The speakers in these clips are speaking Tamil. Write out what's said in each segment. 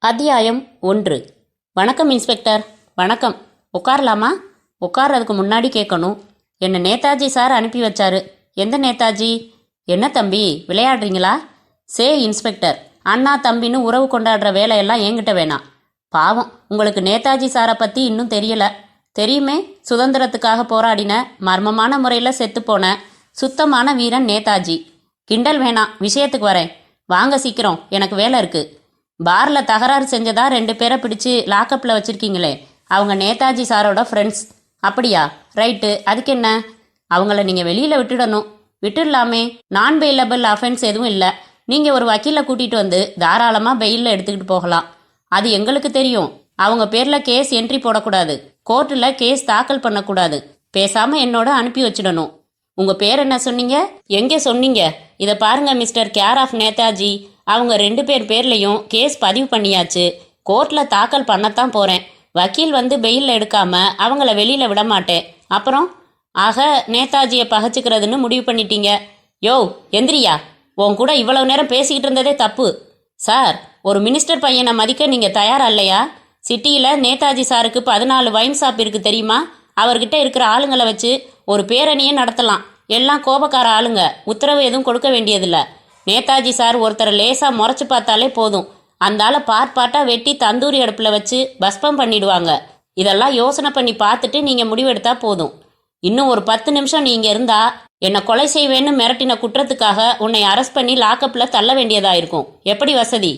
அத்தியாயம் 1. வணக்கம் இன்ஸ்பெக்டர். வணக்கம். உட்காரலாமா? உட்கார்றதுக்கு முன்னாடி கேட்கணும். என்னை நேதாஜி சார் அனுப்பி வச்சாரு. எந்த நேதாஜி? என்ன தம்பி விளையாடுறீங்களா? சே இன்ஸ்பெக்டர், அண்ணா தம்பின்னு உறவு கொண்டாடுற வேலையெல்லாம் என்கிட்ட வேணாம். பாவம், உங்களுக்கு நேதாஜி சாரை பற்றி இன்னும் தெரியல. தெரியுமே, சுதந்திரத்துக்காக போராடின, மர்மமான முறையில் செத்துப்போன சுத்தமான வீரன் நேதாஜி. கிண்டல் வேணாம், விஷயத்துக்கு வரேன். வாங்க சீக்கிரம், எனக்கு வேலை இருக்குது. பாரில் தகராறு செஞ்சதா 2 பேரை பிடிச்சி லாக்கப்பில் வச்சுருக்கீங்களே, அவங்க நேதாஜி சாரோட ஃப்ரெண்ட்ஸ். அப்படியா? ரைட்டு. அதுக்கு என்ன? அவங்கள நீங்கள் வெளியில் விட்டுடணும். விட்டுடலாமே, நான் பெயிலபிள் அஃபென்ஸ் எதுவும் இல்லை. நீங்கள் ஒரு வக்கீலை கூட்டிகிட்டு வந்து தாராளமாக பெயிலில் எடுத்துக்கிட்டு போகலாம். அது எங்களுக்கு தெரியும். அவங்க பேரில் கேஸ் என்ட்ரி போடக்கூடாது, கோர்ட்டில் கேஸ் தாக்கல் பண்ணக்கூடாது. பேசாமல் என்னோட அனுப்பி வச்சிடணும். உங்கள் பேர் என்ன சொன்னீங்க? எங்கே சொன்னீங்க? இதை பாருங்க மிஸ்டர் கேர் ஆஃப் நேதாஜி, அவங்க 2 பேர் பேர்லையும் கேஸ் பதிவு பண்ணியாச்சு. கோர்ட்டில் தாக்கல் பண்ணத்தான் போகிறேன். வக்கீல் வந்து பெயிலில் எடுக்காம அவங்கள வெளியில் விட மாட்டேன். அப்புறம் ஆக நேதாஜியை பகச்சிக்கிறதுன்னு முடிவு பண்ணிட்டீங்க. யோ எந்திரியா, உன் கூட இவ்வளவு நேரம் பேசிக்கிட்டு இருந்ததே தப்பு. சார், ஒரு மினிஸ்டர் பையனை மதிக்க நீங்கள் தயாரா இல்லையா? சிட்டியில் நேதாஜி சாருக்கு 14 வைன் ஷாப் இருக்குது தெரியுமா? அவர்கிட்ட இருக்கிற ஆளுங்களை வச்சு ஒரு பேரணியே நடத்தலாம். எல்லாம் கோபக்கார ஆளுங்க, உத்தரவு எதுவும் கொடுக்க வேண்டியதில்லை. நேதாஜி சார் ஒருத்தரை லேசாக முறைச்சி பார்த்தாலே போதும், அந்த ஆளை பார்ட்டாக வெட்டி தந்தூரி அடுப்பில் வச்சு பஸ்பம் பண்ணிடுவாங்க. இதெல்லாம் யோசனை பண்ணி பார்த்துட்டு நீங்கள் முடிவெடுத்தா போதும். இன்னும் ஒரு 10 நிமிஷம் நீங்கள் இருந்தா என்னை கொலை செய்வேன்னு மிரட்டின குற்றத்துக்காக உன்னை அரெஸ்ட் பண்ணி லாக்கப்பில் தள்ள வேண்டியதாக இருக்கும். எப்படி வசதி?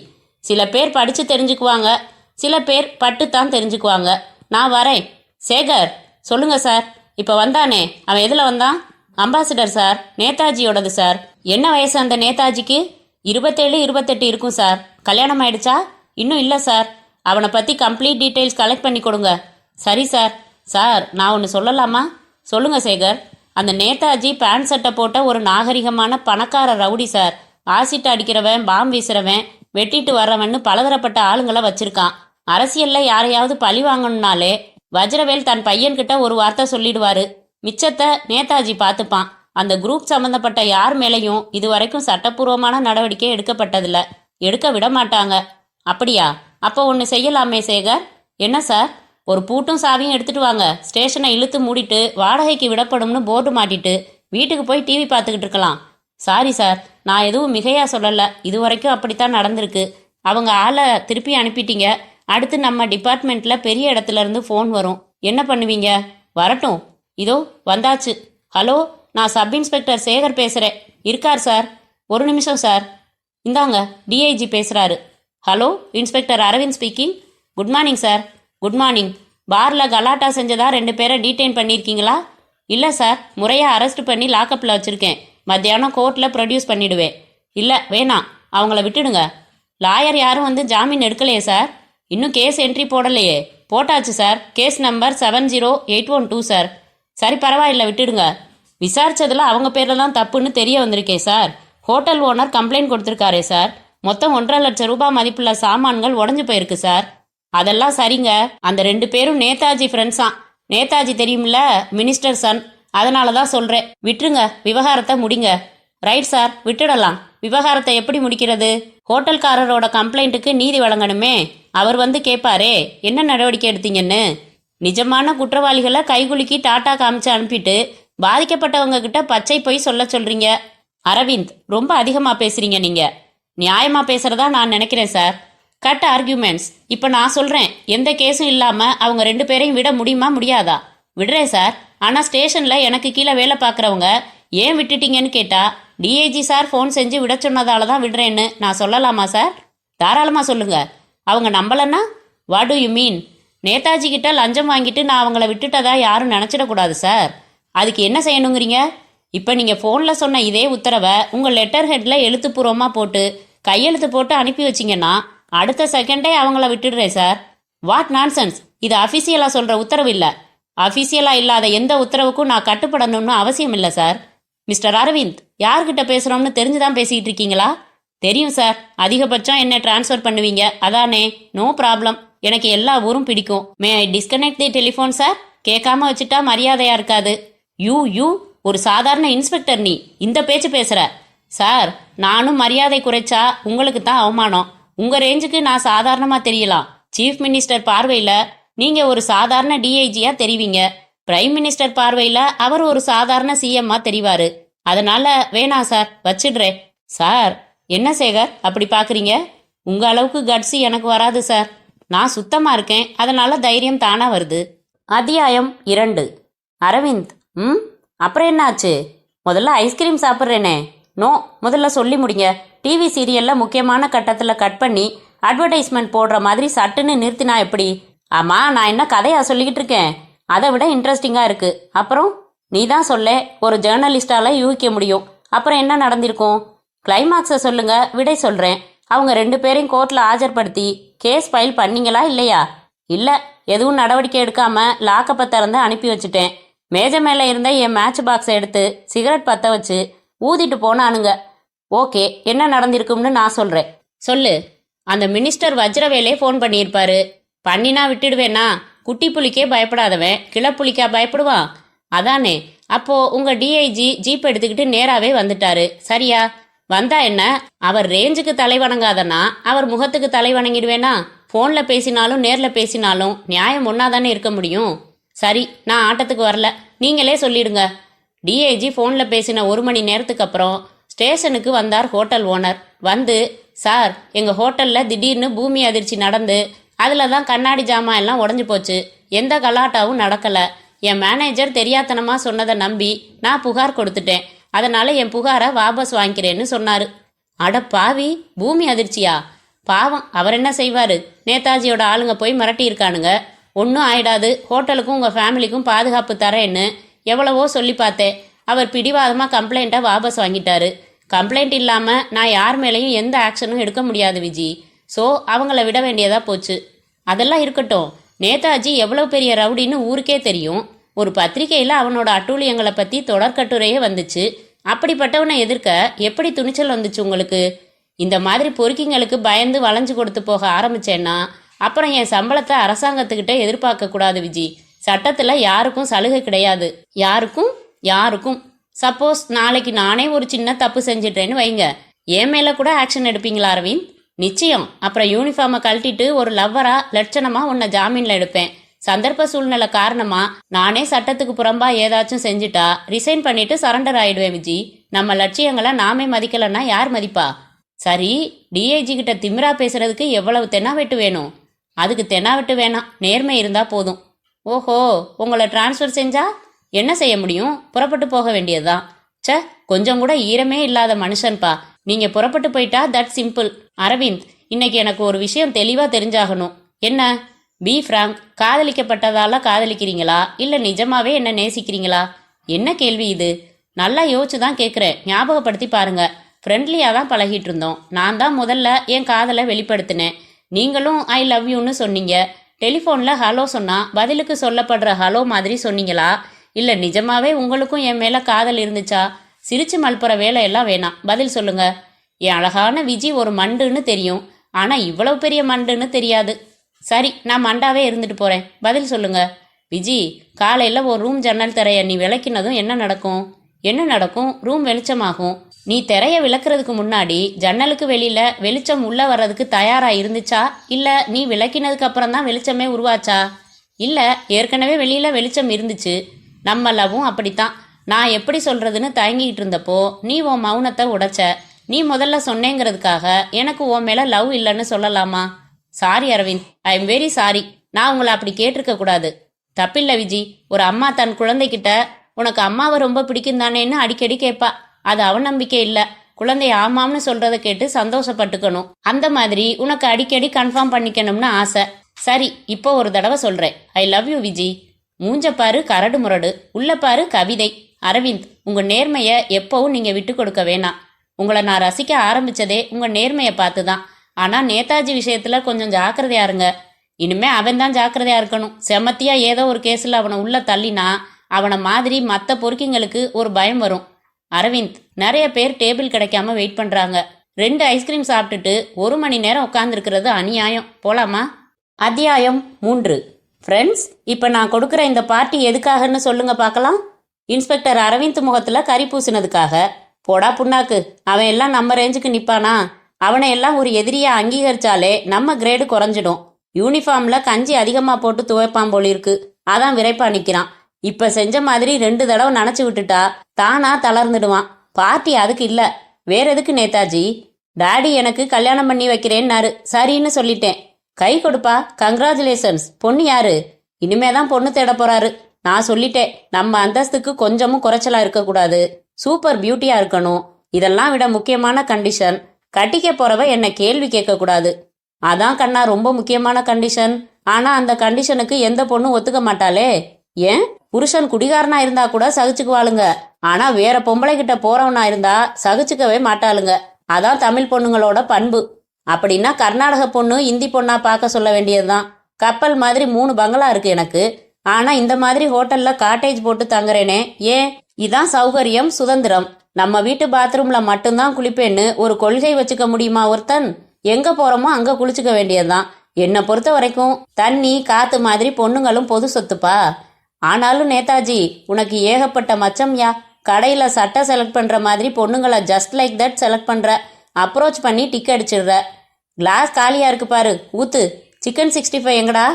சில பேர் படித்து தெரிஞ்சுக்குவாங்க, சில பேர் பட்டுத்தான் தெரிஞ்சுக்குவாங்க. நான் வரேன். சேகர், சொல்லுங்க சார். இப்போ வந்தானே, அவன் எதில் வந்தான்? அம்பாசிடர் சார், நேதாஜியோடது சார். என்ன வயசு அந்த நேதாஜிக்கு? 27, 28 இருக்கும் சார். கல்யாணம் ஆயிடுச்சா? இன்னும் இல்லை சார். அவனை பற்றி கம்ப்ளீட் டீட்டெயில்ஸ் கலெக்ட் பண்ணி கொடுங்க. சரி சார். சார், நான் ஒன்று சொல்லலாமா? சொல்லுங்க சேகர். அந்த நேதாஜி பேண்ட் சட்டை போட்ட ஒரு நாகரிகமான பணக்கார ரவுடி சார். ஆசிட் அடிக்கிறவன், பாம் வீசுறவன், வெட்டிட்டு வர்றவன்னு பலதரப்பட்ட ஆளுங்களை வச்சிருக்கான். அரசியலில் யாரையாவது பழி வாங்கணும்னாலே வஜ்ரவேல் தன் பையன்கிட்ட ஒரு வார்த்தை சொல்லிடுவாரு. மிச்சத்தை நேதாஜி பார்த்துப்பான். அந்த குரூப் சம்மந்தப்பட்ட யார் மேலேயும் இதுவரைக்கும் சட்டப்பூர்வமான நடவடிக்கை எடுக்கப்பட்டதில்ல, எடுக்க விட மாட்டாங்க. அப்படியா? அப்போ ஒன்று செய்யலாமே சேகர். என்ன சார்? ஒரு பூட்டும் சாவியும் எடுத்துட்டு வாங்க. ஸ்டேஷனை இழுத்து மூடிட்டு வாடகைக்கு விடப்படும்னு போர்டு மாட்டிட்டு வீட்டுக்கு போய் டிவி பார்த்துக்கிட்டு இருக்கலாம். சாரி சார், நான் எதுவும் மிகையா சொல்லலை. இது வரைக்கும் அப்படித்தான் நடந்திருக்கு. அவங்க ஆளை திருப்பி அனுப்பிட்டீங்க. அடுத்து நம்ம டிபார்ட்மெண்ட்டில் பெரிய இடத்துல இருந்து ஃபோன் வரும். என்ன பண்ணுவீங்க? வரட்டும், இதோ வந்தாச்சு. ஹலோ, நான் சப் இன்ஸ்பெக்டர் சேகர் பேசுகிறேன். இருக்கார் சார்? ஒரு நிமிஷம் சார். இந்தாங்க, டிஐஜி பேசுகிறாரு. Hello, inspector Aravind speaking. Good morning sir. Good morning. பாரில் கலாட்டா செஞ்சதா 2 பேரை டீடைன் பண்ணியிருக்கீங்களா? இல்லை சார், முறையாக அரெஸ்ட் பண்ணி லாக்கப்பில் வச்சுருக்கேன். மத்தியானம் கோர்ட்டில் ப்ரொடியூஸ் பண்ணிவிடுவேன். இல்லை வேணாம், அவங்கள விட்டுடுங்க. லாயர் யாரும் வந்து ஜாமீன் எடுக்கலையே சார்? இன்னும் கேஸ் என்ட்ரி போடலையே? போட்டாச்சு சார். Case number 70812 sir. சரி பரவாயில்லை, விட்டுடுங்க. விசாரிச்சதில் அவங்க பேரில் தான் தப்புன்னு தெரிய வந்திருக்கே சார். ஹோட்டல் ஓனர் கம்ப்ளைண்ட் கொடுத்துருக்காரே சார். மொத்தம் 1.5 லட்சம் ரூபாய் மதிப்புள்ள சாமான்கள் உடஞ்சு போயிருக்கு சார். அதெல்லாம் சரிங்க. அந்த 2 பேரும் நேதாஜி ஃப்ரெண்ட்ஸாம். நேதாஜி தெரியுமில்ல, மினிஸ்டர் சன். அதனால தான் சொல்கிறேன், விட்டுருங்க, விவகாரத்தை முடிங்க. ரைட் சார், விட்டுடலாம். விவகாரத்தை எப்படி முடிக்கிறது? ஹோட்டல்காரரோட கம்ப்ளைண்ட்டுக்கு நீதி வழங்கணுமே. அவர் வந்து கேட்பாரே என்ன நடவடிக்கை எடுத்தீங்கன்னு. நிஜமான குற்றவாளிகளை கைகுலுக்கி டாட்டா காமிச்சு அனுப்பிட்டு பாதிக்கப்பட்டவங்க கிட்ட பச்சை போய் சொல்ல சொல்றீங்க. அரவிந்த், ரொம்ப அதிகமாக பேசுறீங்க. நீங்கள் நியாயமாக பேசுறதா நான் நினைக்கிறேன் சார். Cut arguments. இப்போ நான் சொல்கிறேன், எந்த கேஸும் இல்லாமல் அவங்க 2 பேரையும் விட முடியுமா முடியாதா? விடுறேன் சார். ஆனால் ஸ்டேஷனில் எனக்கு கீழே வேலை பார்க்குறவங்க ஏன் விட்டுட்டீங்கன்னு கேட்டால் டிஐஜி சார் ஃபோன் செஞ்சு விட சொன்னதால தான் விடுறேன்னு நான் சொல்லலாமா சார்? தாராளமாக சொல்லுங்க. அவங்க நம்பலன்னா what do you mean? Netaji கிட்ட லஞ்சம் வாங்கிட்டு நான் அவங்கள விட்டுட்டதா யாரும் நினச்சிடக்கூடாது சார். அதுக்கு என்ன செய்யணுங்கிறீங்க? இப்போ நீங்கள் ஃபோனில் சொன்ன இதே உத்தரவை உங்கள் லெட்டர் ஹெட்டில் எழுத்துப்பூர்வமாக போட்டு கையெழுத்து போட்டு அனுப்பி வச்சிங்கன்னா அடுத்த செகண்டே அவங்கள விட்டுடுறேன் சார். What nonsense? இது அஃபிஷியலாக சொல்கிற உத்தரவு இல்லை. அஃபிஷியலாக இல்லாத எந்த உத்தரவுக்கும் நான் கட்டுப்படணும்னு அவசியம் இல்லை சார். மிஸ்டர் அரவிந்த், யார்கிட்ட பேசுகிறோம்னு தெரிஞ்சுதான் பேசிக்கிட்டு இருக்கீங்களா? தெரியும் சார். அதிகபட்சம் என்ன டிரான்ஸ்ஃபர் பண்ணுவீங்க, அதானே? No problem. எனக்கு எல்லா ஊரும் பிடிக்கும். May I disconnect the telephone sir? கேட்காம வச்சுட்டா மரியாதையாக இருக்காது. யூ ஒரு சாதாரண இன்ஸ்பெக்டர், நீ இந்த பேச்சு பேசுகிற? சார், நானும் மரியாதை குறைச்சா உங்களுக்கு தான் அவமானம். உங்க ரேஞ்சுக்கு நான் சாதாரணமா தெரியலாம். சீஃப் மினிஸ்டர் பார்வையில நீங்க ஒரு சாதாரண டிஐஜியா தெரிவிங்க. பிரைம் மினிஸ்டர் பார்வையில அவர் ஒரு சாதாரண சிஎம்மா தெரிவாரு. அதனால வேணாம் சார், வச்சிடுறேன். சார், என்ன சேகர் அப்படி பாக்குறீங்க? உங்க அளவுக்கு கட்ஸி எனக்கு வராது சார். நான் சுத்தமா இருக்கேன், அதனால தைரியம் தானா வருது. அத்தியாயம் 2. அரவிந்த், அப்புறம் என்ன ஆச்சு? முதல்ல ஐஸ்கிரீம் சாப்பிட்றேனே. நோ, முதல்ல சொல்லி முடிங்க. டிவி சீரியல்ல முக்கியமான கட்டத்தில் கட் பண்ணி அட்வர்டைஸ்மெண்ட் போடுற மாதிரி சட்டுன்னு நிறுத்தினா எப்படி? ஆமா, நான் என்ன கதையா சொல்லிக்கிட்டு இருக்கேன்? அதை விட இன்ட்ரெஸ்டிங்காக இருக்கு. அப்புறம் நீ தான் சொல்ல, ஒரு ஜேர்னலிஸ்டால யூகிக்க முடியும். அப்புறம் என்ன நடந்திருக்கும்? கிளைமாக்ஸை சொல்லுங்க, விடை சொல்கிறேன். அவங்க 2 பேரையும் கோர்ட்டில் ஆஜர்படுத்தி கேஸ் ஃபைல் பண்ணீங்களா இல்லையா? இல்லை, எதுவும் நடவடிக்கை எடுக்காம லாக்கப்பை திறந்து அனுப்பி வச்சுட்டேன். மேஜை மேலே இருந்த என் மேட்ச் பாக்ஸை எடுத்து சிகரெட் பற்ற வச்சு ஊதிட்டு போனானுங்க. ஓகே, என்ன நடந்திருக்கும்னு நான் சொல்கிறேன். சொல்லு. அந்த மினிஸ்டர் வஜ்ரவேலே ஃபோன் பண்ணியிருப்பாரு. பண்ணினா விட்டுடுவேனா? குட்டி புலிக்கே பயப்படாதவன் கிளப்புலிக்கா பயப்படுவான்? அதானே. அப்போ உங்க டிஐஜி ஜீப் எடுத்துக்கிட்டு நேராவே வந்துட்டாரு, சரியா? வந்தா என்ன, அவர் ரேஞ்சுக்கு தலை வணங்காதனா அவர் முகத்துக்கு தலை வணங்கிடுவேனா? போன்ல பேசினாலும் நேர்ல பேசினாலும் நியாயம் ஒன்னாதானே இருக்க முடியும். சரி, நான் ஆட்டத்துக்கு வரல, நீங்களே சொல்லிடுங்க. டிஐஜி போன்ல பேசின 1 மணி நேரத்துக்கு அப்புறம் ஸ்டேஷனுக்கு வந்தார் ஹோட்டல் ஓனர். வந்து, சார், எங்க ஹோட்டல்ல திடீர்னு பூமி அதிர்ச்சி நடந்து அதுல தான் கண்ணாடி ஜாமான் எல்லாம் உடஞ்சு போச்சு. எந்த கலாட்டாவும் நடக்கல. என் மேனேஜர் தெரியாத்தனமா சொன்னதை நம்பி நான் புகார் கொடுத்துட்டேன். அதனால என் புகாரை வாபஸ் வாங்கிக்கிறேன்னு சொன்னாரு. அட பாவி, பூமி அதிர்ச்சியா? பாவம், அவர் என்ன செய்வாரு? நேதாஜியோட ஆளுங்க போய் மிரட்டி இருக்கானுங்க. ஒன்றும் ஆயிடாது, ஹோட்டலுக்கும் உங்க ஃபேமிலிக்கும் பாதுகாப்பு தரேன்னு எவ்வளவோ சொல்லி பார்த்தேன். அவர் பிடிவாதமாக கம்ப்ளைண்ட்டை வாபஸ் வாங்கிட்டாரு. கம்ப்ளைண்ட் இல்லாமல் நான் யார் மேலேயும் எந்த ஆக்ஷனும் எடுக்க முடியாது விஜி. ஸோ அவங்கள விட வேண்டியதா போச்சு. அதெல்லாம் இருக்கட்டும், நேதாஜி எவ்வளோ பெரிய ரவுடின்னு ஊருக்கே தெரியும். ஒரு பத்திரிகையில் அவனோட அட்டூழியங்களை பற்றி தொடர்கட்டுரையே வந்துச்சு. அப்படிப்பட்டவனை எதிர்க்க எப்படி துணிச்சல் வந்துச்சு உங்களுக்கு? இந்த மாதிரி பொறுக்கிங்களுக்கு பயந்து வளைஞ்சு கொடுத்து போக ஆரம்பிச்சேன்னா அப்புறம் என் சம்பளத்தை அரசாங்கத்துக்கிட்ட எதிர்பார்க்க கூடாது விஜி. சட்டத்தில் யாருக்கும் சலுகை கிடையாது. யாருக்கும். சப்போஸ் நாளைக்கு நானே ஒரு சின்ன தப்பு செஞ்சிட்டேன்னு வைங்க, என் மேலே கூட ஆக்ஷன் எடுப்பீங்களா அரவிந்த்? நிச்சயம். அப்புறம் யூனிஃபார்மை கழட்டிட்டு ஒரு லவ்வரா லட்சணமா உன்னை ஜாமீன்ல எடுப்பேன். சந்தர்ப்ப சூழ்நிலை காரணமா நானே சட்டத்துக்கு புறம்பா ஏதாச்சும் செஞ்சுட்டா ரிசைன் பண்ணிட்டு சரண்டர் ஆயிடுவேன் விஜி. நம்ம லட்சியங்களை நாமே மதிக்கலன்னா யார் மதிப்பா? சரி, டிஐஜி கிட்ட திமிரா பேசுறதுக்கு எவ்வளவு தென்னாவெட்டு வேணும்? அதுக்கு தென்னாவெட்டு வேணாம், நேர்மை இருந்தா போதும். ஓஹோ, உங்களை டிரான்ஸ்ஃபர் செஞ்சா என்ன செய்ய முடியும்? புறப்பட்டு போக வேண்டியதுதான். சே, கொஞ்சம் கூட ஈரமே இல்லாத மனுஷன்பா. நீங்க புறப்பட்டு போயிட்டா தட் சிம்பிள். அரவிந்த், இன்னைக்கு எனக்கு ஒரு விஷயம் தெளிவா தெரிஞ்சாகணும். என்ன? பி ஃப்ராங்க், காதலிக்கப்பட்டதால காதலிக்கிறீங்களா இல்ல நிஜமாவே என்ன நேசிக்கிறீங்களா? என்ன கேள்வி இது? நல்லா யோசிச்சு தான் கேட்குறேன். ஞாபகப்படுத்தி பாருங்க. ஃப்ரெண்ட்லியாக தான் பழகிட்டு இருந்தோம். நான் தான் முதல்ல என் காதலை வெளிப்படுத்தினேன். நீங்களும் ஐ லவ் யூன்னு சொன்னீங்க. டெலிஃபோனில் ஹலோ சொன்னா பதிலுக்கு சொல்லப்படுற ஹலோ மாதிரி சொன்னீங்களா இல்லை நிஜமாவே உங்களுக்கும் என் மேலே காதல் இருந்துச்சா? சிரிச்சு மல்புற வேலையெல்லாம் வேணாம், பதில் சொல்லுங்க. என் அழகான விஜி ஒரு மண்டுன்னு தெரியும், ஆனால் இவ்வளவு பெரிய மண்டுன்னு தெரியாது. சரி, நான் மண்டாவே இருந்துட்டு போகிறேன், பதில் சொல்லுங்க. விஜி, காலையில் ஒரு ரூம் ஜன்னல் திரைய நீ விளக்கினதும் என்ன நடக்கும்? ரூம் வெளிச்சமாகும். நீ திரைய விளக்குறதுக்கு முன்னாடி ஜன்னலுக்கு வெளியில வெளிச்சம் உள்ள வர்றதுக்கு தயாரா இருந்துச்சா இல்ல நீ விளக்கினதுக்கு அப்புறம் தான் வெளிச்சமே உருவாச்சா? இல்ல, ஏற்கனவே வெளியில வெளிச்சம் இருந்துச்சு. நம்ம லவ்வும் அப்படித்தான். நான் எப்படி சொல்றதுன்னு தயங்கிட்டு இருந்தப்போ நீ உன் மௌனத்தை உடைச்ச. நீ முதல்ல சொன்னேங்கிறதுக்காக எனக்கு உன் மேல லவ் இல்லைன்னு சொல்லலாமா? Sorry Aravind, I am very sorry. நான் உங்களை அப்படி கேட்டிருக்க கூடாது. தப்பில்லை விஜி. ஒரு அம்மா தன் குழந்தைகிட்ட உனக்கு அம்மாவை ரொம்ப பிடிக்கும் தானேன்னு அடிக்கடி கேட்பா. அது அவநம்பிக்கை இல்லை, குழந்தைய ஆமாம்னு சொல்றதை கேட்டு சந்தோஷப்பட்டுக்கணும். அந்த மாதிரி உனக்கு அடிக்கடி கன்ஃபார்ம் பண்ணிக்கணும்னு ஆசை. சரி, இப்போ ஒரு தடவை சொல்றேன், ஐ லவ் யூ விஜி. மூஞ்ச பாரு கரடு முரடு, உள்ள பாரு கவிதை. அரவிந்த், உங்க நேர்மையை எப்பவும் நீங்க விட்டு கொடுக்க வேணாம். உங்களை நான் ரசிக்க ஆரம்பிச்சதே உங்க நேர்மையை பார்த்து தான். ஆனா நேதாஜி விஷயத்துல கொஞ்சம் ஜாக்கிரதையா இருங்க. இனிமே அவன் தான் ஜாக்கிரதையா இருக்கணும். செமத்தியா ஏதோ ஒரு கேஸ்ல அவனை உள்ள தள்ளினா அவனை மாதிரி மற்ற பொறுக்கிங்களுக்கு ஒரு பயம் வரும். அரவிந்த், நிறைய பேர் டேபிள் கிடைக்காம வெயிட் பண்றாங்க. 2 ஐஸ்கிரீம் சாப்பிட்டுட்டு 1 மணி நேரம் உட்காந்துருக்கிறது அநியாயம். போலாமா? அத்தியாயம் 3. ஃப்ரெண்ட்ஸ், இப்போ நான் கொடுக்குற இந்த பார்ட்டி எதுக்காகன்னு சொல்லுங்க பார்க்கலாம். இன்ஸ்பெக்டர் அரவிந்த் முகத்துல கறி பூசினதுக்காக. போடா புண்ணாக்கு, அவன் எல்லாம் நம்ம ரேஞ்சுக்கு நிப்பானா? அவனை எல்லாம் ஒரு எதிரியா அங்கீகரிச்சாலே நம்ம கிரேடு குறைஞ்சிடும். யூனிஃபார்ம்ல கஞ்சி அதிகமா போட்டு துவைப்பான் போலிருக்கு, அதான் விரைப்பா நிக்கிறான். இப்ப செஞ்ச மாதிரி 2 தடவை நினைச்சு விட்டுட்டா தானா தளர்ந்துடுவான். பார்ட்டி அதுக்கு இல்ல, வேற எதுக்கு நேதாஜி? டாடி எனக்கு கல்யாணம் பண்ணி வைக்கிறேன்னாரு, சரின்னு சொல்லிட்டேன். கை கொடுப்பா, கங்க்ராச்சுலேஷன்ஸ். பொண்ணு யாரு? இனிமேதான் பொண்ணு தேட போறாரு. நான் சொல்லிட்டேன், நம்ம அந்தஸ்துக்கு கொஞ்சமும் குறைச்சலா இருக்கக்கூடாது, சூப்பர் பியூட்டியா இருக்கணும். இதெல்லாம் விட முக்கியமான கண்டிஷன், கட்டிக்க போறவ என்ன கேள்வி கேட்க கூடாது. அதான் கண்ணா ரொம்ப முக்கியமான கண்டிஷன். ஆனா அந்த கண்டிஷனுக்கு எந்த பொண்ணும் ஒத்துக்க மாட்டாளே. ஏன்? புருஷன் குடிகாரனா இருந்தா கூட சகிச்சுக்குவாளுங்க, ஆனா வேற பொம்பளை கிட்ட போறவனா இருந்தா சகிச்சுக்கவே மாட்டாளுங்க. அதான் தமிழ் பொண்ணுங்களோட பண்பு. அப்படின்னா கர்நாடக பொண்ணு இந்தி பொண்ணா பார்க்க சொல்ல வேண்டியதுதான். கப்பல் மாதிரி 3 பங்களா இருக்கு எனக்கு, ஆனா இந்த மாதிரி ஹோட்டல்ல காட்டேஜ் போட்டு தங்குறேனே ஏன்? இதான் சௌகரியம், சுதந்திரம். நம்ம வீட்டு பாத்ரூம்ல மட்டும்தான் குளிப்பேன்னு ஒரு கொள்கை வச்சுக்க முடியுமா ஒருத்தன்? எங்க போறோமோ அங்க குளிச்சுக்க வேண்டியதுதான். என்னை பொறுத்த வரைக்கும் தண்ணி காத்து மாதிரி பொண்ணுங்களும் பொது சொத்துப்பா. ஆனாலும் நேதாஜி, உனக்கு ஏகப்பட்ட மச்சம்யா. கடையில சட்டை செலக்ட் பண்ற மாதிரி பொண்ணுங்களை ஜஸ்ட் லைக் தட் செலக்ட் பண்ற. அப்ரோச் பண்ணி டிக் அடிச்சிடுற. கிளாஸ் காலியா இருக்கு பாரு, ஊத்து. சிக்கன் 65 எங்கடா?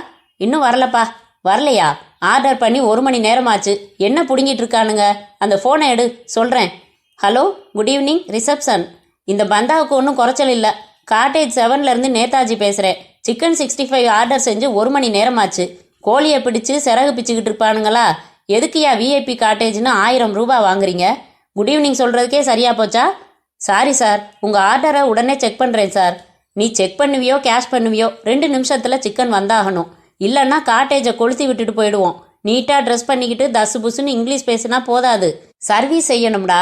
இன்னும் வரலப்பா. வரலையா? ஆர்டர் பண்ணி 1 மணி நேரமாச்சு. என்ன புடுங்கிட்டு இருக்கானுங்க? அந்த போனை எடு, சொல்றேன். Hello, good evening, reception. இந்த பந்தாவுக்கு ஒன்றும் குறைச்சல் இல்லை. காட்டேஜ் 7ல இருந்து நேதாஜி பேசுறேன். சிக்கன் 65 ஆர்டர் செஞ்சு 1 மணி நேரமாச்சு. கோழியை பிடிச்சு சிறகு பிச்சுக்கிட்டு இருப்பானுங்களா? எதுக்குயா விஐபி காட்டேஜ்னு 1000 ரூபாய் வாங்குறீங்க? குட் ஈவினிங் சொல்றதுக்கே சரியா போச்சா? சாரி சார், உங்க ஆர்டரை உடனே செக் பண்றேன் சார். நீ செக் பண்ணுவியோ கேஷ் பண்ணுவியோ 2 நிமிஷத்துல சிக்கன் வந்தாகணும். இல்லைன்னா காட்டேஜை கொளுத்தி விட்டுட்டு போயிடுவோம். நீட்டா ட்ரெஸ் பண்ணிக்கிட்டு தசு புசுன்னு இங்கிலீஷ் பேசினா போதாது, சர்வீஸ் செய்யணும்டா.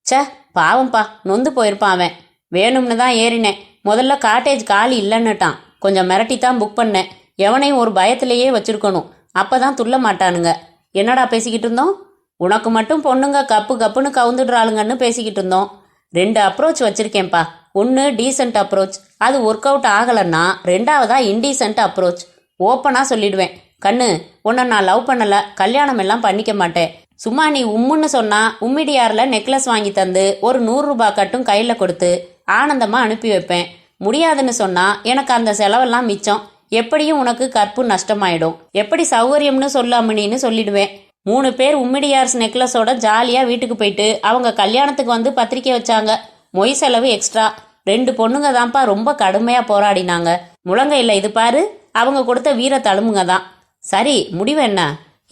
சே, பாவம்பா, நொந்து போயிருப்பான் அவன். வேணும்னு தான் ஏறினேன். முதல்ல காட்டேஜ் காலி இல்லைன்னுட்டான். கொஞ்சம் மிரட்டித்தான் புக் பண்ணேன். எவனையும் ஒரு பயத்திலேயே வச்சிருக்கணும், அப்பதான் துள்ள மாட்டானுங்க. என்னடா பேசிக்கிட்டு இருந்தோம்? உனக்கு மட்டும் பொண்ணுங்க கப்பு கப்புன்னு கவுந்துடுறாளுங்கன்னு பேசிக்கிட்டு இருந்தோம். 2 அப்ரோச் வச்சிருக்கேன்ப்பா. ஒன்று டீசென்ட் அப்ரோச், அது ஒர்க் அவுட் ஆகலைன்னா 2வதா இன்டீசென்ட் அப்ரோச். ஓப்பனா சொல்லிடுவேன், கண்ணு, உன்னை நான் லவ் பண்ணல, கல்யாணம் எல்லாம் பண்ணிக்க மாட்டேன். சும்மா நீ உம்முன்னு சொன்னா உம்மிடியார்ல நெக்லஸ் வாங்கி தந்து ஒரு 100 ரூபாய் கட்டும் கையில கொடுத்து ஆனந்தமா அனுப்பி வைப்பேன். முடியாதுன்னு சொன்னா எனக்கு அந்த செலவெல்லாம் மிச்சம். எப்படியும் உனக்கு கற்பு நஷ்டமாயிடும். எப்படி சௌகரியம்னு சொல்லாமணின்னு சொல்லிடுவேன். 3 பேர் உம்மிடியார்ஸ் நெக்லஸோட ஜாலியா வீட்டுக்கு போயிட்டு அவங்க கல்யாணத்துக்கு வந்து பத்திரிக்கை வச்சாங்க. மொய் செலவு எக்ஸ்ட்ரா. 2 பொண்ணுங்க தான்ப்பா ரொம்ப கடுமையா போராடினாங்க. முழங்கையில் இது பாரு, அவங்க கொடுத்த வீர தழும்புங்க தான். சரி, முடிவு என்ன?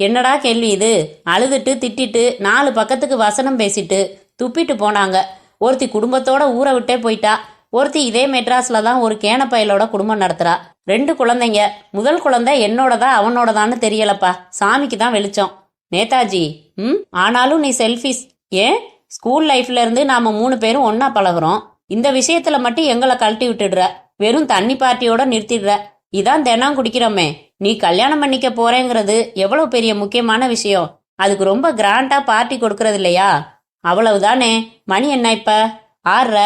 என்னடா கேள்வி இது? அழுதுட்டு திட்டிட்டு 4 பக்கத்துக்கு வசனம் பேசிட்டு துப்பிட்டு போனாங்க. ஒருத்தி குடும்பத்தோட ஊரை விட்டே போயிட்டா. ஒருத்தி இதே மெட்ராஸ்ல தான் ஒரு கேனப்பையலோட குடும்பம் நடத்துறா. 2 குழந்தைங்க. முதல் குழந்தை என்னோடதா அவனோடதான்னு தெரியலப்பா, சாமிக்கு தான் வெளிச்சம். நேதாஜி, ஆனாலும் நீ செல்ஃபிஷ். ஏன்? ஸ்கூல் லைஃப்ல இருந்து நாம 3 பேரும் ஒன்னா பழகுறோம். இந்த விஷயத்துல மட்டும் எங்களை கழட்டி விட்டுடுற. வெறும் தண்ணி பார்ட்டியோட நிறுத்திடுற. இதான் தினம் குடிக்கிறோமே. நீ கல்யாணம் பண்ணிக்க போறேங்கிறது எவ்வளவு பெரிய முக்கியமான விஷயம். அதுக்கு ரொம்ப கிராண்டா பார்ட்டி கொடுக்கறது இல்லையா? அவ்வளவுதானே. மணி என்ன இப்ப? 6:30.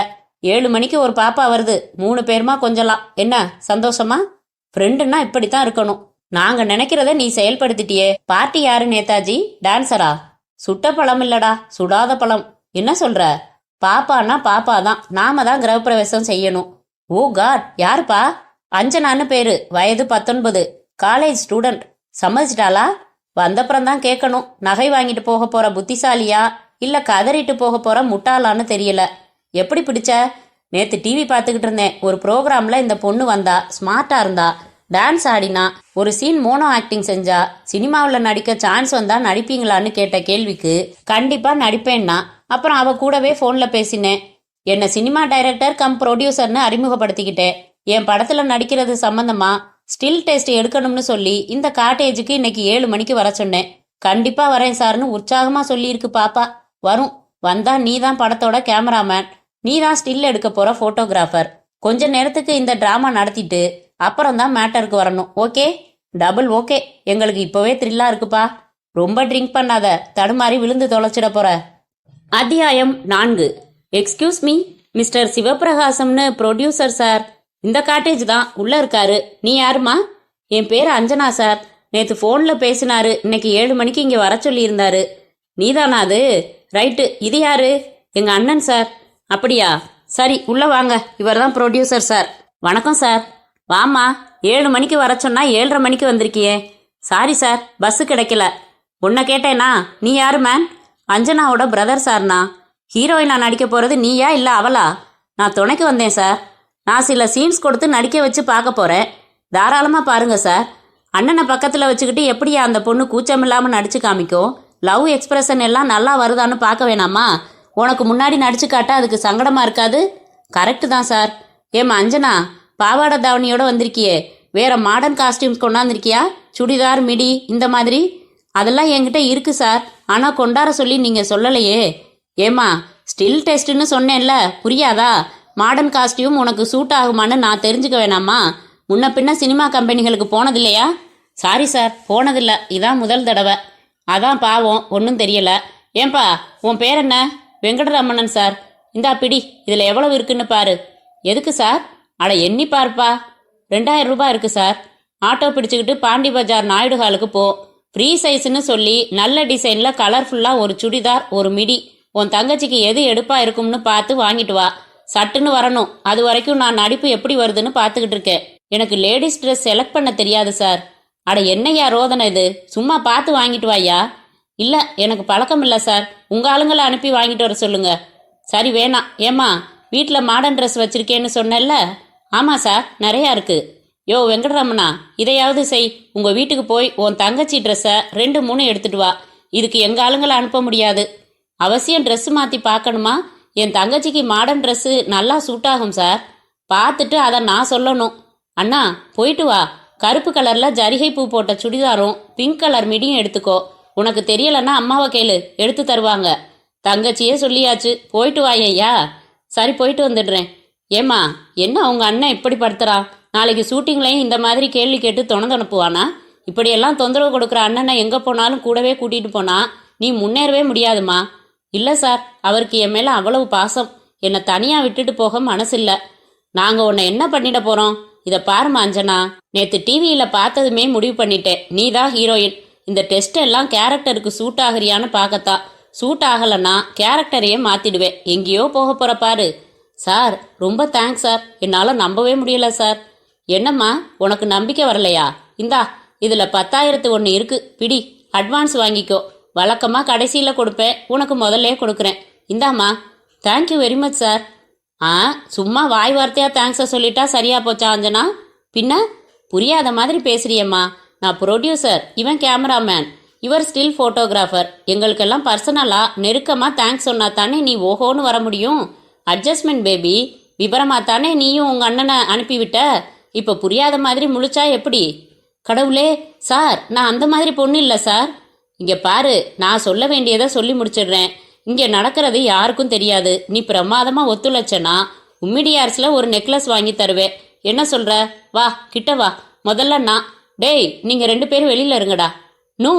7 மணிக்கு ஒரு பாப்பா வருது. 3 பேருமா கொஞ்சலாம். என்ன சந்தோஷமா? ஃப்ரெண்டுன்னா இப்படித்தான் இருக்கணும். நாங்க நினைக்கிறத நீ செயல்படுத்திட்டியே. பார்ட்டி யாரு நேதாஜி? டான்சரா? சுட்ட பழம் இல்லடா, சுடாத பழம். என்ன சொல்ற? பாப்பான்னா பாப்பா தான். நாம தான் கிரகப்பிரவேசம் செய்யணும். ஓ காட், யாருப்பா? அஞ்சனான்னு பேரு, வயது 19, காலேஜ் ஸ்டூடெண்ட். சம்மதிச்சிட்டாளா? வந்தப்புறம் தான் கேட்கணும். நகை வாங்கிட்டு போக போற புத்திசாலியா இல்ல கதறிட்டு போக போற முட்டாளான்னு தெரியல. எப்படி பிடிச்ச? நேத்து டிவி பார்த்துக்கிட்டு இருந்தேன். ஒரு ப்ரோக்ராம்ல இந்த பொண்ணு வந்தா. ஸ்மார்ட்டா இருந்தா, டான்ஸ் ஆடினா, ஒரு சீன் மோனோ ஆக்டிங் செஞ்சா. சினிமாவில் நடிக்க சான்ஸ் வந்தா நடிப்பீங்களான்னு கேட்ட கேள்விக்கு கண்டிப்பா நடிப்பேன்னா அப்புறம் அவ கூடவே போன்ல பேசினேன். என்ன சினிமா டைரக்டர் கம் ப்ரொடியூசர்னு அறிமுகப்படுத்திக்கிட்டேன். என் படத்துல நடிக்கிறது சம்பந்தமா ஸ்டில் டெஸ்ட் எடுக்கணும்னு சொல்லி இந்த காட்டேஜுக்கு இன்னைக்கு 7 மணிக்கு வர சொன்னேன். கண்டிப்பா வரேன் சார்னு உற்சாகமா சொல்லியிருக்கு பாப்பா. வரும். வந்தா நீ தான் படத்தோட கேமராமேன், நீ தான் ஸ்டில் எடுக்க போற போட்டோகிராஃபர். கொஞ்ச நேரத்துக்கு இந்த டிராமா நடத்திட்டு அப்புறம் தான் மேட்டருக்கு வரணும். ஓகே? Double okay. எங்களுக்கு இப்பவே த்ரில்லா இருக்குப்பா. ரொம்ப ட்ரிங்க் பண்ணாத, தடுமாறி விழுந்து தொலைச்சிட போற. அத்தியாயம் 4. எக்ஸ்கியூஸ் மீ, மிஸ்டர் சிவபிரகாசம்னு ப்ரொடியூசர் சார். இந்த காட்டேஜ் தான், உள்ள இருக்காரு. நீ யாருமா? என் பேர் அஞ்சனா சார். நேத்து போன்ல பேசினாரு. இன்னைக்கு 7 மணிக்கு இங்க வர சொல்லி இருந்தாரு. நீதானா அது? ரைட்டு. இது யாரு? எங்க அண்ணன் சார். அப்படியா? சரி உள்ளே வாங்க, இவர் தான் ப்ரொடியூசர் சார். வணக்கம் சார். வாம்மா, 7 மணிக்கு வர சொன்னா 7:30 மணிக்கு வந்திருக்கியே. சாரி சார், பஸ்ஸு கிடைக்கல. உன்னை கேட்டேனா? நீ யாரு மேன்? அஞ்சனாவோட பிரதர் சார்ண்ணா. ஹீரோயினா நடிக்க போகிறது நீயா இல்லை அவளா? நான் துணைக்கு வந்தேன் சார். நான் சில சீன்ஸ் கொடுத்து நடிக்க வச்சு பார்க்க போகிறேன். தாராளமாக பாருங்க சார். அண்ணனை பக்கத்தில் வச்சுக்கிட்டு எப்படியா அந்த பொண்ணு கூச்சமில்லாமல் நடிச்சு காமிக்கும்? லவ் எக்ஸ்பிரஷன் எல்லாம் நல்லா வருதான்னு பார்க்க வேணாமா? உனக்கு முன்னாடி நடிச்சு காட்ட அதுக்கு சங்கடமாக இருக்காது? கரெக்டு தான் சார். ஏம்மா அஞ்சனா, பாவாடை தாவணியோட வந்திருக்கியே, வேற மாடர்ன் காஸ்டியூம்ஸ் கொண்டாந்துருக்கியா? சுடிதார், மிடி இந்த மாதிரி? அதெல்லாம் என்கிட்ட இருக்கு சார், ஆனால் கொண்டாட சொல்லி நீங்கள் சொல்லலையே. ஏம்மா, ஸ்டில் டெஸ்ட்டுன்னு சொன்னேன்ல, புரியாதா? மாடர்ன் காஸ்டியூம் உனக்கு சூட் ஆகுமான்னு நான் தெரிஞ்சுக்க வேணாமா? முன்ன பின்ன சினிமா கம்பெனிகளுக்கு போனதில்லையா? சாரி சார், போனதில்லை, இதான் முதல் தடவை. அதான் பாவம், ஒன்றும் தெரியல. ஏன்பா, உன் பேர் என்ன? வெங்கடரமணன் சார். இந்தா பிடி, இதில் எவ்வளவு இருக்குன்னு பாரு. எதுக்கு சார்? அட எண்ணி பார்ப்பா. 2000 ரூபாய் இருக்கு சார். ஆட்டோ பிடிச்சிக்கிட்டு பாண்டி பஜார் நாயுடு ஹாலுக்கு போ. ஃப்ரீ சைஸ்ன்னு சொல்லி நல்ல டிசைனில் கலர்ஃபுல்லாக ஒரு சுடிதார், ஒரு மிடி, உன் தங்கச்சிக்கு எது எடுப்பாக இருக்கும்னு பார்த்து வாங்கிட்டு வா. சட்டுன்னு வரணும். அது வரைக்கும் நான் நடிப்பு எப்படி வருதுன்னு பார்த்துக்கிட்டு இருக்கேன். எனக்கு லேடிஸ் ட்ரெஸ் செலக்ட் பண்ண தெரியாது சார். அட என்னையா ரோதனை இது? சும்மா பார்த்து வாங்கிட்டு வாயா. இல்லை, எனக்கு பழக்கம் இல்லை சார். உங்கள் ஆளுங்களை அனுப்பி வாங்கிட்டு வர சொல்லுங்க. சரி வேணாம். ஏம்மா, வீட்டில் மாடர்ன் ட்ரெஸ் வச்சுருக்கேன்னு சொன்னேன்ல? ஆமாம் சார், நிறையா இருக்குது. யோ வெங்கடரமணா, இதையாவது செய். உங்கள் வீட்டுக்கு போய் உன் தங்கச்சி ட்ரெஸ்ஸை 2-3 எடுத்துட்டு வா. இதுக்கு எங்கள் ஆளுங்களை அனுப்ப முடியாது. அவசியம் ட்ரெஸ்ஸு மாற்றி பார்க்கணுமா? என் தங்கச்சிக்கு மாடர்ன் ட்ரெஸ்ஸு நல்லா சூட் ஆகும் சார். பார்த்துட்டு அதை நான் சொல்லணும். அண்ணா போயிட்டு வா. கருப்பு கலரில் ஜரிகை பூ போட்ட சுடிதாரும் பிங்க் கலர் மிடியும் எடுத்துக்கோ. உனக்கு தெரியலன்னா அம்மாவை கேளு, எடுத்து தருவாங்க. தங்கச்சியே சொல்லியாச்சு, போயிட்டு வாயையா. சரி, போயிட்டு வந்துடுறேன். ஏம்மா, என்ன உங்கள் அண்ணன் இப்படி படுத்துறான்? நாளைக்கு ஷூட்டிங்லையும் இந்த மாதிரி கேள்வி கேட்டு தொணப்புவானா? இப்படியெல்லாம் தொந்தரவு கொடுக்குற அண்ணனை எங்கே போனாலும் கூடவே கூட்டிகிட்டு போனா நீ முன்னேறவே முடியாதுமா. இல்லை சார், அவருக்கு என் மேலே அவ்வளவு பாசம். என்னை தனியாக விட்டுட்டு போக மனசில்லை. நாங்கள் உன்னை என்ன பண்ணிட போகிறோம்? இதை பாருமா அஞ்சனா, நேற்று டிவியில் பார்த்ததுமே முடிவு பண்ணிட்டேன். நீ தான் ஹீரோயின். இந்த டெஸ்ட் எல்லாம் கேரக்டருக்கு சூட் ஆகிறியான்னு பார்க்கத்தான். சூட் ஆகலைன்னா கேரக்டரையே மாற்றிடுவேன். எங்கேயோ போக போகிற பாரு. சார், ரொம்ப தேங்க்ஸ் சார். என்னால் நம்பவே முடியல சார். என்னம்மா, உனக்கு நம்பிக்கை வரலையா? இந்தா, இதில் 10,001 இருக்கு, பிடி. அட்வான்ஸ் வாங்கிக்கோ. வழக்கமாக கடைசியில் கொடுப்பேன், உனக்கு முதல்ல கொடுக்குறேன். இந்தாம்மா. Thank you very much sir. சும்மா வாய் வார்த்தையாக தேங்க்ஸை சொல்லிட்டா சரியா போச்சா அஞ்சனா? பின்ன புரியாத மாதிரி பேசுறியம்மா. நான் ப்ரொடியூசர், இவன் கேமராமேன், இவர் ஸ்டில் ஃபோட்டோகிராஃபர். எங்களுக்கெல்லாம் பர்சனலாக நெருக்கமாக தேங்க்ஸ் சொன்னா தானே நீ ஓஹோன்னு வர முடியும். Adjustment baby. விபரமாக தானே நீயும் உங்கள் அண்ணனை அனுப்பிவிட்ட. இப்போ புரியாத மாதிரி முழிச்சா எப்படி? கடவுளே சார், நான் அந்த மாதிரி பொண்ணு இல்லை சார். இங்கே பாரு, நான் சொல்ல வேண்டியதை சொல்லி முடிச்சிடுறேன். இங்கே நடக்கிறது யாருக்கும் தெரியாது. நீ பிரமாதமாக ஒத்துழைச்சனா உம்மிடியார்ஸில் ஒரு நெக்லஸ் வாங்கி தருவேன். என்ன சொல்கிற? வா, கிட்ட வா. முதல்ல நான். டேய், நீங்கள் 2 பேரும் வெளியில் இருங்கடா. No.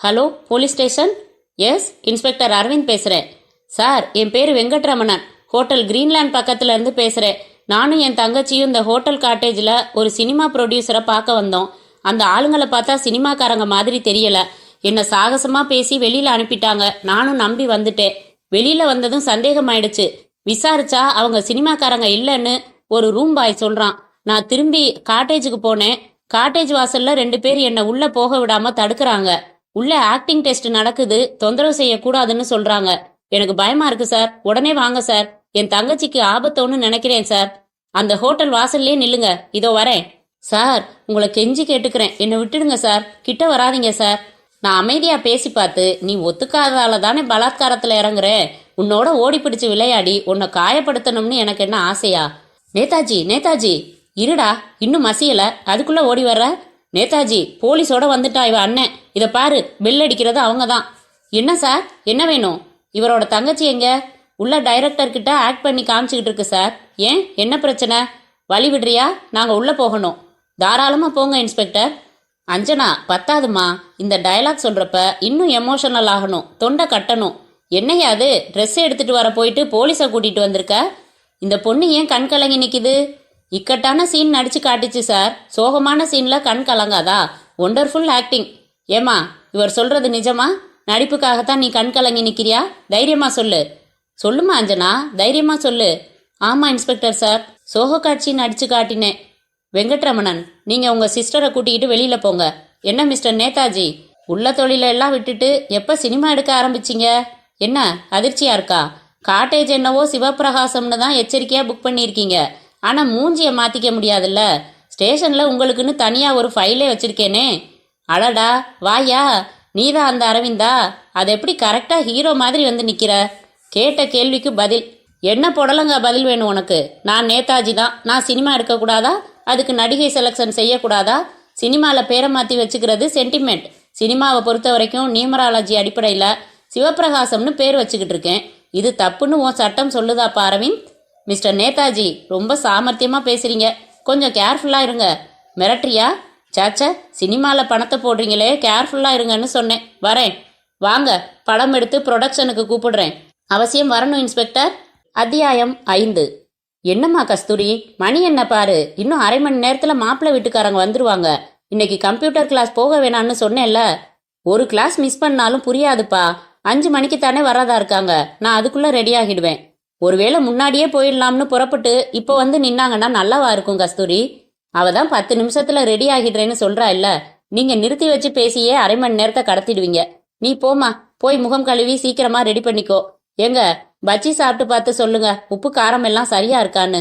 Hello, police station? Yes, inspector Aravind பேசுகிறேன். சார், என் பேர் வெங்கட்ரமணன். ஹோட்டல் கிரீன்லேண்ட் பக்கத்தில் இருந்து பேசுகிறேன். நானும் என் தங்கச்சியும் இந்த ஹோட்டல் காட்டேஜில் ஒரு சினிமா ப்ரொடியூசரை பார்க்க வந்தோம். அந்த ஆளுங்களை பார்த்தா சினிமாக்காரங்க மாதிரி தெரியலை. என்னை சாகசமாக பேசி வெளியில் அனுப்பிட்டாங்க. நானும் நம்பி வந்துட்டேன். வெளியில் வந்ததும் சந்தேகமாயிடுச்சு. விசாரிச்சா அவங்க சினிமாக்காரங்க இல்லைன்னு ஒரு ரூம் பாய் சொல்கிறான். நான் திரும்பி காட்டேஜுக்கு போனேன். காட்டேஜ் வாசல்ல 2 பேர் என்னை உள்ளே போக விடாமல் தடுக்கிறாங்க. உள்ளே ஆக்டிங் டெஸ்ட் நடக்குது, தொந்தரவு செய்யக்கூடாதுன்னு சொல்கிறாங்க. எனக்கு பயமா இருக்கு சார். உடனே வாங்க சார். என் தங்கச்சிக்கு ஆபத்தோன்னு நினைக்கிறேன் சார். அந்த ஹோட்டல் வாசல்லே நில்லுங்க, இதோ வரேன். சார், உங்களை கெஞ்சி கேட்டுக்கிறேன், என்னை விட்டுடுங்க சார். கிட்ட வராதிங்க சார். நான் அமைதியா பேசி பார்த்து நீ ஒத்துக்காததால தானே பலாத்காரத்தில் இறங்குறேன். உன்னோட ஓடி பிடிச்சு விளையாடி உன்னை காயப்படுத்தணும்னு எனக்கு என்ன ஆசையா? நேதாஜி, நேதாஜி, இருடா, இன்னும் மசியல, அதுக்குள்ள ஓடி வர்ற? நேதாஜி, போலீஸோட வந்துட்டா இவ அண்ணன். இதை பாரு, பெல் அடிக்கிறது அவங்க தான். என்ன சார், என்ன வேணும்? இவரோட தங்கச்சி எங்க? உள்ள டைரக்டர் கிட்ட ஆக்ட் பண்ணி காமிச்சுக்கிட்டு இருக்கு சார். ஏன், என்ன பிரச்சனை? வழி விடுறியா? நாங்கள் உள்ளே போகணும். தாராளமாக போங்க இன்ஸ்பெக்டர். அஞ்சனா, பத்தாதுமா. இந்த டயலாக் சொல்கிறப்ப இன்னும் எமோஷனல் ஆகணும், தொண்டை கட்டணும். என்னையா அது, ட்ரெஸ் எடுத்துகிட்டு வர போயிட்டு போலீஸை கூட்டிகிட்டு வந்திருக்க? இந்த பொண்ணு ஏன் கண் கலங்கி நிற்கிது? இக்கட்டான சீன் நடிச்சு காட்டுச்சு சார். சோகமான சீனில் கண் கலங்காதா? Wonderful acting. ஏமா, இவர் சொல்கிறது நிஜமா? நடிப்புக்காகத்தான் நீ கண் கலங்கி நிற்கிறியா? தைரியமாக சொல்லு. சொல்லுமா அஞ்சனா, தைரியமாக சொல்லு. ஆமாம் இன்ஸ்பெக்டர் சார், சோக காட்சி நடிச்சு காட்டினேன். வெங்கட்ரமணன், நீங்கள் உங்கள் சிஸ்டரை கூட்டிக்கிட்டு வெளியில் போங்க. என்ன மிஸ்டர் நேதாஜி, உள்ள தொழிலெல்லாம் விட்டுட்டு எப்போ சினிமா எடுக்க ஆரம்பிச்சிங்க? என்ன அதிர்ச்சியா இருக்கா? காட்டேஜ் என்னவோ சிவப்பிரகாசம்னு தான் எச்சரிக்கையாக புக் பண்ணியிருக்கீங்க. ஆனால் மூஞ்சியை மாற்றிக்க முடியாதுல்ல. ஸ்டேஷனில் உங்களுக்குன்னு தனியாக ஒரு ஃபைலே வச்சுருக்கேனே. அடடா வாயா, நீதான் அந்த அரவிந்தா? அது எப்படி கரெக்டாக ஹீரோ மாதிரி வந்து நிற்கிற? கேட்ட கேள்விக்கு பதில். என்ன போடலங்க பதில் வேணும் உனக்கு? நான் நேதாஜி தான். நான் சினிமா எடுக்கக்கூடாதா? அதுக்கு நடிகை செலெக்ஷன் செய்யக்கூடாதா? சினிமாவில் பேரை மாற்றி வச்சுக்கிறது சென்டிமெண்ட். சினிமாவை பொறுத்த வரைக்கும் நியூமராலஜி அடிப்படையில் சிவப்பிரகாசம்னு பேர் வச்சுக்கிட்டு இருக்கேன். இது தப்புன்னு உன் சட்டம் சொல்லுதாப்பா அரவிந்த்? மிஸ்டர் நேதாஜி, ரொம்ப சாமர்த்தியமாக பேசுகிறீங்க. கொஞ்சம் கேர்ஃபுல்லாக இருங்க. மிரட்டுறியா? சாச்சா, சினிமாவில் பணத்தை போடுறீங்களே, கேர்ஃபுல்லாக இருங்கன்னு சொன்னேன். வரேன். வாங்க, படம் எடுத்து ப்ரொடக்ஷனுக்கு கூப்பிடுறேன். அவசியம் வரணும் இன்ஸ்பெக்டர். அத்தியாயம் 5. என்னம்மா கஸ்தூரி, மணி என்ன பாரு, இன்னும் அரை மணி நேரத்தில் மாப்பிள்ளை வீட்டுக்காரங்க வந்துருவாங்க. இன்னைக்கு கம்ப்யூட்டர் கிளாஸ் போக வேணான்னு சொன்னேன்ல. ஒரு கிளாஸ் மிஸ் பண்ணாலும் புரியாதுப்பா. 5 மணிக்கு தானே வரதா இருக்காங்க. நான் அதுக்குள்ளே ரெடி ஆகிடுவேன். ஒருவேளை முன்னாடியே போயிடலாம்னு புறப்பட்டு இப்போ வந்து நின்னாங்கன்னா நல்லாவா இருக்கும் கஸ்தூரி? அவ தான் 10 நிமிஷத்துல ரெடி ஆகிடுறேன்னு சொல்றா இல்ல. நீங்க நிறுத்தி வச்சு பேசியே அரை மணி நேரத்தை கடத்திடுவீங்க. நீ போமா, போய் முகம் கழுவி சீக்கிரமா ரெடி பண்ணிக்கோ. ஏங்க, பச்சி சாப்பிட்டு பார்த்து சொல்லுங்க, உப்பு காரம் எல்லாம் சரியா இருக்கான்னு.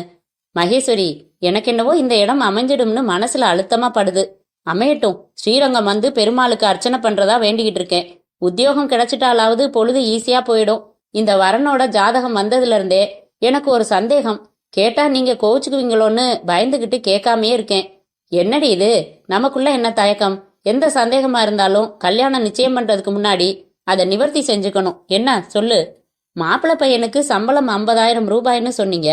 மகேஸ்வரி, எனக்கு என்னவோ இந்த இடம் அமைஞ்சிடும்னு மனசுல அழுத்தமா படுது. அமையட்டும். ஸ்ரீரங்கம் வந்து பெருமாளுக்கு அர்ச்சனை பண்றதா வேண்டிக்கிட்டு இருக்கேன். உத்தியோகம் கிடைச்சிட்டாலாவது பொழுது ஈஸியா போயிடும். இந்த வரனோட ஜாதகம் வந்ததுல இருந்தே எனக்கு ஒரு சந்தேகம். கேட்டா நீங்க கோவிச்சுக்குவீங்களோன்னு பயந்துகிட்டு கேட்காமையே இருக்கேன். என்னடி இது? நமக்குள்ள என்ன தயக்கம்? எந்த சந்தேகமா இருந்தாலும் கல்யாணம் நிச்சயம் பண்றதுக்கு முன்னாடி அதை நிவர்த்தி செஞ்சுக்கணும். என்ன சொல்லு? மாப்பிள்ளை பையனுக்கு சம்பளம் 50,000 ரூபாய்ன்னு சொன்னீங்க.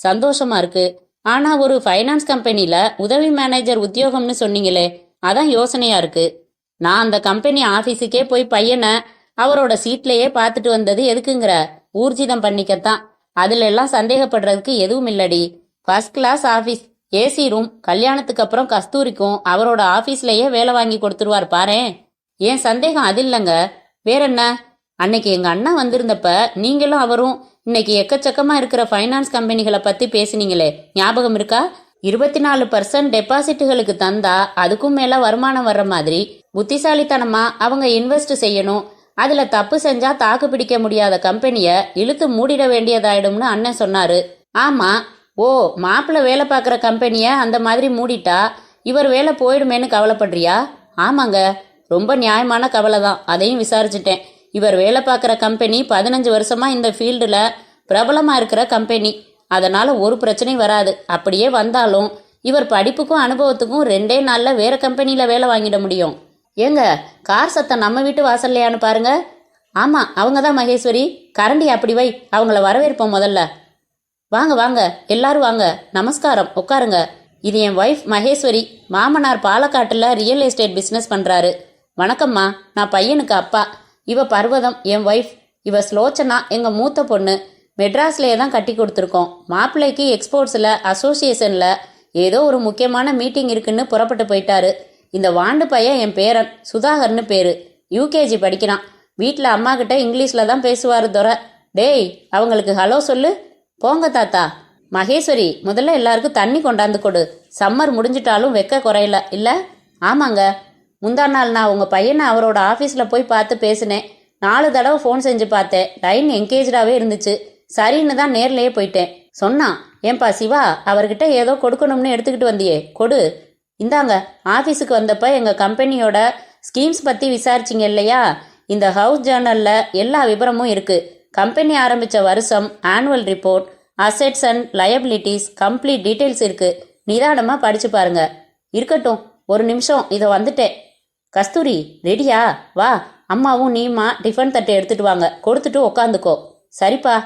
சந்தோஷமா இருக்கு. ஆனா ஒரு ஃபைனான்ஸ் கம்பெனில உதவி மேனேஜர் உத்தியோகம்னு சொன்னீங்களே, அதான் யோசனையா இருக்கு. நான் அந்த கம்பெனி ஆபீஸுக்கே போய் பையனை அவரோட சீட்லயே பார்த்துட்டு வந்தது எதுக்குங்கிற? ஊர்ஜிதம் பண்ணிக்கத்தான். அதுல எல்லாம் சந்தேகப்படுறதுக்கு எதுவும் இல்லடி. First class office, AC room. கல்யாணத்துக்கு அப்புறம் கஸ்தூரிக்கும் அவரோட ஆபீஸ்லயே வேலை வாங்கி கொடுத்துருவார் பாரேன். ஏன் சந்தேகம் அது இல்லைங்க. வேற என்ன? அன்னைக்கு எங்க அண்ணா வந்திருந்தப்ப நீங்களும் அவரும் இன்னைக்கு எக்கச்சக்கமா இருக்கிற ஃபைனான்ஸ் கம்பெனிகளை பத்தி பேசினீங்களே, ஞாபகம் இருக்கா? 24% டெபாசிட்டுகளுக்கு தந்தா அதுக்கும் மேல வருமானம் வர்ற மாதிரி புத்திசாலித்தனமா அவங்க இன்வெஸ்ட் செய்யணும். அதுல தப்பு செஞ்சா தாக்கு பிடிக்க முடியாத கம்பெனிய இழுத்து மூடிட வேண்டியதாயிடும்னு அண்ணன் சொன்னாரு. ஆமா. ஓ, மாப்பிள்ள வேலை பார்க்குற கம்பெனிய அந்த மாதிரி மூடிட்டா இவர் வேலை போயிடுமேன்னு கவலைப்படுறியா? ஆமாங்க, ரொம்ப நியாயமான கவலை தான். அதையும் விசாரிச்சுட்டேன். இவர் வேலை பார்க்குற கம்பெனி 15 வருஷமா இந்த ஃபீல்டுல பிரபலமா இருக்கிற கம்பெனி. அதனால ஒரு பிரச்சனையும் வராது. அப்படியே வந்தாலும் இவர் படிப்புக்கும் அனுபவத்துக்கும் 2 நாள்ல வேற கம்பெனியில வேலை வாங்கிட முடியும். ஏங்க, கார் சத்தம் நம்ம வீட்டு வாசல்லையான்னு பாருங்க. ஆமா, அவங்க தான் மகேஸ்வரி. கரண்டி அப்படி வை, அவங்கள வரவேற்போம் முதல்ல. வாங்க வாங்க, எல்லாரும் வாங்க. நமஸ்காரம், உட்காருங்க. இது என் ஒய்ஃப் மகேஸ்வரி. மாமனார் பாலக்காட்டுல ரியல் எஸ்டேட் பிஸ்னஸ் பண்றாரு. வணக்கம்மா, நான் பையனுக்கு அப்பா. இவ பர்வதம் என் ஒய்ஃப். இவ ஸ்லோச்சனா எங்க மூத்த பொண்ணு. மெட்ராஸ்லேயே தான் கட்டி கொடுத்துருக்கோம். மாப்பிள்ளைக்கு எக்ஸ்போர்ட்ஸில் அசோசியேஷனில் ஏதோ ஒரு முக்கியமான மீட்டிங் இருக்குன்னு புறப்பட்டு போயிட்டாரு. இந்த வாண்டு பையன் என் பேரன், சுதாகர்னு பேரு. யூகேஜி படிக்கிறான். வீட்டில் அம்மா கிட்ட இங்கிலீஷில் தான் பேசுவார் துரை. டேய், அவங்களுக்கு ஹலோ சொல்லு. போங்க தாத்தா. மகேஸ்வரி, முதல்ல எல்லாருக்கும் தண்ணி கொண்டாந்து கொடு. சம்மர் முடிஞ்சிட்டாலும் வெக்க குறையல இல்லை? ஆமாங்க. முந்தா நாள் நான் உங்கள் பையனை அவரோட ஆஃபீஸில் போய் பார்த்து பேசினேன். 4 தடவை ஃபோன் செஞ்சு பார்த்தேன். லைன் என்கேஜாகவே இருந்துச்சு. சரின்னு தான் நேர்லேயே போயிட்டேன். சொன்னான், ஏன்பா சிவா, அவர்கிட்ட ஏதோ கொடுக்கணும்னு எடுத்துக்கிட்டு வந்தியே, கொடு. இந்தாங்க, ஆஃபீஸுக்கு வந்தப்ப எங்கள் கம்பெனியோட ஸ்கீம்ஸ் பற்றி விசாரிச்சிங்க இல்லையா? இந்த ஹவுஸ் ஜேர்னலில் எல்லா விவரமும் இருக்குது. கம்பெனி ஆரம்பித்த வருஷம், annual report, assets and liabilities, complete details இருக்குது. நிதானமாக படித்து பாருங்க. இருக்கட்டும், ஒரு நிமிஷம், இதை வந்துட்டேன். கஸ்தூரி, ரெடியா? வா, அம்மாவும் நீமா டிஃபன் தட்டை எடுத்துட்டு வாங்க. கொடுத்துட்டு உக்காந்துக்கோ. சரிப்பா.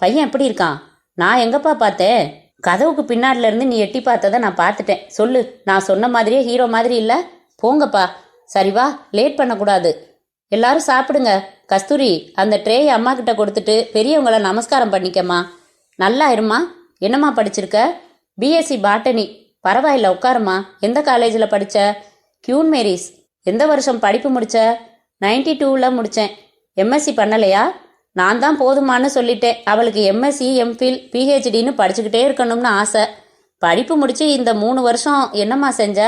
பையன் எப்படி இருக்கான்? நான் எங்கப்பா பார்த்தேன்? கதவுக்கு பின்னாடில இருந்து நீ எட்டி பார்த்ததை நான் பார்த்துட்டேன். சொல்லு, நான் சொன்ன மாதிரியே ஹீரோ மாதிரி இல்லை? போங்கப்பா. சரி வா, லேட் பண்ணக்கூடாது. எல்லாரும் சாப்பிடுங்க. கஸ்தூரி, அந்த ட்ரேயை அம்மா கிட்ட கொடுத்துட்டு பெரியவங்கள நமஸ்காரம் பண்ணிக்கம்மா. நல்லா இருமா. என்னம்மா படிச்சிருக்க? BSc botany. பரவாயில்ல, உட்காருமா. எந்த காலேஜில் படித்த? Queen Mary's. எந்த வருஷம் படிப்பு முடிச்ச? 92ல் முடித்தேன். எம்எஸ்சி பண்ணலையா? நான் தான் போதுமான்னு சொல்லிட்டேன். அவளுக்கு எம்எஸ்சி எம்ஃபில் பிஹெச்டின்னு படிச்சுக்கிட்டே இருக்கணும்னு ஆசை. படிப்பு முடிச்சு இந்த 3 வருஷம் என்னம்மா செஞ்ச?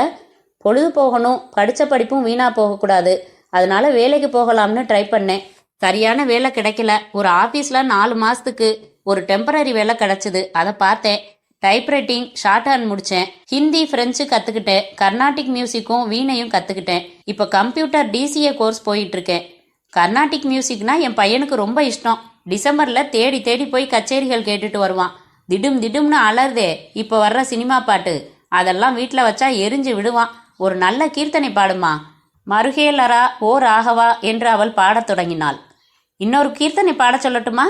பொழுது போகணும், படித்த படிப்பும் வீணாக போகக்கூடாது, அதனால வேலைக்கு போகலாம்னு ட்ரை பண்ணேன். சரியான வேலை கிடைக்கல. ஒரு ஆஃபீஸில் 4 மாதத்துக்கு ஒரு டெம்பரரி வேலை கிடச்சிது. அதை பார்த்தேன். டைப்ரைட்டிங், ஷார்ட் ஹேண்ட் முடித்தேன். ஹிந்தி, ஃப்ரெஞ்சு கற்றுக்கிட்டேன். கர்நாடிக் மியூசிக்கும் வீணையும் கற்றுக்கிட்டேன். இப்போ கம்ப்யூட்டர் டிசிஏ கோர்ஸ் போயிட்டுருக்கேன். கர்நாடிக் மியூசிக்னா என் பையனுக்கு ரொம்ப இஷ்டம். டிசம்பரில் தேடி தேடி போய் கச்சேரிகள் கேட்டுட்டு வருவான். திடும் திடும்னு அலறுதே இப்போ வர்ற சினிமா பாட்டு, அதெல்லாம் வீட்டில் வச்சா எரிஞ்சு விடுவான். ஒரு நல்ல கீர்த்தனை பாடுமா. மருகேலரா ஓ ராகவா என்று அவள் பாடத் தொடங்கினாள். இன்னொரு கீர்த்தனை பாட சொல்லட்டுமா?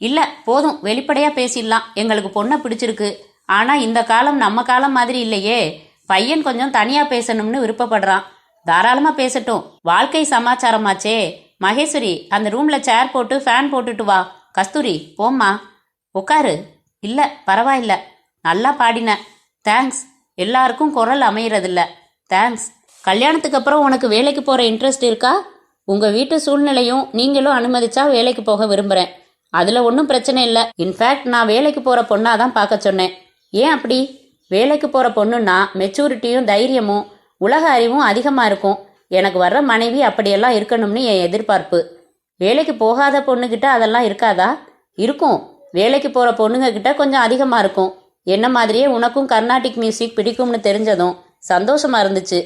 இல்லை, போதும், வெளிப்படையாக பேசிடலாம். எங்களுக்கு பொண்ணை பிடிச்சிருக்கு. ஆனால் இந்த காலம் நம்ம காலம் மாதிரி இல்லையே. பையன் கொஞ்சம் தனியாக பேசணும்னு விருப்பப்படுறான். தாராளமாக பேசட்டும், வாழ்க்கை சமாச்சாரமாச்சே. மகேஸ்வரி, அந்த ரூமில் சேர் போட்டு ஃபேன் போட்டுட்டு வா. கஸ்தூரி, போம்மா, உட்காரு. இல்லை, பரவாயில்ல, நல்லா பாடின, தேங்க்ஸ். எல்லாருக்கும் குரல் அமையறதில்ல, தேங்க்ஸ். கல்யாணத்துக்கு அப்புறம் உனக்கு வேலைக்கு போகிற இன்ட்ரெஸ்ட் இருக்கா? உங்கள் வீட்டு சூழ்நிலையும் நீங்களும் அனுமதிச்சா வேலைக்கு போக விரும்புகிறேன். அதில் ஒன்றும் பிரச்சனை இல்லை. இன்ஃபேக்ட் நான் வேலைக்கு போகிற பொண்ணாக தான் பார்க்க சொன்னேன். ஏன் அப்படி? வேலைக்கு போகிற பொண்ணுன்னா மெச்சூரிட்டியும் தைரியமும் உலக அறிவும் அதிகமாக இருக்கும். எனக்கு வர்ற மனைவி அப்படியெல்லாம் இருக்கணும்னு என் எதிர்பார்ப்பு. வேலைக்கு போகாத பொண்ணுக்கிட்ட அதெல்லாம் இருக்காதா? இருக்கும். வேலைக்கு போகிற பொண்ணுங்க கிட்ட கொஞ்சம் அதிகமாக இருக்கும். என்ன மாதிரியே உனக்கும் கர்நாடிக் மியூசிக் பிடிக்கும்னு தெரிஞ்சதும் சந்தோஷமாக இருந்துச்சு.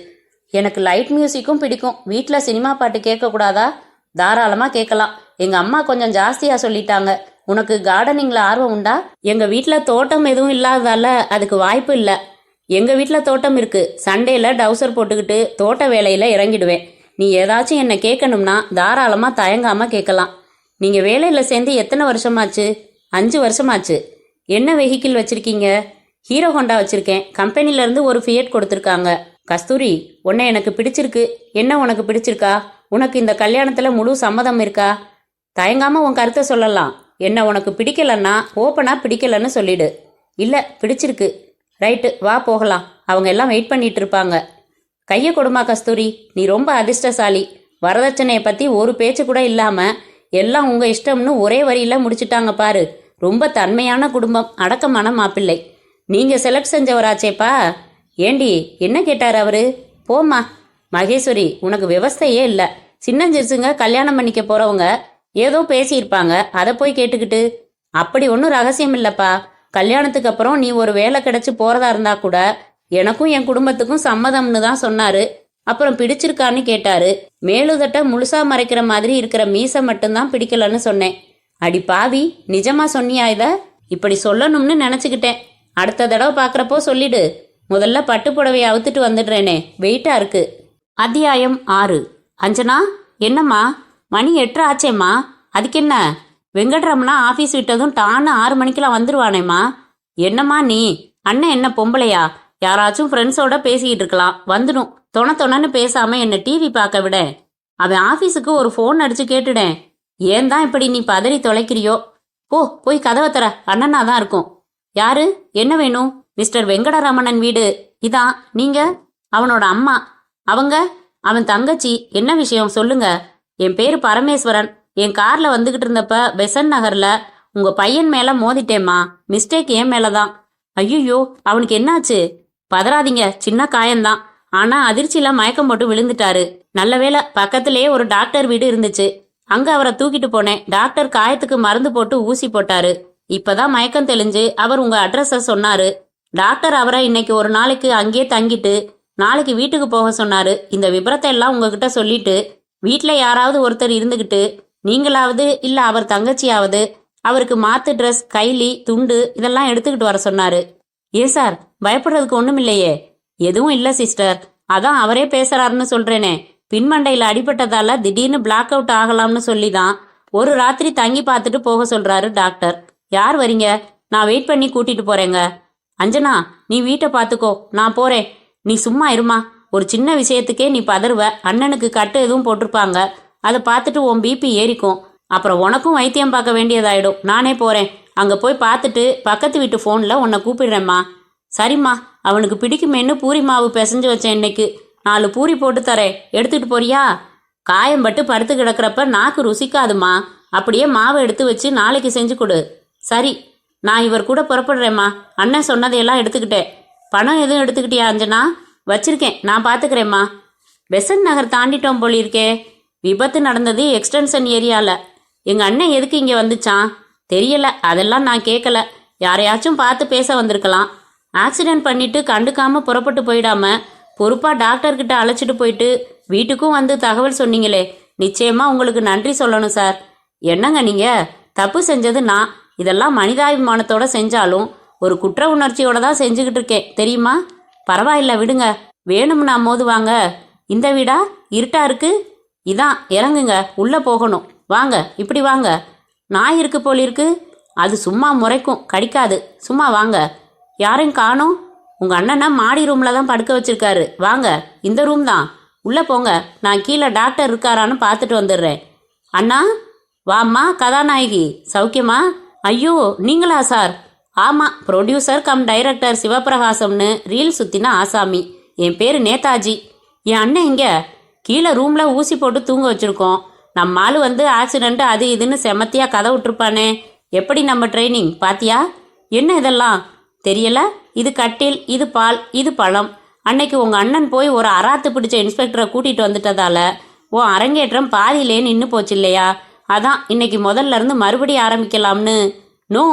எனக்கு லைட் மியூசிக்கும் பிடிக்கும். வீட்டில் சினிமா பாட்டு கேட்கக்கூடாதா? தாராளமாக கேட்கலாம். எங்கள் அம்மா கொஞ்சம் ஜாஸ்தியாக சொல்லிட்டாங்க. உனக்கு கார்டனிங்கில் ஆர்வம் உண்டா? எங்கள் வீட்டில் தோட்டம் எதுவும் இல்லாததால அதுக்கு வாய்ப்பு இல்லை. எங்கள் வீட்டில் தோட்டம் இருக்குது. சண்டேல டவுசர் போட்டுக்கிட்டு தோட்ட வேலையில் இறங்கிடுவேன். நீ ஏதாச்சும் என்னை கேட்கணும்னா தாராளமாக தயங்காமல் கேட்கலாம். நீங்கள் வேலையில் சேர்ந்து எத்தனை வருஷமாச்சு? 5 வருஷமாச்சு. என்ன வெஹிக்கிள் வச்சுருக்கீங்க? ஹீரோ ஹோண்டா வச்சுருக்கேன். கம்பெனிலேருந்து ஒரு ஃபியட் கொடுத்துருக்காங்க. கஸ்தூரி, உன்னை எனக்கு பிடிச்சிருக்கு. என்ன உனக்கு பிடிச்சிருக்கா? உனக்கு இந்த கல்யாணத்தில் முழு சம்மதம் இருக்கா? தயங்காமல் உன் கருத்தை சொல்லலாம். என்ன உனக்கு பிடிக்கலன்னா ஓப்பனாக பிடிக்கலன்னு சொல்லிடு. இல்லை, பிடிச்சிருக்கு. ரைட்டு, வா போகலாம். அவங்க எல்லாம் வெயிட் பண்ணிட்டு இருப்பாங்க. கையை கொடுமா கஸ்தூரி, நீ ரொம்ப அதிர்ஷ்டசாலி. வரதட்சணையை பற்றி ஒரு பேச்சு கூட இல்லாமல் எல்லாம் உங்கள் இஷ்டம்னு ஒரே வரியில் முடிச்சுட்டாங்க பாரு. ரொம்ப தன்மையான குடும்பம், அடக்கமான மாப்பிள்ளை. நீங்கள் செலக்ட் செஞ்சவராச்சேப்பா. ஏண்டி, என்ன கேட்டார் அவரு? போம்மா. மகேஸ்வரி, உனக்கு விவஸ்தையே இல்லை. சின்னஞ்சிறுசுங்க கல்யாணம் பண்ணிக்க போகிறவங்க ஏதோ பேசியிருப்பாங்க, அதை போய் கேட்டுக்கிட்டு. அப்படி ஒன்றும் ரகசியம் இல்லைப்பா. கல்யாணத்துக்கு அப்புறம் நீ ஒரு வேலை கிடைச்சி போகிறதா இருந்தா கூட எனக்கும் என் குடும்பத்துக்கும் சம்மதம்னு தான் சொன்னார். அப்புறம் பிடிச்சிருக்கான்னு கேட்டார். மேலுதட்ட முழுசா மறைக்கிற மாதிரி இருக்கிற மீசை மட்டும்தான் பிடிக்கலன்னு சொன்னேன். அடி பாவி, நிஜமா சொன்னியா இதை? இப்படி சொல்லணும்னு நினச்சிக்கிட்டேன். அடுத்த தடவை பார்க்குறப்போ சொல்லிடு. முதல்ல பட்டு புடவையை அவுத்துட்டு வந்துடுறேனே, வெயிட்டா இருக்கு. அத்தியாயம் 6. அஞ்சனா, என்னம்மா? மணி 8 ஆச்சேம்மா. அதுக்கென்ன? வெங்கட்ரமணா ஆஃபீஸ் விட்டதும் டான்னு 6 மணிக்கெல்லாம் வந்துடுவானேம்மா. என்னம்மா நீ? அண்ணன் என்ன பொம்பளையா? யாராச்சும் ஃப்ரெண்ட்ஸோட பேசிக்கிட்டு இருக்கலாம், வந்துடும். தொணன்னு பேசாமல் என்னை டிவி பார்க்க விட. அவன் ஆஃபீஸுக்கு ஒரு ஃபோன் அடித்து கேட்டுடேன். ஏன் தான் இப்படி நீ பதறி தொலைக்கிறியோ? போய் கதவை தர, அண்ணனா தான் இருக்கும். யாரு? என்ன வேணும்? மிஸ்டர் வெங்கடரமணன் வீடு இதான். நீங்க? அவனோட அம்மா. அவங்க? அவன் தங்கச்சி. என்ன விஷயம் சொல்லுங்க. என் பேரு பரமேஸ்வரன். என் கார்ல வந்துகிட்டு இருந்தப்ப பெசன் நகர்ல உங்க பையன் மேல மோதிட்டேம்மா. மிஸ்டேக் என் மேலதான். ஐயோ, அவனுக்கு என்னாச்சு? பதறாதீங்க, சின்ன காயம்தான். ஆனா அதிர்ச்சியில மயக்கம் போட்டு விழுந்துட்டாரு. நல்ல வேளை பக்கத்திலேயே ஒரு டாக்டர் வீடு இருந்துச்சு. அங்க அவரை தூக்கிட்டு போனேன். டாக்டர் காயத்துக்கு மருந்து போட்டு ஊசி போட்டாரு. இப்பதான் மயக்கம் தெளிஞ்சு அவர் உங்க அட்ரஸ சொன்னாரு. டாக்டர் அவரை இன்னைக்கு ஒரு நாளைக்கு அங்கேயே தங்கிட்டு நாளைக்கு வீட்டுக்கு போக சொன்னாரு. இந்த விபரத்தை எல்லாம் உங்ககிட்ட சொல்லிட்டு வீட்டுல யாராவது ஒருத்தர் இருந்துகிட்டு நீங்களாவது இல்ல அவர் தங்கச்சியாவது அவருக்கு மாத்து ட்ரெஸ், கைலி, துண்டு இதெல்லாம் எடுத்துக்கிட்டு வர சொன்னாரு. ஏன் சார், பயப்படுறதுக்கு ஒண்ணும் இல்லையே? எதுவும் இல்ல சிஸ்டர். அதான் அவரே பேசுறாருன்னு சொல்றேனே. பின்மண்டையில அடிபட்டதால திடீர்னு பிளாக் அவுட் ஆகலாம்னு சொல்லிதான் ஒரு ராத்திரி தங்கி பார்த்துட்டு போக சொல்றாரு டாக்டர். யார் வரீங்க? நான் வெயிட் பண்ணி கூட்டிட்டு போறேங்க. அஞ்சனா, நீ வீட்டை பார்த்துக்கோ, நான் போறேன். நீ சும்மா இருமா. ஒரு சின்ன விஷயத்துக்கே நீ பதறுவ. அண்ணனுக்கு கட்டு எதுவும் போட்டிருப்பாங்க, அதை பார்த்துட்டு உன் பிபி ஏறிக்கும். அப்புறம் உனக்கும் வைத்தியம் பார்க்க வேண்டியதாயிடும். நானே போறேன். அங்க போய் பார்த்துட்டு பக்கத்து வீட்டு ஃபோன்ல உன்னை கூப்பிடுறேம்மா. சரிம்மா. அவனுக்கு பிடிக்குமேன்னு பூரி மாவு பிசைஞ்சு வச்சேன் இன்னைக்கு. 4 பூரி போட்டு தரேன், எடுத்துட்டு போறியா? காயம் பட்டு படுத்து கிடக்கிறப்ப நாக்கு ருசிக்காதுமா. அப்படியே மாவை எடுத்து வச்சு நாளைக்கு செஞ்சு கொடு. சரி, நான் இவர் கூட புறப்படுறேம்மா. அண்ணன் சொன்னதையெல்லாம் எடுத்துக்கிட்டேன். பணம் எதுவும் எடுத்துக்கிட்டியா அஞ்சனா? வச்சிருக்கேன், நான் பார்த்துக்கிறேம்மா. பெசன்ட் நகர் தாண்டிட்டோம் போலிருக்கே. விபத்து நடந்தது எக்ஸ்டென்ஷன் ஏரியாவில். எங்கள் அண்ணன் எதுக்கு இங்கே வந்துச்சான் தெரியல, அதெல்லாம் நான் கேட்கல. யாரையாச்சும் பார்த்து பேச வந்திருக்கலாம். ஆக்சிடென்ட் பண்ணிட்டு கண்டுக்காம புறப்பட்டு போயிடாம பொறுப்பாக டாக்டர்கிட்ட அழைச்சிட்டு போயிட்டு வீட்டுக்கும் வந்து தகவல் சொன்னீங்களே, நிச்சயமாக உங்களுக்கு நன்றி சொல்லணும் சார். என்னங்க நீங்கள் தப்பு செஞ்சது நான். இதெல்லாம் மனிதாபிமானத்தோட செஞ்சாலும் ஒரு குற்ற உணர்ச்சியோட தான் செஞ்சுக்கிட்டு இருக்கேன் தெரியுமா? பரவாயில்ல விடுங்க. வேணும்னா மோதுவாங்க. இந்த வீடா இருட்டா இருக்கு? இதான் இறங்குங்க, உள்ளே போகணும். வாங்க, இப்படி வாங்க. நாய் இருக்கு போலிருக்கு. அது சும்மா முறைக்கும், கடிக்காது. சும்மா வாங்க. யாரையும் காணோம். உங்கள் அண்ணனை மாடி ரூமில் தான் படுக்க வச்சிருக்காரு. வாங்க, இந்த ரூம் தான். உள்ளே போங்க, நான் கீழே டாக்டர் இருக்காரான்னு பார்த்துட்டு வந்துடுறேன். அண்ணா வாம்மா. கதாநாயகி சௌக்கியமா? ஐயோ, நீங்களா சார்? ஆமாம், ப்ரொடியூசர் கம் டைரக்டர் சிவபிரகாசம்னு ரீல் சுற்றின ஆசாமி. என் பேர் நேதாஜி. என் அண்ணன் இங்கே கீழே ரூமில் ஊசி போட்டு தூங்க வச்சுருக்கோம். நம்ம ஆள் வந்து ஆக்சிடென்ட் அது இதுன்னு செமத்தியாக கதை விட்டுருப்பானே. எப்படி நம்ம ட்ரைனிங் பாத்தியா? என்ன இதெல்லாம் தெரியல? இது கட்டில், இது பால், இது பழம். அன்னைக்கு உங்கள் அண்ணன் போய் ஒரு அராத்து பிடிச்ச இன்ஸ்பெக்டரை கூட்டிகிட்டு வந்துட்டதால உன் அரங்கேற்றம் பாதியிலே நின்று போச்சு இல்லையா? அதான் இன்னைக்கு முதல்ல இருந்து மறுபடியும் ஆரம்பிக்கலாம்னு. நோ,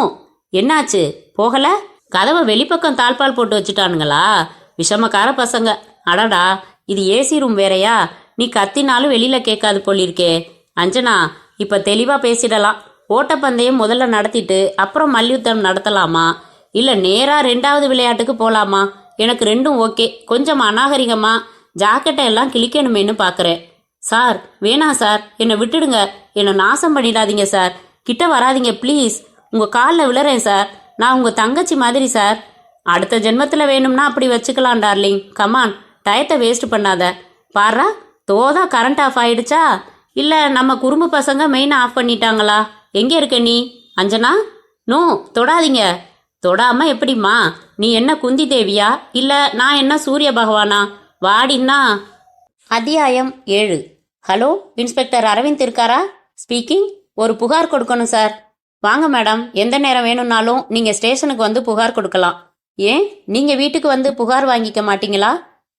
என்னாச்சு? போகலை? கதவை வெளிப்பக்கம் தாழ்பால் போட்டு வச்சுட்டானுங்களா? விஷமக்கார பசங்க. அடடா, இது ஏசி ரூம் வேறையா? நீ கத்தினாலும் வெளியில் கேட்காது போலிருக்கே. அஞ்சனா, இப்போ தெளிவாக பேசிடலாம். ஓட்டப்பந்தயம் முதல்ல நடத்திட்டு அப்புறம் மல்யுத்தம் நடத்தலாமா, இல்லை நேராக 2வது விளையாட்டுக்கு போகலாமா? எனக்கு ரெண்டும் ஓகே. கொஞ்சம் அநாகரிகமாக ஜாக்கெட்டை எல்லாம் கிழிக்கணுமேனு பார்க்குறேன். சார் வேணாம் சார், என்னை விட்டுடுங்க. என்னை நாசம் பண்ணிடாதீங்க சார். கிட்ட வராதிங்க ப்ளீஸ். உங்கள் காலில் விழுறேன் சார். நான் உங்கள் தங்கச்சி மாதிரி சார். அடுத்த ஜென்மத்தில் வேணும்னா அப்படி வச்சுக்கலாம் டார்லிங். கமான், டயத்தை வேஸ்ட் பண்ணாத. பாரா, தோதா கரண்ட் ஆஃப் ஆயிடுச்சா? இல்லை நம்ம குறும்பு பசங்க மெயின் ஆஃப் பண்ணிட்டாங்களா? எங்கே இருக்க நீ? அஞ்சனா, நோ, தொடாதீங்க. தொடாமல் எப்படிம்மா? நீ என்ன குந்தி தேவியா, இல்லை நான் என்ன சூரிய பகவானா? வாடின்னா. அத்தியாயம் 7. ஹலோ, இன்ஸ்பெக்டர் அரவிந்த் இருக்காரா? ஸ்பீக்கிங். ஒரு புகார் கொடுக்கணும் சார். வாங்க மேடம், எந்த நேரம் வேணும்னாலும் நீங்கள் ஸ்டேஷனுக்கு வந்து புகார் கொடுக்கலாம். ஏன் நீங்கள் வீட்டுக்கு வந்து புகார் வாங்கிக்க மாட்டீங்களா?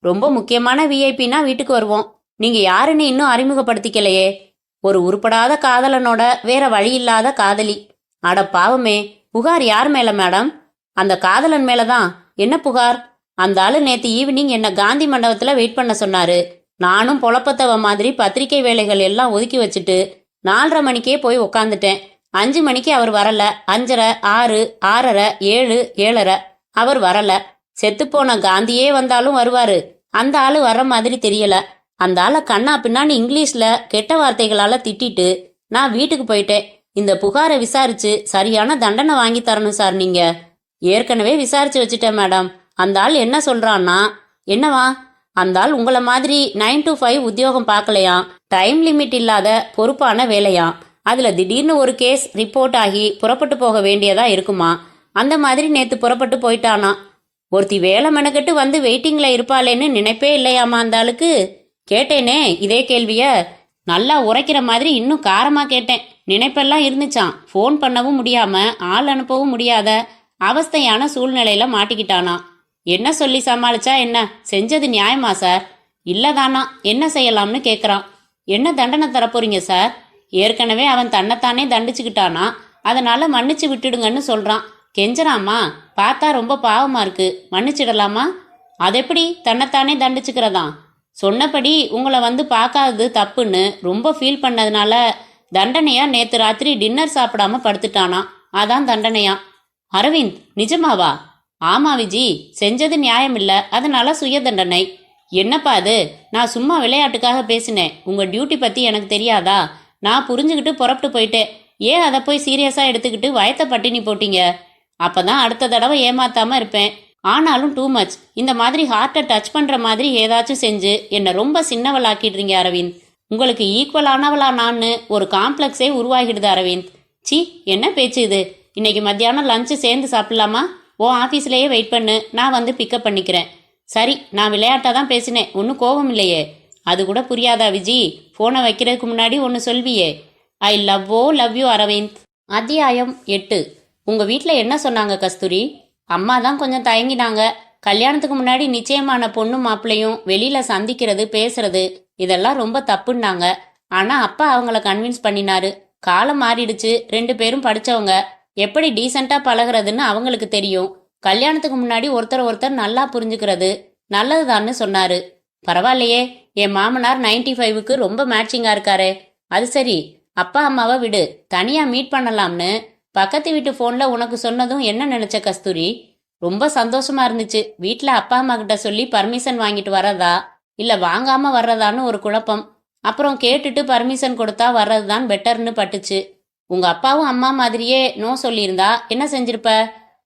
ரொம்ப முக்கியமான விஐபினா வீட்டுக்கு வருவோம். நீங்கள் யாருன்னு இன்னும் அறிமுகப்படுத்திக்கலையே. ஒரு உருப்படாத காதலனோட வேற வழி இல்லாத காதலி. அட பாவமே, புகார் யார் மேல மேடம்? அந்த காதலன் மேலதான். என்ன புகார்? அந்த ஆளு நேற்று ஈவினிங் என்ன காந்தி மண்டபத்தில் வெயிட் பண்ண சொன்னாரு. நானும் பொழப்பத்தவ மாதிரி பத்திரிகை வேலைகள் எல்லாம் ஒதுக்கி வச்சுட்டு 4:30 மணிக்கே போய் உக்காந்துட்டேன். 5 மணிக்கு அவர் வரல. 5:30, 6, 6:30, 7, 7:30 அவர் வரல. செத்துப்போன காந்தியே வந்தாலும் வருவாரு. அந்த ஆளு வர்ற மாதிரி தெரியல. அந்த ஆளை கண்ணா பின்னான்னு இங்கிலீஷ்ல கெட்ட வார்த்தைகளால திட்டிட்டு நான் வீட்டுக்கு போயிட்டேன். இந்த புகாரை விசாரிச்சு சரியான தண்டனை வாங்கி தரணும் சார். நீங்க ஏற்கனவே விசாரிச்சு வச்சுட்டேன் மேடம். அந்த ஆள் என்ன சொல்றான்னா, என்னவா? அந்த ஆள் உங்களை மாதிரி 9 to 5 உத்தியோகம் பார்க்கலையாம். டைம் லிமிட் இல்லாத பொறுப்பான வேலையாம். அதுல திடீர்னு ஒரு கேஸ் ரிப்போர்ட் ஆகி புறப்பட்டு போக வேண்டியதா இருக்குமா. அந்த மாதிரி நேத்து புறப்பட்டு போயிட்டானா. ஒருத்தி வேலை மெனக்கெட்டு வந்து வெயிட்டிங்ல இருப்பாளேன்னு நினைப்பே இல்லையாமா அந்த ஆளுக்கு. கேட்டேனே இதே கேள்விய. நல்லா உரைக்கிற மாதிரி இன்னும் காரமா கேட்டேன். நினைப்பெல்லாம் இருந்துச்சான். ஃபோன் பண்ணவும் முடியாம ஆள் அனுப்பவும் முடியாத அவஸ்தையான சூழ்நிலையில மாட்டிக்கிட்டானா. என்ன சொல்லி சமாளிச்சா என்ன? செஞ்சது நியாயமா சார்? இல்லதானா, என்ன செய்யலாம்னு கேட்குறான். என்ன தண்டனை தரப்போறீங்க சார்? ஏற்கனவே அவன் தன்னைத்தானே தண்டிச்சுக்கிட்டானா, அதனால மன்னிச்சு விட்டுடுங்கன்னு சொல்றான். கெஞ்சறாமா? பார்த்தா ரொம்ப பாவமா இருக்கு. மன்னிச்சிடலாமா? அதெப்படி தன்னைத்தானே தண்டிச்சுக்கிறதான்? சொன்னபடி உங்களை வந்து பார்க்காதது தப்புன்னு ரொம்ப ஃபீல் பண்ணதுனால தண்டனையா நேற்று ராத்திரி டின்னர் சாப்பிடாம படுத்துட்டானா. அதான் தண்டனையா. அரவிந்த், நிஜமாவா? ஆமா விஜி, செஞ்சது நியாயம் இல்ல, அதனால சுய தண்டனை. என்னப்பா அது? நான் சும்மா விளையாட்டுக்காக பேசினேன். உங்க டியூட்டி பத்தி எனக்கு தெரியாதா? நான் புரிஞ்சுக்கிட்டு புறப்பட்டு போயிட்டேன். ஏன் அதை போய் சீரியஸா எடுத்துக்கிட்டு வயத்த பட்டினி போட்டீங்க? அப்பதான் அடுத்த தடவை ஏமாத்தாம இருப்பேன். ஆனாலும் டூ மச். இந்த மாதிரி ஹார்ட்டை டச் பண்ற மாதிரி ஏதாச்சும் செஞ்சு என்னை ரொம்ப சின்னவளாக்கிடுறீங்க அரவிந்த். உங்களுக்கு ஈக்குவலானவளா நான்னு ஒரு காம்ப்ளெக்ஸே உருவாகிடுது அரவிந்த். சி, என்ன பேச்சு இது? இன்னைக்கு மத்தியானம் லஞ்சு சேர்ந்து சாப்பிடலாமா? ஓ ஆஃபீஸ்லேயே வெயிட் பண்ணு, நான் வந்து பிக்கப் பண்ணிக்கிறேன். சரி, நான் விளையாட்டாக தான் பேசினேன், ஒன்றும் கோபம் இல்லையே. அது கூட புரியாதா விஜி? ஃபோனை வைக்கிறதுக்கு முன்னாடி ஒன்று சொல்வியே. I love you Aravind. அத்தியாயம் 8. உங்க வீட்டில் என்ன சொன்னாங்க கஸ்தூரி? அம்மா தான் கொஞ்சம் தயங்கினாங்க. கல்யாணத்துக்கு முன்னாடி நிச்சயமான பொண்ணு மாப்பிள்ளையும் வெளியில சந்திக்கிறது பேசுறது இதெல்லாம் ரொம்ப தப்புன்னாங்க. ஆனா அப்பா அவங்கள கன்வின்ஸ் பண்ணினாரு. காலம் மாறிடுச்சு, 2 பேரும் படிச்சவங்க, எப்படி டீசெண்டா பழகுறதுன்னு அவங்களுக்கு தெரியும். கல்யாணத்துக்கு முன்னாடி ஒருத்தர் நல்லா புரிஞ்சுக்கிறது நல்லதுதான்னு சொன்னாரு. பரவாயில்லையே, என் மாமனார் 95க்கு ரொம்ப மேட்சிங்கா இருக்காரே. அது சரி, அப்பா அம்மாவை விடு, தனியா மீட் பண்ணலாம்னு பக்கத்து வீட்டு போன்ல உனக்கு சொன்னதும் என்ன நினைச்ச கஸ்தூரி? ரொம்ப சந்தோஷமா இருந்துச்சு. வீட்ல அப்பா அம்மா கிட்ட சொல்லி பர்மிஷன் வாங்கிட்டு வர்றதா இல்ல வாங்காம வர்றதான்னு ஒரு குழப்பம். அப்புறம் கேட்டுட்டு பர்மிஷன் கொடுத்தா வர்றதுதான் பெட்டர்னு பட்டுச்சு. உங்க அப்பாவும் அம்மா மாதிரியே நோ சொல்லியிருந்தா என்ன செஞ்சிருப்ப?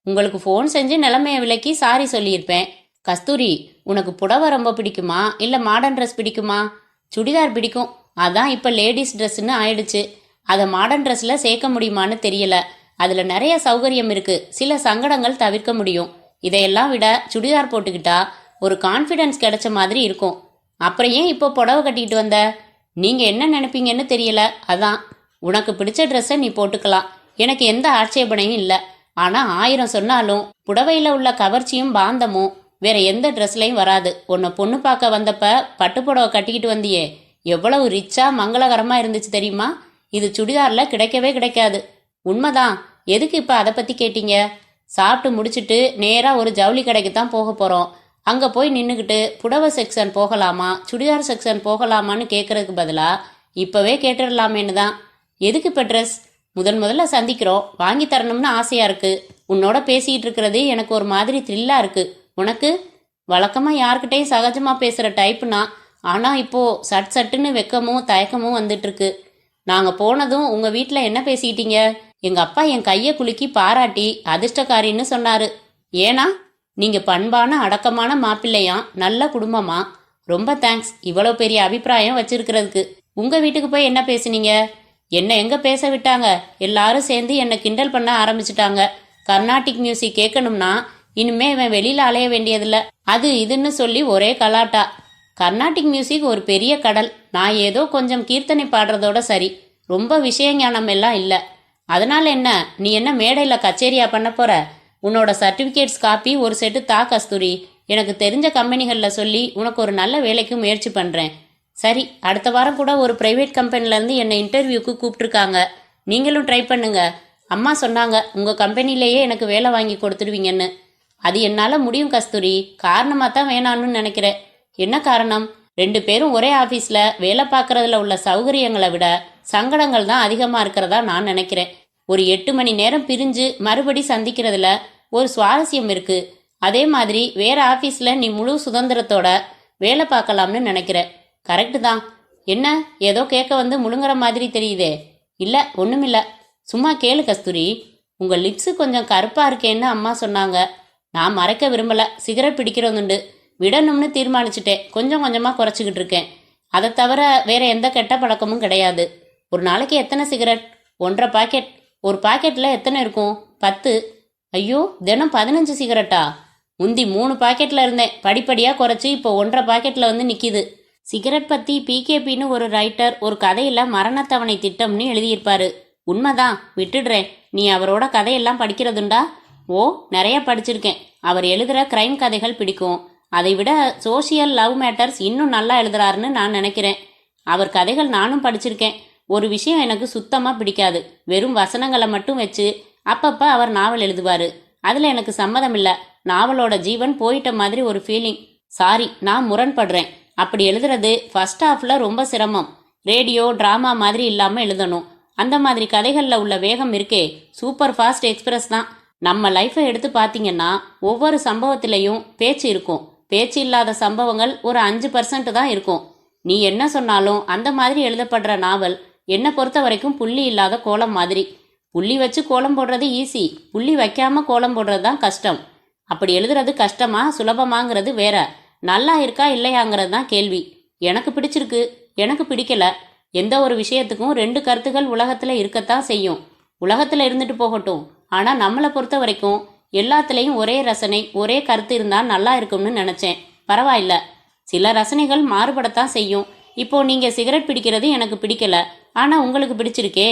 உங்களுக்கு ஃபோன் செஞ்சு நிலைமைய விலக்கி சாரி சொல்லியிருப்பேன். கஸ்தூரி, உனக்கு புடவை ரொம்ப பிடிக்குமா இல்ல மாடர்ன் ட்ரெஸ் பிடிக்குமா? சுடிதார் பிடிக்கும், அதான் இப்ப லேடிஸ் ட்ரெஸ்ன்னு ஆயிடுச்சு. அதை மாடர்ன் ட்ரெஸ்ல சேர்க்க முடியுமான்னு தெரியல. அதுல நிறைய சௌகரியம் இருக்கு, சில சங்கடங்கள் தவிர்க்க முடியும். இதையெல்லாம் விட சுடிதார் போட்டுக்கிட்டா ஒரு கான்ஃபிடன்ஸ் கிடைச்ச மாதிரி இருக்கும். அப்புறம் ஏன் இப்போ புடவை கட்டிக்கிட்டு வந்த? நீங்க என்ன நினைப்பீங்கன்னு தெரியல, அதான். உனக்கு பிடிச்ச ட்ரெஸ்ஸை நீ போட்டுக்கலாம், எனக்கு எந்த ஆட்சேபனையும் இல்லை. ஆனா 1000 சொன்னாலும் புடவையில உள்ள கவர்ச்சியும் பாந்தமும் வேற எந்த ட்ரெஸ்லையும் வராது. உன்னை பொண்ணு பார்க்க வந்தப்ப பட்டு புடவை கட்டிக்கிட்டு வந்தியே, எவ்வளவு ரிச்சா மங்களகரமா இருந்துச்சு தெரியுமா? இது சுடிதார்ல கிடைக்கவே கிடைக்காது. உண்மைதான். எதுக்கு இப்ப அதை பத்தி கேட்டீங்க? சாப்பிட்டு முடிச்சிட்டு நேரா ஒரு ஜவுளி கடைக்கு தான் போக போறோம். அங்க போய் நின்னுக்கிட்டு புடவை செக்ஷன் போகலாமா சுடிதார் செக்ஷன் போகலாமான்னு கேட்கறதுக்கு பதிலா இப்பவே கேட்டுடலாமேன்னு தான். எதுக்கு இப்ப ட்ரெஸ்? முதல்ல சந்திக்கிறோம், வாங்கி தரணும்னு ஆசையா இருக்கு. உன்னோட பேசிட்டு இருக்கிறது எனக்கு ஒரு மாதிரி த்ரில்லா இருக்கு. உனக்கு? வழக்கமா யார்கிட்டையும் சகஜமா பேசுற டைப்புனா, ஆனா இப்போ சட்டுன்னு வெக்கமும் தயக்கமும் வந்துட்டு இருக்கு. நாங்க போனதும் உங்க வீட்ல என்ன பேசிக்கிட்டீங்க? எங்க அப்பா என் கைய குலுக்கி பாராட்டி அதிர்ஷ்டக்காரின்னு சொன்னாரு. ஏனா நீங்க பண்பான அடக்கமான மாப்பிள்ளையா, நல்ல குடும்பமா. ரொம்ப தேங்க்ஸ் இவ்வளவு பெரிய அபிப்பிராயம் வச்சிருக்கிறதுக்கு. உங்க வீட்டுக்கு போய் என்ன பேசுனீங்க? என்ன எங்க பேச விட்டாங்க? எல்லாரும் சேர்ந்து என்ன கிண்டல் பண்ண ஆரம்பிச்சுட்டாங்க. கர்நாடிக் மியூசிக் கேட்கணும்னா இனிமே இவன் வெளியில அலைய வேண்டியதில்ல, அது இதுன்னு சொல்லி ஒரே கலாட்டா. கர்நாடிக் மியூசிக் ஒரு பெரிய கடல். நான் ஏதோ கொஞ்சம் கீர்த்தனை பாடுறதோட சரி, ரொம்ப விஷயஞானம் எல்லாம் இல்ல. அதனால என்ன, நீ என்ன மேடையில கச்சேரியா பண்ண போற? உன்னோட சர்டிபிகேட்ஸ் காப்பி ஒரு செட்டு தா கஸ்தூரி. எனக்கு தெரிஞ்ச கம்பெனிகள்ல சொல்லி உனக்கு ஒரு நல்ல வேலைக்கு முயற்சி பண்றேன். சரி, அடுத்த வாரம் கூட ஒரு பிரைவேட் கம்பெனில இருந்து என்னை இன்டர்வியூக்கு கூப்பிட்டுருக்காங்க. நீங்களும் ட்ரை பண்ணுங்க. அம்மா சொன்னாங்க உங்க கம்பெனிலேயே எனக்கு வேலை வாங்கி கொடுத்துடுவீங்கன்னு. அது என்னால முடியும் கஸ்தூரி, காரணமா தான் வேணான்னு நினைக்கிறேன். என்ன காரணம்? 2 பேரும் ஒரே ஆபீஸ்ல வேலை பார்க்கறதுல உள்ள சௌகரியங்களை விட சங்கடங்கள் தான் அதிகமா இருக்கிறதா நான் நினைக்கிறேன். ஒரு 8 மணி நேரம் பிரிஞ்சு மறுபடி சந்திக்கிறதுல ஒரு சுவாரஸ்யம் இருக்கு. அதே மாதிரி வேற ஆபீஸ்ல நீ முழு சுதந்திரத்தோட வேலை பார்க்கலாம்னு நினைக்கிற. கரெக்டு தான். என்ன ஏதோ கேட்க வந்து முழுங்குற மாதிரி தெரியுதே? இல்ல, ஒண்ணுமில்ல. சும்மா கேளு கஸ்தூரி. உங்க லிப்ஸ் கொஞ்சம் கருப்பா இருக்கேன்னு அம்மா சொன்னாங்க. நான் மறைக்க விரும்பல, சிகரெட் பிடிக்கிறதுண்டு. விடணும்னு தீர்மானிச்சுட்டேன். கொஞ்சம் கொஞ்சமா குறைச்சிக்கிட்டு இருக்கேன். அதை தவிர வேற எந்த கெட்ட பழக்கமும் கிடையாது. ஒரு நாளைக்கு எத்தனை சிகரெட்? 1.5 பாக்கெட். ஒரு பாக்கெட்ல எத்தனை இருக்கும்? 10. ஐயோ, தினம் 15 சிகரெட்டா? முந்தி 3 பாக்கெட்ல இருந்தேன், படிப்படியா குறைச்சி இப்போ 1.5 பாக்கெட்ல வந்து நிக்கிது. சிகரெட் பத்தி பிகேபின்னு ஒரு ரைட்டர் ஒரு கதையில மரணத்தவணை திட்டம்னு எழுதியிருப்பாரு. உண்மைதான், விட்டுடுறேன். நீ அவரோட கதையெல்லாம் படிக்கிறதுண்டா? ஓ, நிறைய படிச்சிருக்கேன். அவர் எழுதுற கிரைம் கதைகள் பிடிக்கும். அதை விட சோசியல் லவ் மேட்டர்ஸ் இன்னும் நல்லா எழுதுறாருன்னு நான் நினைக்கிறேன். அவர் கதைகள் நானும் படிச்சிருக்கேன். ஒரு விஷயம் எனக்கு சுத்தமா பிடிக்காது, வெறும் வசனங்களை மட்டும் வச்சு அப்பப்ப அவர் நாவல் எழுதுவாரு. அதுல எனக்கு சம்மதம் இல்ல. நாவலோட ஜீவன் போயிட்ட மாதிரி ஒரு ஃபீலிங். சாரி, நான் முரண்படுறேன். அப்படி எழுதுறது ஃபர்ஸ்ட் ஹாஃப்ல ரொம்ப சிரமம். ரேடியோ டிராமா மாதிரி இல்லாம எழுதணும். அந்த மாதிரி கதைகள்ல உள்ள வேகம் இருக்கே, சூப்பர் ஃபாஸ்ட் எக்ஸ்பிரஸ் தான். நம்ம லைஃபை எடுத்து பார்த்தீங்கன்னா ஒவ்வொரு சம்பவத்திலையும் பேச்சு இருக்கும். பேச்சு இல்லாத சம்பவங்கள் ஒரு 5% தான் இருக்கும். நீ என்ன சொன்னாலும் அந்த மாதிரி எழுதப்படுற நாவல் என்னை பொறுத்த வரைக்கும் புள்ளி இல்லாத கோலம் மாதிரி. புள்ளி வச்சு கோலம் போடுறது ஈஸி, புள்ளி வைக்காம கோலம் போடுறது தான் கஷ்டம். அப்படி எழுதுறது கஷ்டமா சுலபமாங்கிறது வேற. நல்லா இருக்கா இல்லையாங்கிறது தான் கேள்வி. எனக்கு பிடிச்சிருக்கு, எனக்கு பிடிக்கல. எந்த ஒரு விஷயத்துக்கும் 2 கருத்துகள் உலகத்துல இருக்கத்தான் செய்யும். உலகத்துல இருந்துட்டு போகட்டும். ஆனா நம்மளை பொறுத்த வரைக்கும் எல்லாத்துலேயும் ஒரே ரசனை, ஒரே கருத்து இருந்தா நல்லா இருக்கும்னு நினைச்சேன். பரவாயில்ல, சில ரசனைகள் மாறுபடத்தான் செய்யும். இப்போ நீங்க சிகரெட் பிடிக்கிறது எனக்கு பிடிக்கல. ஆனால் உங்களுக்கு பிடிச்சிருக்கே.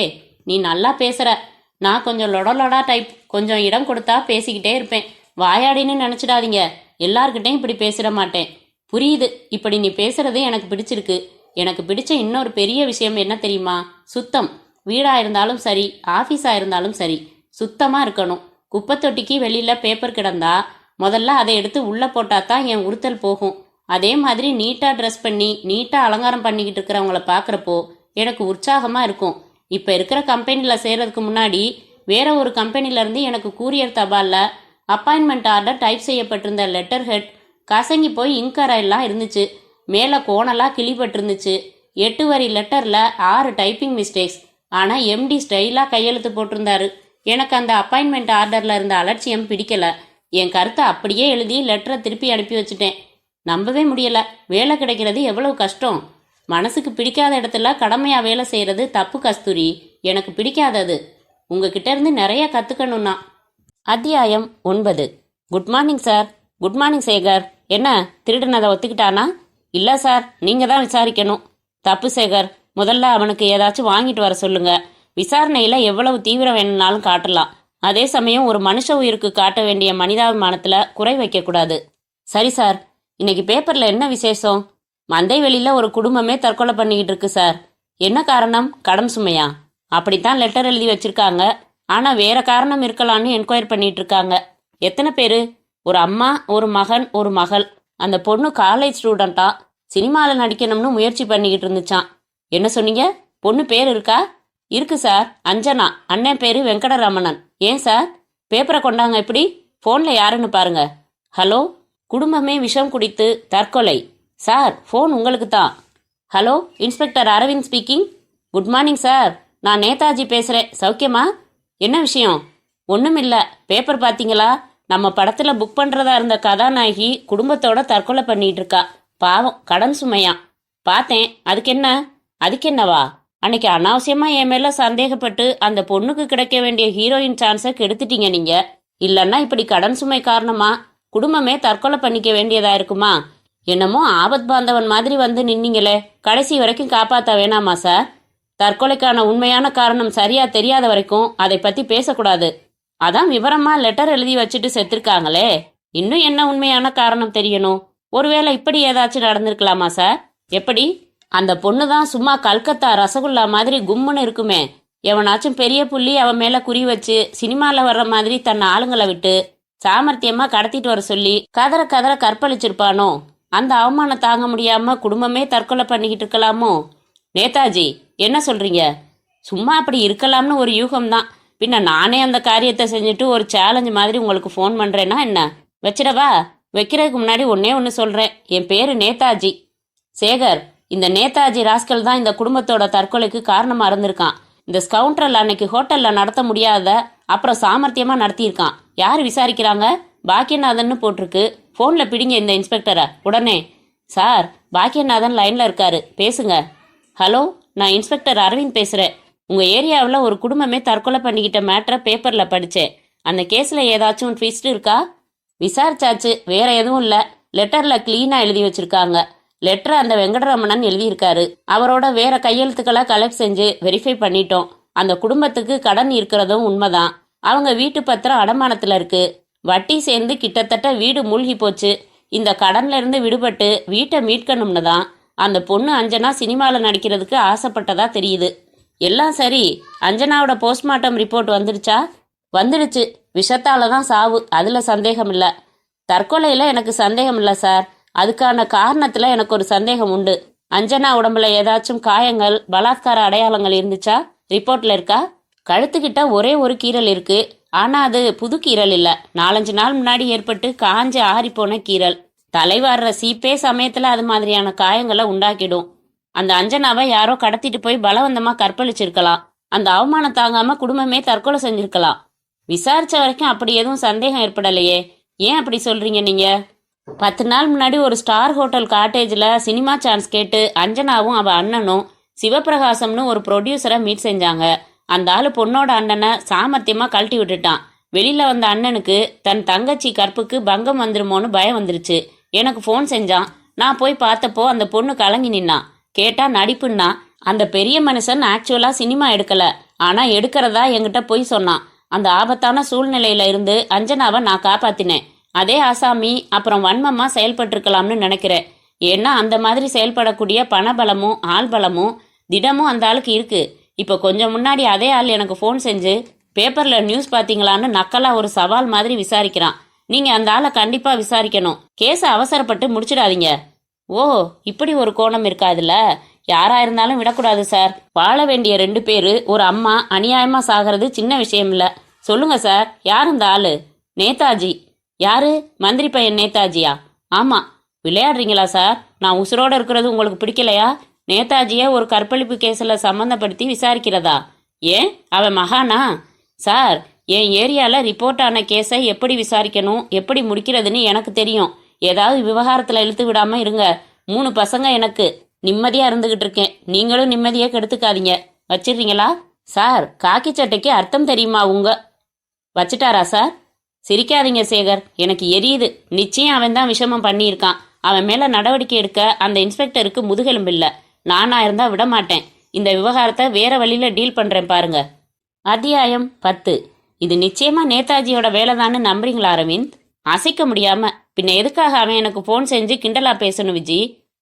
நீ நல்லா பேசுகிற. நான் கொஞ்சம் லொடலொடா டைப். கொஞ்சம் இடம் கொடுத்தா பேசிக்கிட்டே இருப்பேன். வாயாடின்னு நினச்சிடாதீங்க. எல்லார்கிட்டையும் இப்படி பேசிட மாட்டேன். புரியுது. இப்படி நீ பேசுறது எனக்கு பிடிச்சிருக்கு. எனக்கு பிடிச்ச இன்னொரு பெரிய விஷயம் என்ன தெரியுமா? சுத்தம். வீடாக இருந்தாலும் சரி, ஆஃபீஸாக இருந்தாலும் சரி, சுத்தமாக இருக்கணும். குப்பை தொட்டிக்கு வெளியில் பேப்பர் கிடந்தா முதல்ல அதை எடுத்து உள்ளே போட்டால் தான் என் உறுத்தல் போகும். அதே மாதிரி நீட்டாக ட்ரெஸ் பண்ணி நீட்டாக அலங்காரம் பண்ணிக்கிட்டு இருக்கிறவங்கள பார்க்குறப்போ எனக்கு உற்சாகமாக இருக்கும். இப்போ இருக்கிற கம்பெனியில் சேர்றதுக்கு முன்னாடி வேற ஒரு கம்பெனிலேருந்து எனக்கு கூரியர் தபாலில் அப்பாயின்மெண்ட் ஆர்டர் டைப் செய்யப்பட்டிருந்த லெட்டர் ஹெட் கசங்கி போய் இங்கரெல்லாம் இருந்துச்சு. மேலே கோணலாக கிளிப்பட்டிருந்துச்சு. 8 வரி லெட்டரில் 6 டைப்பிங் மிஸ்டேக்ஸ். ஆனால் எம்டி ஸ்டைலாக கையெழுத்து போட்டிருந்தாரு. எனக்கு அந்த அப்பாயின்மெண்ட் ஆர்டரில் இருந்த அலட்சியம் பிடிக்கல. என் கருத்தை அப்படியே எழுதி லெட்டரை திருப்பி அனுப்பி வச்சுட்டேன். நம்பவே முடியல. வேலை கிடைக்கிறது எவ்வளவு கஷ்டம். மனசுக்கு பிடிக்காத இடத்துல கடமையாக வேலை செய்கிறது தப்பு கஸ்தூரி. எனக்கு பிடிக்காதது. உங்ககிட்ட இருந்து நிறைய கற்றுக்கணும்னா. அத்தியாயம் 9. Good morning sir. Good morning Sekar. என்ன, திருடுனதை ஒத்துக்கிட்டானா? இல்லை சார், நீங்கள் தான் விசாரிக்கணும். தப்பு சேகர். முதல்ல அவனுக்கு ஏதாச்சும் வாங்கிட்டு வர சொல்லுங்க. விசாரணையில் எவ்வளவு தீவிரம் வேணும்னாலும் காட்டலாம். அதே சமயம் ஒரு மனுஷ உயிருக்கு காட்ட வேண்டிய மனிதாபிமானத்தில் குறை வைக்கக்கூடாது. சரி சார். இன்னைக்கு பேப்பரில் என்ன விசேஷம்? மந்தை வெளியில் ஒரு குடும்பமே தற்கொலை பண்ணிக்கிட்டு இருக்கு சார். என்ன காரணம்? கடன் சுமையா? அப்படித்தான் லெட்டர் எழுதி வச்சிருக்காங்க. ஆனால் வேற காரணம் இருக்கலான்னு என்கொயர் பண்ணிட்டு இருக்காங்க. எத்தனை பேர்? ஒரு அம்மா, ஒரு மகன், ஒரு மகள். அந்த பொண்ணு காலேஜ் ஸ்டூடெண்டா. சினிமாவில் நடிக்கணும்னு முயற்சி பண்ணிக்கிட்டு இருந்துச்சான். என்ன சொன்னீங்க? பொண்ணு பேர் இருக்கா? இருக்கு சார், அஞ்சனா. அண்ணன் பேரு வெங்கடரமணன். ஏன் சார்? பேப்பரை கொண்டாங்க. எப்படி? ஃபோனில் யாருன்னு பாருங்க. ஹலோ. குடும்பமே விஷம் குடித்து தற்கொலை. சார், ஃபோன் உங்களுக்கு தான். Hello, inspector Aravind speaking. Good morning sir. நான் நேதாஜி பேசுகிறேன். சௌக்கியமா? என்ன விஷயம்? ஒன்றும் இல்லை. பேப்பர் பார்த்தீங்களா? நம்ம படத்தில் புக் பண்ணுறதா இருந்த கதாநாயகி குடும்பத்தோட தற்கொலை பண்ணிட்டு இருக்கா. பாவம், கடன் சுமையா. பார்த்தேன். அதுக்கென்னவா? அன்னைக்கு அனாவசியமாக என் மேலே சந்தேகப்பட்டு அந்த பொண்ணுக்கு கிடைக்க வேண்டிய ஹீரோயின் சான்ஸை கெடுத்துட்டீங்க நீங்கள். இல்லைன்னா இப்படி கடன் சுமை காரணமா குடும்பமே தற்கொலை பண்ணிக்க வேண்டியதா இருக்குமா? என்னமோ ஆபத் பாந்தவன் மாதிரி வந்து நின்னீங்களே. கடைசி வரைக்கும் காப்பாற்ற வேணாமா சார்? தற்கொலைக்கான உண்மையான காரணம் சரியா தெரியாத வரைக்கும் அதை பற்றி பேசக்கூடாது. அதான் விவரமா லெட்டர் எழுதி வச்சுட்டு செத்துருக்காங்களே. இன்னும் என்ன உண்மையான காரணம் தெரியணும். ஒருவேளை இப்படி ஏதாச்சும் நடந்திருக்கலாமா சார்? எப்படி? அந்த பொண்ணு தான் சும்மா கல்கத்தா ரசகுல்லா மாதிரி கும்முன்னு இருக்குமே. எவனாச்சும் பெரிய புள்ளி அவன் மேல குறி வச்சு சினிமாவில் வர்ற மாதிரி தன் ஆளுங்களை விட்டு சாமர்த்தியமா கடத்திட்டு வர சொல்லி கதற கதற கற்பழிச்சிருப்பானோ? அந்த அவமானம் தாங்க முடியாம குடும்பமே தற்கொலை பண்ணிக்கிட்டு இருக்கலாமோ? நேதாஜி, என்ன சொல்றீங்க? சும்மா அப்படி இருக்கலாம்னு ஒரு யூகம்தான். பின்ன நானே அந்த காரியத்தை செஞ்சுட்டு ஒரு சேலஞ்சு மாதிரி உங்களுக்கு ஃபோன் பண்றேன்னா என்ன? வச்சிடவா? வைக்கிறதுக்கு முன்னாடி ஒன்று சொல்றேன். என் பேரு நேதாஜி. சேகர், இந்த நேதாஜி ராஸ்கல் தான் இந்த குடும்பத்தோட தற்கொலைக்கு காரணமா இருந்திருக்கான். இந்த ஸ்கவுண்டரல் அன்னைக்கு ஹோட்டல்ல நடத்த முடியாத அப்புறம் சாமர்த்தியமா நடத்தியிருக்கான். யார் விசாரிக்கிறாங்க? பாக்கியநாதன் போட்டிருக்கு. ஃபோன்ல பிடிங்க இந்த இன்ஸ்பெக்டரை உடனே. சார், பாக்கியநாதன் லைன்ல இருக்காரு, பேசுங்க. ஹலோ, நான் இன்ஸ்பெக்டர் அரவிந்த் பேசுறேன். உங்க ஏரியாவில் ஒரு குடும்பமே தற்கொலை பண்ணிக்கிட்ட மேட்டரை பேப்பர்ல படிச்சேன். அந்த கேஸ்ல ஏதாச்சும் ட்விஸ்ட் இருக்கா? விசாரிச்சாச்சு, வேற எதுவும் இல்லை. லெட்டர்ல கிளீனா எழுதி வச்சிருக்காங்க. லெட்டர் அந்த வெங்கடரமணன் எழுதியிருக்காரு. அவரோட வேற கையெழுத்துக்களை கலெக்ட் செஞ்சு வெரிஃபை பண்ணிட்டோம். அந்த குடும்பத்துக்கு கடன் இருக்கிறதும் உண்மைதான். அவங்க வீட்டு பத்திரம் அடமானத்துல இருக்கு. வட்டி சேர்ந்து கிட்டத்தட்ட வீடு மூழ்கி போச்சு. இந்த கடன்ல இருந்து விடுபட்டு வீட்டை மீட்கணும்னு தான் அந்த பொண்ணு அஞ்சனா சினிமாவில் நடிக்கிறதுக்கு ஆசைப்பட்டதா தெரியுது. எல்லாம் சரி. அஞ்சனாவோட போஸ்ட்மார்ட்டம் ரிப்போர்ட் வந்துடுச்சா? வந்துடுச்சு. விஷத்தால தான் சாவு, அதுல சந்தேகம் இல்லை. தற்கொலையில எனக்கு சந்தேகம் இல்லை சார். அதுக்கான காரணத்துல எனக்கு ஒரு சந்தேகம் உண்டு. அஞ்சனா உடம்புல ஏதாச்சும் காயங்கள், பலாத்கார அடையாளங்கள் இருந்துச்சா? ரிப்போர்ட்ல இருக்கா? கழுத்துக்கிட்ட ஒரே ஒரு கீறல் இருக்கு. ஆனா அது புது கீறல் இல்ல. 4-5 நாள் முன்னாடி ஏற்பட்டு காஞ்சு ஆறிப்போன கீறல். தலைவாடுற சீப்பே சமயத்துல அது மாதிரியான காயங்களை உண்டாக்கிடும். அந்த அஞ்சனாவை யாரோ கடத்திட்டு போய் பலவந்தமா கற்பழிச்சிருக்கலாம். அந்த அவமானம் தாங்காம குடும்பமே தற்கொலை செஞ்சிருக்கலாம். விசாரிச்ச வரைக்கும் அப்படி எதுவும் சந்தேகம் ஏற்படலையே. ஏன் அப்படி சொல்றீங்க நீங்க? 10 நாள் முன்னாடி ஒரு ஸ்டார் ஹோட்டல் காட்டேஜில் சினிமா சான்ஸ் கேட்டு அஞ்சனாவும் அவள் அண்ணனும் சிவபிரகாசம்னு ஒரு ப்ரொடியூசரை மீட் செஞ்சாங்க. அந்த ஆள் பொண்ணோட அண்ணனை சாமர்த்தியமாக கழட்டி விட்டுட்டான். வெளியில் வந்த அண்ணனுக்கு தன் தங்கச்சி கற்புக்கு பங்கம் வந்துருமோன்னு பயம் வந்துருச்சு. எனக்கு ஃபோன் செஞ்சான். நான் போய் பார்த்தப்போ அந்த பொண்ணு கலங்கி நின்னான். கேட்டா நடிப்புன்னா அந்த பெரிய மனுஷன் ஆக்சுவலா சினிமா எடுக்கல, ஆனா எடுக்கிறதா என்கிட்ட போய் சொன்னான். அந்த ஆபத்தான சூழ்நிலையில இருந்து அஞ்சனாவை நான் காப்பாத்தினேன். அதே ஆசாமி அப்புறம் வன்மமா செயல்பட்டிருக்கலாம்னு நினைக்கிறேன். ஏன்னா அந்த மாதிரி செயல்படக்கூடிய பணபலமும் ஆள் பலமும் திடமும் அந்த ஆளுக்கு இருக்கு. இப்போ கொஞ்சம் முன்னாடி அதே ஆள் எனக்கு ஃபோன் செஞ்சு பேப்பர்ல நியூஸ் பார்த்தீங்களான்னு நக்கலா ஒரு சவால் மாதிரி விசாரிக்கிறான். நீங்க அந்த ஆளை கண்டிப்பா விசாரிக்கணும். கேஸை அவசரப்பட்டு முடிச்சிடாதீங்க. ஓ, இப்படி ஒரு கோணம் இருக்காதுல்ல. யாரா இருந்தாலும் விடக்கூடாது சார். வாழ வேண்டிய 2 பேரு ஒரு அம்மா அநியாயமா சாகிறது சின்ன விஷயம் இல்ல. சொல்லுங்க சார், யார் இந்த ஆளு? நேதாஜி. யாரு? மந்திரி பையன் நேதாஜியா? ஆமா. விளையாடுறீங்களா சார்? நான் உசுரோட இருக்கிறது உங்களுக்கு பிடிக்கலையா? நேதாஜியை ஒரு கற்பழிப்பு கேஸில் சம்மந்தப்படுத்தி விசாரிக்கிறதா? ஏன், அவன் மகானா? சார், என் ஏரியாவில் ரிப்போர்ட் ஆன கேஸை எப்படி விசாரிக்கணும், எப்படி முடிக்கிறதுன்னு எனக்கு தெரியும். ஏதாவது விவகாரத்தில் இழுத்து விடாம இருங்க. 3 பசங்க எனக்கு. நிம்மதியா இருந்துகிட்டு இருக்கேன். நீங்களும் நிம்மதியா கெடுத்துக்காதீங்க. வச்சிடுறீங்களா? சார், காக்கி சட்டைக்கு அர்த்தம் தெரியுமா உங்க? வச்சிட்டாரா சார்? சிரிக்காதீங்க சேகர், எனக்கு எரியுது. நிச்சயம் அவன் தான் விஷமம் பண்ணியிருக்கான். அவன் மேல நடவடிக்கை எடுக்க அந்த இன்ஸ்பெக்டருக்கு முதுகெலும்பு இல்ல. நானா இருந்தா விட மாட்டேன். இந்த விவகாரத்தை வேற வழியில டீல் பண்றேன் பாருங்க. அத்தியாயம் 10. இது நிச்சயமா நேதாஜியோட வேலைதான்னு நம்புறீங்களா அரவிந்த்? அசைக்க முடியாம. பின்ன எதுக்காக அவன் எனக்கு போன் செஞ்சு கிண்டலா பேசணும் விஜி?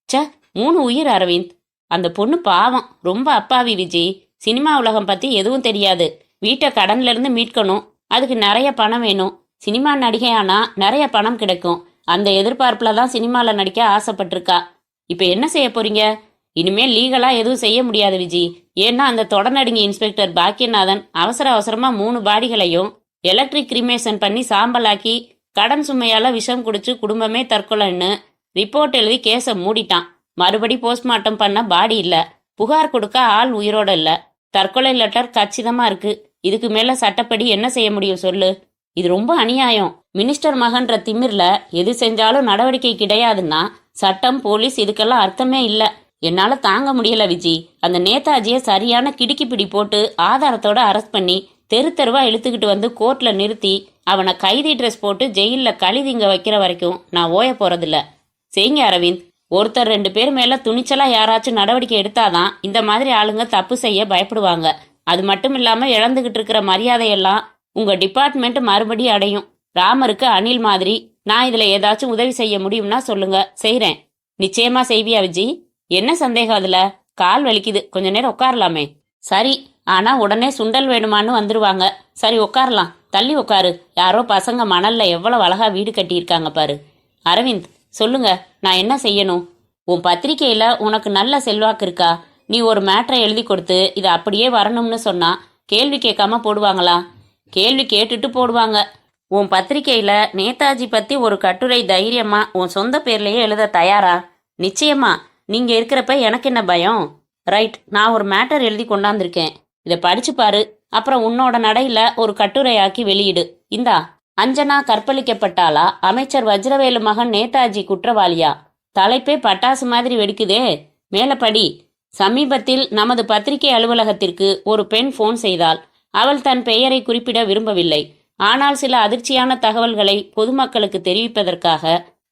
ச, 3 உயிர் அரவிந்த். அந்த பொண்ணு பாவம், ரொம்ப அப்பாவி விஜி. சினிமா உலகம் பத்தி எதுவும் தெரியாது. வீட்டை கடன்ல இருந்து மீட்கணும். அதுக்கு நிறைய பணம் வேணும். சினிமா நடிகையானா நிறைய பணம் கிடைக்கும். அந்த எதிர்பார்ப்புல தான் சினிமால நடிக்க ஆசைப்பட்டிருக்கா. இப்ப என்ன செய்ய போறீங்க? இனிமேல் லீகலா எதுவும் செய்ய முடியாது விஜி. ஏன்னா அந்த தொடர்நடுங்கி இன்ஸ்பெக்டர் பாக்கியநாதன் அவசர அவசரமா 3 பாடிகளையும் எலக்ட்ரிக் கிரிமேஷன் பண்ணி சாம்பலாக்கி கடன் சுமையால விஷம் குடிச்சு குடும்பமே தற்கொலைன்னு ரிப்போர்ட் எழுதி கேஸை மூடிட்டான். மறுபடி போஸ்ட்மார்ட்டம் பண்ண பாடி இல்ல. புகார் கொடுக்க ஆள் உயிரோட இல்ல. தற்கொலை லெட்டர் கச்சிதமா இருக்கு. இதுக்கு மேல சட்டப்படி என்ன செய்ய முடியும் சொல்லு? இது ரொம்ப அநியாயம். மினிஸ்டர் மகன்ற திமிர்ல எது செஞ்சாலும் நடவடிக்கை கிடையாதுன்னா சட்டம் போலீஸ் இதுக்கெல்லாம் அர்த்தமே இல்ல. என்னால தாங்க முடியல விஜி. அந்த நேதாஜியை சரியான கிடுக்கிப்பிடி போட்டு ஆதாரத்தோட அரெஸ்ட் பண்ணி தெரு தெருவா இழுத்துக்கிட்டு வந்து கோர்ட்ல நிறுத்தி அவனை கைதி ட்ரெஸ் போட்டு ஜெயில கழிதிங்க வைக்கிற வரைக்கும் நான் ஓய போறதில்ல. செய்யுங்க அரவிந்த். ஒருத்தர் 2 பேர் மேல துணிச்சலா யாராச்சும் நடவடிக்கை எடுத்தாதான் இந்த மாதிரி ஆளுங்க தப்பு செய்ய பயப்படுவாங்க. அது மட்டும் இல்லாம இழந்துகிட்டு இருக்கிற மரியாதையெல்லாம் உங்க டிபார்ட்மெண்ட் மறுபடியும் அடையும். ராமருக்கு அணில் மாதிரி நான் இதுல ஏதாச்சும் உதவி செய்ய முடியும்னா சொல்லுங்க, செய்றேன். நிச்சயமா செய்வியா விஜி? என்ன சந்தேகம் அதுல? கால் வலிக்குது, கொஞ்ச நேரம் உட்காரலாமே. சரி, ஆனா உடனே சுண்டல் வேணுமான்னு வந்துருவாங்க. சரி உட்காரலாம், தள்ளி உட்காரு. யாரோ பசங்க மணல்ல எவ்வளவு அழகா வீடு கட்டியிருக்காங்க பாரு. அரவிந்த், சொல்லுங்க, நான் என்ன செய்யணும்? உன் பத்திரிக்கையில உனக்கு நல்ல செல்வாக்கு இருக்கா? நீ ஒரு மேட்ரை எழுதி கொடுத்து இதை அப்படியே வரணும்னு சொன்னா கேள்வி கேட்காம போடுவாங்களா? கேள்வி கேட்டுட்டு போடுவாங்க. உன் பத்திரிக்கையில நேதாஜி பத்தி ஒரு கட்டுரை தைரியமா உன் சொந்த பேர்லயே எழுத தயாரா? நிச்சயமா. நீங்க இருக்கிறப்ப எனக்கு என்ன பயம்? ரைட், நான் ஒரு மேட்டர் எழுதி கொண்டாந்துருக்கேன். இதை படிச்சு பாரு. அப்புறம் உன்னோட நடையில ஒரு கட்டுரையாக்கி வெளியிடு. இந்தா. அஞ்சனா கற்பழிக்கப்பட்டாளா? அமைச்சர் வஜ்ரவேலு மகன் நேதாஜி குற்றவாளியா? தலைப்பே பட்டாசு மாதிரி வெடிக்குதே. மேல படி. சமீபத்தில் நமது பத்திரிகை அலுவலகத்திற்கு ஒரு பெண் போன் செய்தாள். அவள் தன் பெயரை குறிப்பிட விரும்பவில்லை. ஆனால் சில அதிர்ச்சியான தகவல்களை பொதுமக்களுக்கு தெரிவிப்பதற்காக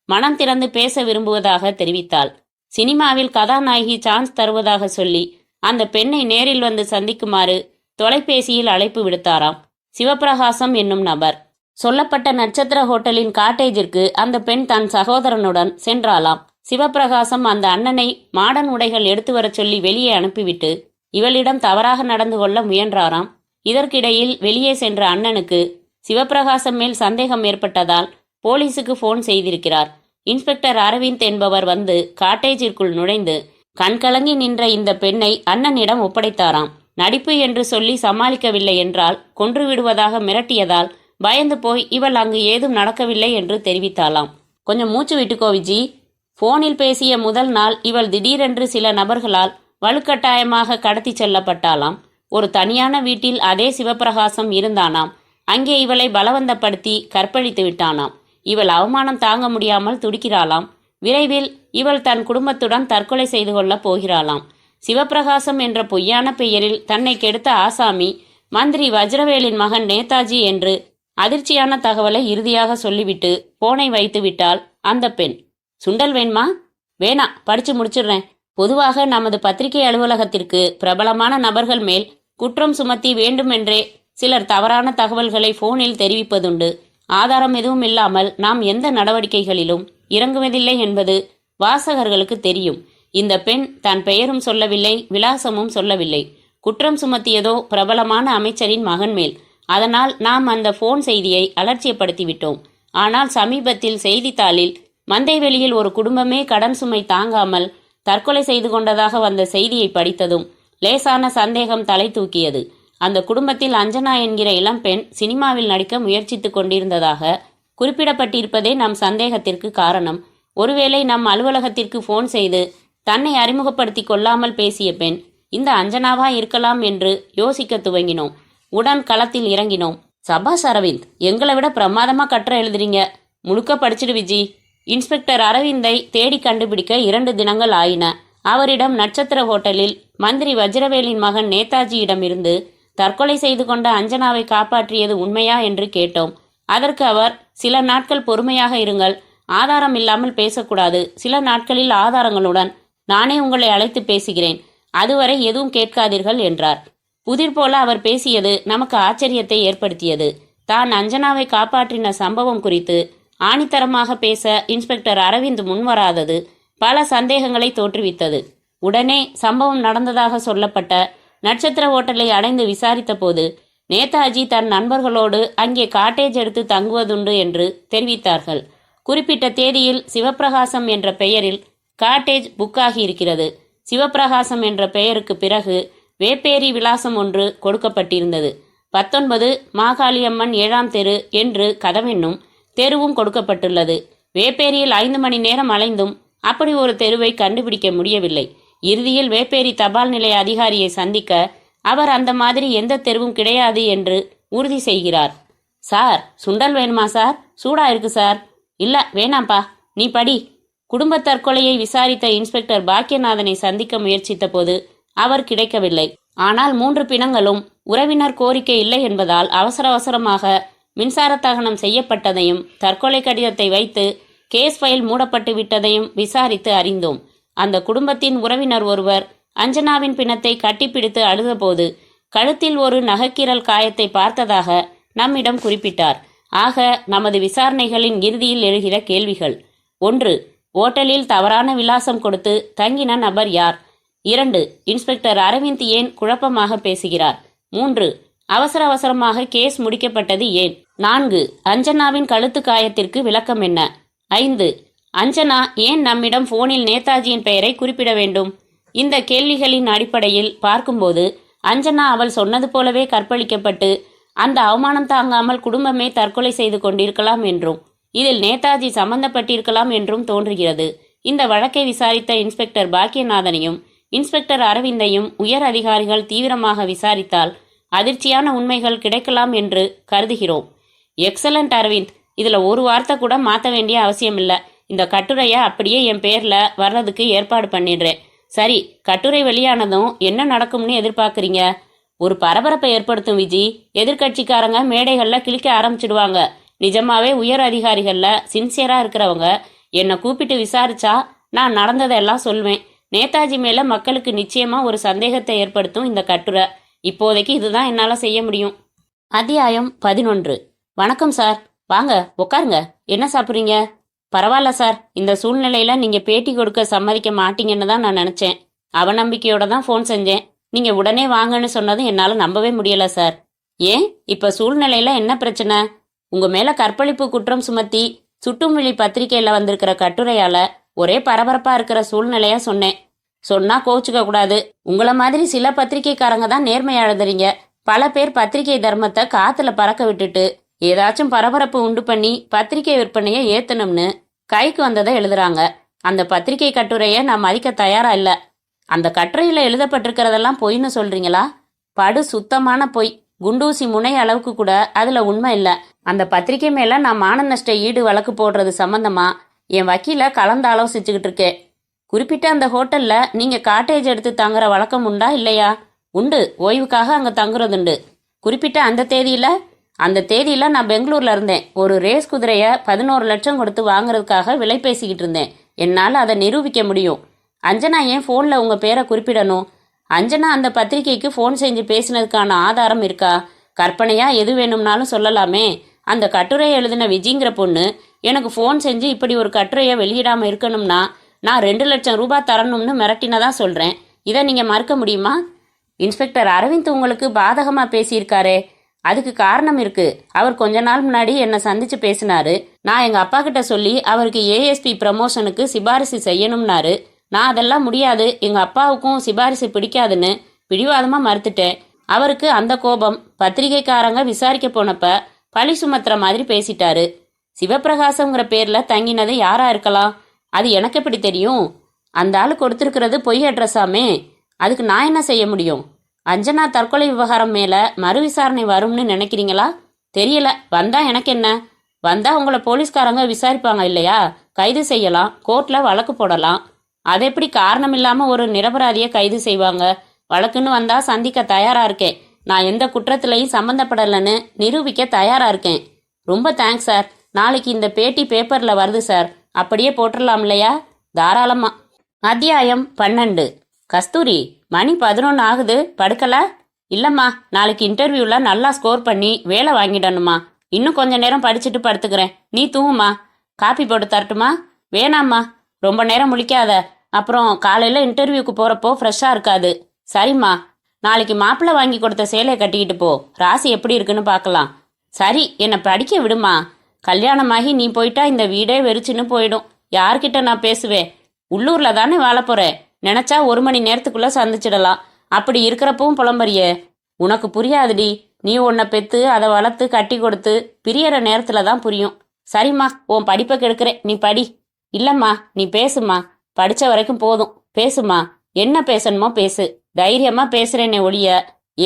மனம் திறந்து பேச விரும்புவதாக தெரிவித்தாள். சினிமாவில் கதாநாயகி சான்ஸ் தருவதாக சொல்லி அந்த பெண்ணை நேரில் வந்து சந்திக்குமாறு தொலைபேசியில் அழைப்பு விடுத்தாராம் சிவபிரகாசம் என்னும் நபர். சொல்லப்பட்ட நட்சத்திர ஹோட்டலின் காட்டேஜிற்கு அந்த பெண் தன் சகோதரனுடன் சென்றாளாம். சிவபிரகாசம் அந்த அண்ணனை மாடர்ன் உடைகள் எடுத்து வரச் சொல்லி வெளியே அனுப்பிவிட்டு இவளிடம் தவறாக நடந்து கொள்ள முயன்றாராம். இதற்கிடையில் வெளியே சென்ற அண்ணனுக்கு சிவபிரகாசம் மேல் சந்தேகம் ஏற்பட்டதால் போலீசுக்கு போன் செய்திருக்கிறார். இன்ஸ்பெக்டர் அரவிந்த் என்பவர் வந்து காட்டேஜிற்குள் நுழைந்து கண்கலங்கி நின்ற இந்த பெண்ணை அண்ணனிடம் ஒப்படைத்தாராம். நடிப்பு என்று சொல்லி சமாளிக்கவில்லை என்றால் கொன்று விடுவதாக மிரட்டியதால் பயந்து போய் இவள் அங்கு ஏதும் நடக்கவில்லை என்று தெரிவித்தாளாம். கொஞ்சம் மூச்சு விட்டுக்கோ விஜி. போனில் பேசிய முதல் நாள் இவள் திடீரென்று சில நபர்களால் வலுக்கட்டாயமாக கடத்தி செல்லப்பட்டாளாம். ஒரு தனியான வீட்டில் அதே சிவபிரகாசம் இருந்தானாம். அங்கே இவளை பலவந்தப்படுத்தி கற்பழித்து விட்டானாம். இவள் அவமானம் தாங்க முடியாமல் துடிக்கிறாளாம். விரைவில் இவள் தன் குடும்பத்துடன் தற்கொலை செய்து கொள்ள போகிறாளாம். சிவபிரகாசம் என்ற பொய்யான பெயரில் தன்னை கெடுத்த ஆசாமி மந்திரி வஜ்ரவேலின் மகன் நேதாஜி என்று அதிர்ச்சியான தகவலை இறுதியாக சொல்லிவிட்டு போனை வைத்து விட்டாள் அந்த பெண். சுண்டல் வேணுமா? வேணா, படிச்சு முடிச்சிடுறேன். பொதுவாக நமது பத்திரிகை அலுவலகத்திற்கு பிரபலமான நபர்கள் மேல் குற்றம் சுமத்தி வேண்டுமென்றே சிலர் தவறான தகவல்களை போனில் தெரிவிப்பதுண்டு. ஆதாரம் எதுவும் இல்லாமல் நாம் எந்த நடவடிக்கைகளிலும் இறங்குவதில்லை என்பது வாசகர்களுக்கு தெரியும். இந்த பெண் தன் பெயரும் சொல்லவில்லை, விலாசமும் சொல்லவில்லை. குற்றம் சுமத்தியதோ பிரபலமான அமைச்சரின் மகன் மேல். அதனால் நாம் அந்த போன் செய்தியை அலட்சியப்படுத்திவிட்டோம். ஆனால் சமீபத்தில் செய்தித்தாளில் மந்தைவெளியில் ஒரு குடும்பமே கடன் சுமை தாங்காமல் தற்கொலை செய்து கொண்டதாக வந்த செய்தியை படித்ததும் லேசான சந்தேகம் தலை தூக்கியது. அந்த குடும்பத்தில் அஞ்சனா என்கிற இளம்பெண் சினிமாவில் நடிக்க முயற்சித்துக் கொண்டிருந்ததாக குறிப்பிடப்பட்டிருப்பதே நம் சந்தேகத்திற்கு காரணம். ஒருவேளை நம் அலுவலகத்திற்கு போன் செய்து தன்னை அறிமுகப்படுத்தி கொள்ளாமல் பேசிய பெண் இந்த அஞ்சனாவா இருக்கலாம் என்று யோசிக்க துவங்கினோம். உடன் களத்தில் இறங்கினோம். சபாஸ் அரவிந்த், எங்களை விட பிரமாதமா கட்டுரை எழுதுறீங்க. முழுக்க படிச்சிடு விஜி. இன்ஸ்பெக்டர் அரவிந்தை தேடி கண்டுபிடிக்க 2 தினங்கள் ஆயின. அவரிடம் நட்சத்திர ஹோட்டலில் மந்திரி வஜ்ரவேலின் மகன் நேதாஜியிடமிருந்து தற்கொலை செய்து கொண்ட அஞ்சனாவை காப்பாற்றியது உண்மையா என்று கேட்டோம். அதற்கு அவர், சில நாட்கள் பொறுமையாக இருங்கள், ஆதாரம் இல்லாமல் பேசக்கூடாது, சில நாட்களில் ஆதாரங்களுடன் நானே உங்களை அழைத்து பேசுகிறேன், அதுவரை எதுவும் கேட்காதீர்கள் என்றார். புதிர் போல அவர் பேசியது நமக்கு ஆச்சரியத்தை ஏற்படுத்தியது. தான் அஞ்சனாவை காப்பாற்றின சம்பவம் குறித்து ஆணித்தரமாக பேச இன்ஸ்பெக்டர் அரவிந்த் முன்வராதது பல சந்தேகங்களை தோற்றுவித்தது. உடனே சம்பவம் நடந்ததாக சொல்லப்பட்ட நட்சத்திர ஹோட்டலை அடைந்து விசாரித்த போது நேதாஜி தன் நண்பர்களோடு அங்கே காட்டேஜ் எடுத்து தங்குவதுண்டு என்று தெரிவித்தார்கள். குறிப்பிட்ட தேதியில் சிவப்பிரகாசம் என்ற பெயரில் காட்டேஜ் புக்காகி இருக்கிறது. சிவப்பிரகாசம் என்ற பெயருக்கு பிறகு வேப்பேரி விலாசம் ஒன்று கொடுக்கப்பட்டிருந்தது. 19 மாகாளியம்மன் 7ஆம் தெரு என்று கதவென்னும் தெருவும் கொடுக்கப்பட்டுள்ளது. வேப்பேரியில் 5 மணி நேரம் அலைந்தும் அப்படி ஒரு தெருவை கண்டுபிடிக்க முடியவில்லை. இறுதியில் வேப்பேரி தபால் நிலைய அதிகாரியை சந்திக்க அவர் அந்த மாதிரி எந்த தெருவும் கிடையாது என்று உறுதி செய்கிறார். சார், சுண்டல் வேணுமா சார்? சூடா இருக்கு சார். இல்ல வேணாம்பா, நீ படி. குடும்ப தற்கொலையை விசாரித்த இன்ஸ்பெக்டர் பாக்கியநாதனை சந்திக்க முயற்சித்த போது அவர் கிடைக்கவில்லை. ஆனால் 3 பிணங்களும் உறவினர் கோரிக்கை இல்லை என்பதால் அவசர அவசரமாக மின்சார தகனம் செய்யப்பட்டதையும் தற்கொலை கடிதத்தை வைத்து கேஸ் ஃபைல் மூடப்பட்டு விட்டதையும் விசாரித்து அறிந்தோம். அந்த குடும்பத்தின் உறவினர் ஒருவர் அஞ்சனாவின் பிணத்தை கட்டிப்பிடித்து அழுதபோது கழுத்தில் ஒரு நகைக்கீரல் காயத்தை பார்த்ததாக நம்மிடம் குறிப்பிட்டார். ஆக நமது விசாரணைகளின் இறுதியில் எழுகிற கேள்விகள்: 1. ஓட்டலில் தவறான விலாசம் கொடுத்து தங்கின நபர் யார்? 2. இன்ஸ்பெக்டர் அரவிந்த் ஏன் குழப்பமாக பேசுகிறார்? 3. அவசர அவசரமாக கேஸ் முடிக்கப்பட்டது ஏன்? 4. அஞ்சனாவின் கழுத்து காயத்திற்கு விளக்கம் என்ன? 5. அஞ்சனா ஏன் நம்மிடம் போனில் நேதாஜியின் பெயரை குறிப்பிட வேண்டும்? இந்த கேள்விகளின் அடிப்படையில் பார்க்கும்போது அஞ்சனா அவள் சொன்னது போலவே கற்பழிக்கப்பட்டு அந்த அவமானம் தாங்காமல் குடும்பமே தற்கொலை செய்து கொண்டிருக்கலாம் என்றும் இதில் நேதாஜி சம்பந்தப்பட்டிருக்கலாம் என்றும் தோன்றுகிறது. இந்த வழக்கை விசாரித்த இன்ஸ்பெக்டர் பாக்கியநாதனையும் இன்ஸ்பெக்டர் அரவிந்தையும் உயர் அதிகாரிகள் தீவிரமாக விசாரித்தால் அதிர்ச்சியான உண்மைகள் கிடைக்கலாம் என்று கருதுகிறோம். எக்ஸலண்ட் அரவிந்த், இதுல ஒரு வார்த்தை கூட மாற்ற வேண்டிய அவசியம் இல்லை. இந்த கட்டுரையை அப்படியே என் பேர்ல வர்றதுக்கு ஏற்பாடு பண்ணிடுறேன். சரி, கட்டுரை வெளியானதும் என்ன நடக்கும்னு எதிர்பார்க்குறீங்க? ஒரு பரபரப்பை ஏற்படுத்தும் விஜி. எதிர்கட்சிக்காரங்க மேடைகள்ல கிழிக்க ஆரம்பிச்சிடுவாங்க. நிஜமாவே உயர் அதிகாரிகள்ல சின்சியரா இருக்கிறவங்க என்னை கூப்பிட்டு விசாரிச்சா நான் நடந்ததெல்லாம் சொல்வேன். நேதாஜி மேல மக்களுக்கு நிச்சயமா ஒரு சந்தேகத்தை ஏற்படுத்தும் இந்த கட்டுரை. இப்போதைக்கு இதுதான் என்னால செய்ய முடியும். அத்தியாயம் 11. வணக்கம் சார், வாங்க உட்காருங்க. என்ன சாப்பிட்றீங்க? பரவாயில்ல சார், இந்த சூழ்நிலையில நீங்க பேட்டி கொடுக்க சம்மதிக்க மாட்டீங்கன்னு தான் நான் நினைச்சேன். அவநம்பிக்கையோட தான் ஃபோன் செஞ்சேன். நீங்க உடனே வாங்கன்னு சொன்னதும் என்னால நம்பவே முடியல சார். ஏன், இப்ப சூழ்நிலையில என்ன பிரச்சனை? உங்க மேல கற்பழிப்பு குற்றம் சுமத்தி சுட்டும்விழி பத்திரிகையில வந்திருக்கிற கட்டுரையால ஒரே பரபரப்பா இருக்கிற சூழ்நிலையா சொன்னேன். சொன்னா கோச்சுக்க கூடாது. உங்கள மாதிரி சில பத்திரிகைக்காரங்க தான் நேர்மையா எழுதுறீங்க. பல பேர் பத்திரிகை தர்மத்தை காத்துல பறக்க விட்டுட்டு ஏதாச்சும் பரபரப்பு உண்டு பண்ணி பத்திரிகை விற்பனையை ஏத்தணும்னு கைக்கு வந்ததை எழுதுறாங்க. அந்த பத்திரிகை கட்டுரையை நான் மதிக்க தயாரா இல்ல. அந்த கட்டுரையில எழுதப்பட்டிருக்கிறதெல்லாம் பொய்ன்னு சொல்றீங்களா? படு சுத்தமான பொய். குண்டூசி முனை அளவுக்கு கூட அதுல உண்மை இல்ல. அந்த பத்திரிகை மேல நான் மான நஷ்ட ஈடு வழக்கு போடுறது சம்பந்தமா என் வக்கீல கலந்து ஆலோசிச்சுக்கிட்டு இருக்கேன். குறிப்பிட்ட அந்த ஹோட்டல்ல நீங்க காட்டேஜ் எடுத்து தங்குற வழக்கம் உண்டா இல்லையா? உண்டு, ஓய்வுக்காக அங்க தங்குறதுண்டு. குறிப்பிட்ட அந்த தேதியில நான் பெங்களூர்ல இருந்தேன். ஒரு ரேஸ் குதிரைய 11 லட்சம் கொடுத்து வாங்குறதுக்காக விலை பேசிக்கிட்டு இருந்தேன். என்னால் அதை நிரூபிக்க முடியும். அஞ்சனா ஏன் ஃபோனில் உங்கள் பேரை குறிப்பிடணும்? அஞ்சனா அந்த பத்திரிக்கைக்கு ஃபோன் செஞ்சு பேசினதுக்கான ஆதாரம் இருக்கா? கற்பனையா எது வேணும்னாலும் சொல்லலாமே. அந்த கட்டுரையை எழுதின விஜிங்கிற பொண்ணு எனக்கு ஃபோன் செஞ்சு இப்படி ஒரு கட்டுரையை வெளியிடாமல் இருக்கணும்னா நான் 2,00,000 ரூபாய் தரணும்னு மிரட்டினதா சொல்கிறேன். இதை நீங்கள் மறுக்க முடியுமா? இன்ஸ்பெக்டர் அரவிந்த் உங்களுக்கு பாதகமாக பேசியிருக்காரே, அதுக்கு காரணம் இருக்கு. அவர் கொஞ்ச நாள் முன்னாடி என்னை சந்திச்சு பேசினாரு. நான் எங்கள் அப்பா கிட்ட சொல்லி அவருக்கு ஏஎஸ்பி ப்ரமோஷனுக்கு சிபாரிசு செய்யணும்னாரு. நான் அதெல்லாம் முடியாது, எங்கள் அப்பாவுக்கும் சிபாரிசு பிடிக்காதுன்னு பிடிவாதமாக மறுத்துட்டேன். அவருக்கு அந்த கோபம் பத்திரிகைக்காரங்க விசாரிக்க போனப்ப பழி சுமத்துற மாதிரி பேசிட்டாரு. சிவபிரகாசங்கிற பேரில் தங்கினது யாரா இருக்கலாம்? அது எனக்கு எப்படி தெரியும்? அந்த ஆள் கொடுத்துருக்கிறது பொய் அட்ரஸாமே. அதுக்கு நான் என்ன செய்ய முடியும்? அஞ்சனா தற்கொலை விவகாரம் மேலே மறு விசாரணை வரும்னு நினைக்கிறீங்களா? தெரியல. வந்தா எனக்கு என்ன? வந்தா உங்களை போலீஸ்காரங்க விசாரிப்பாங்க இல்லையா? கைது செய்யலாம், கோர்ட்டில் வழக்கு போடலாம். அது எப்படி காரணம் இல்லாமல் ஒரு நிரபராதியை கைது செய்வாங்க? வழக்குன்னு வந்தா சந்திக்க தயாரா இருக்கேன். நான் எந்த குற்றத்திலையும் சம்மந்தப்படலைன்னு நிரூபிக்க தயாரா இருக்கேன். ரொம்ப தேங்க்ஸ் சார். நாளைக்கு இந்த பேட்டி பேப்பரில் வருது சார். அப்படியே போட்டுடலாம் இல்லையா? தாராளமா. அத்தியாயம் 12. கஸ்தூரி, மணி 11 ஆகுது, படுக்கல? இல்லம்மா, நாளைக்கு இன்டர்வியூவில் நல்லா ஸ்கோர் பண்ணி வேலை வாங்கிடணுமா. இன்னும் கொஞ்ச நேரம் படிச்சுட்டு படுத்துக்கிறேன். நீ தூங்குமா. காப்பி போட்டு தரட்டுமா? வேணாம்மா, ரொம்ப நேரம் முழிக்காத. அப்புறம் காலையில் இன்டர்வியூக்கு போகிறப்போ ஃப்ரெஷ்ஷாக இருக்காது. சரிம்மா. நாளைக்கு மாப்பிள்ளை வாங்கி கொடுத்த சேலையை கட்டிக்கிட்டு போ. ராசி எப்படி இருக்குன்னு பார்க்கலாம். சரி, என்னை படிக்க விடுமா. கல்யாணமாகி நீ போயிட்டா இந்த வீடே வெறிச்சுன்னு போயிடும். யார்கிட்ட நான் பேசுவேன்? உள்ளூர்ல தானே வாழ போறேன். நினைச்சா 1 மணி நேரத்துக்குள்ள சந்திச்சிடலாம். அப்படி இருக்கிறப்பவும் புலம்பறியே. உனக்கு புரியாதுடி. நீ உன்னை பெத்து அதை வளர்த்து கட்டி கொடுத்து பிரியற நேரத்துல தான் புரியும். சரிம்மா, உன் படிப்பை கெடுக்கிறேன், நீ படி. இல்லம்மா, நீ பேசுமா. படிச்ச வரைக்கும் போதும். பேசுமா. என்ன பேசணுமோ பேசு. தைரியமா பேசுறேனே ஒழிய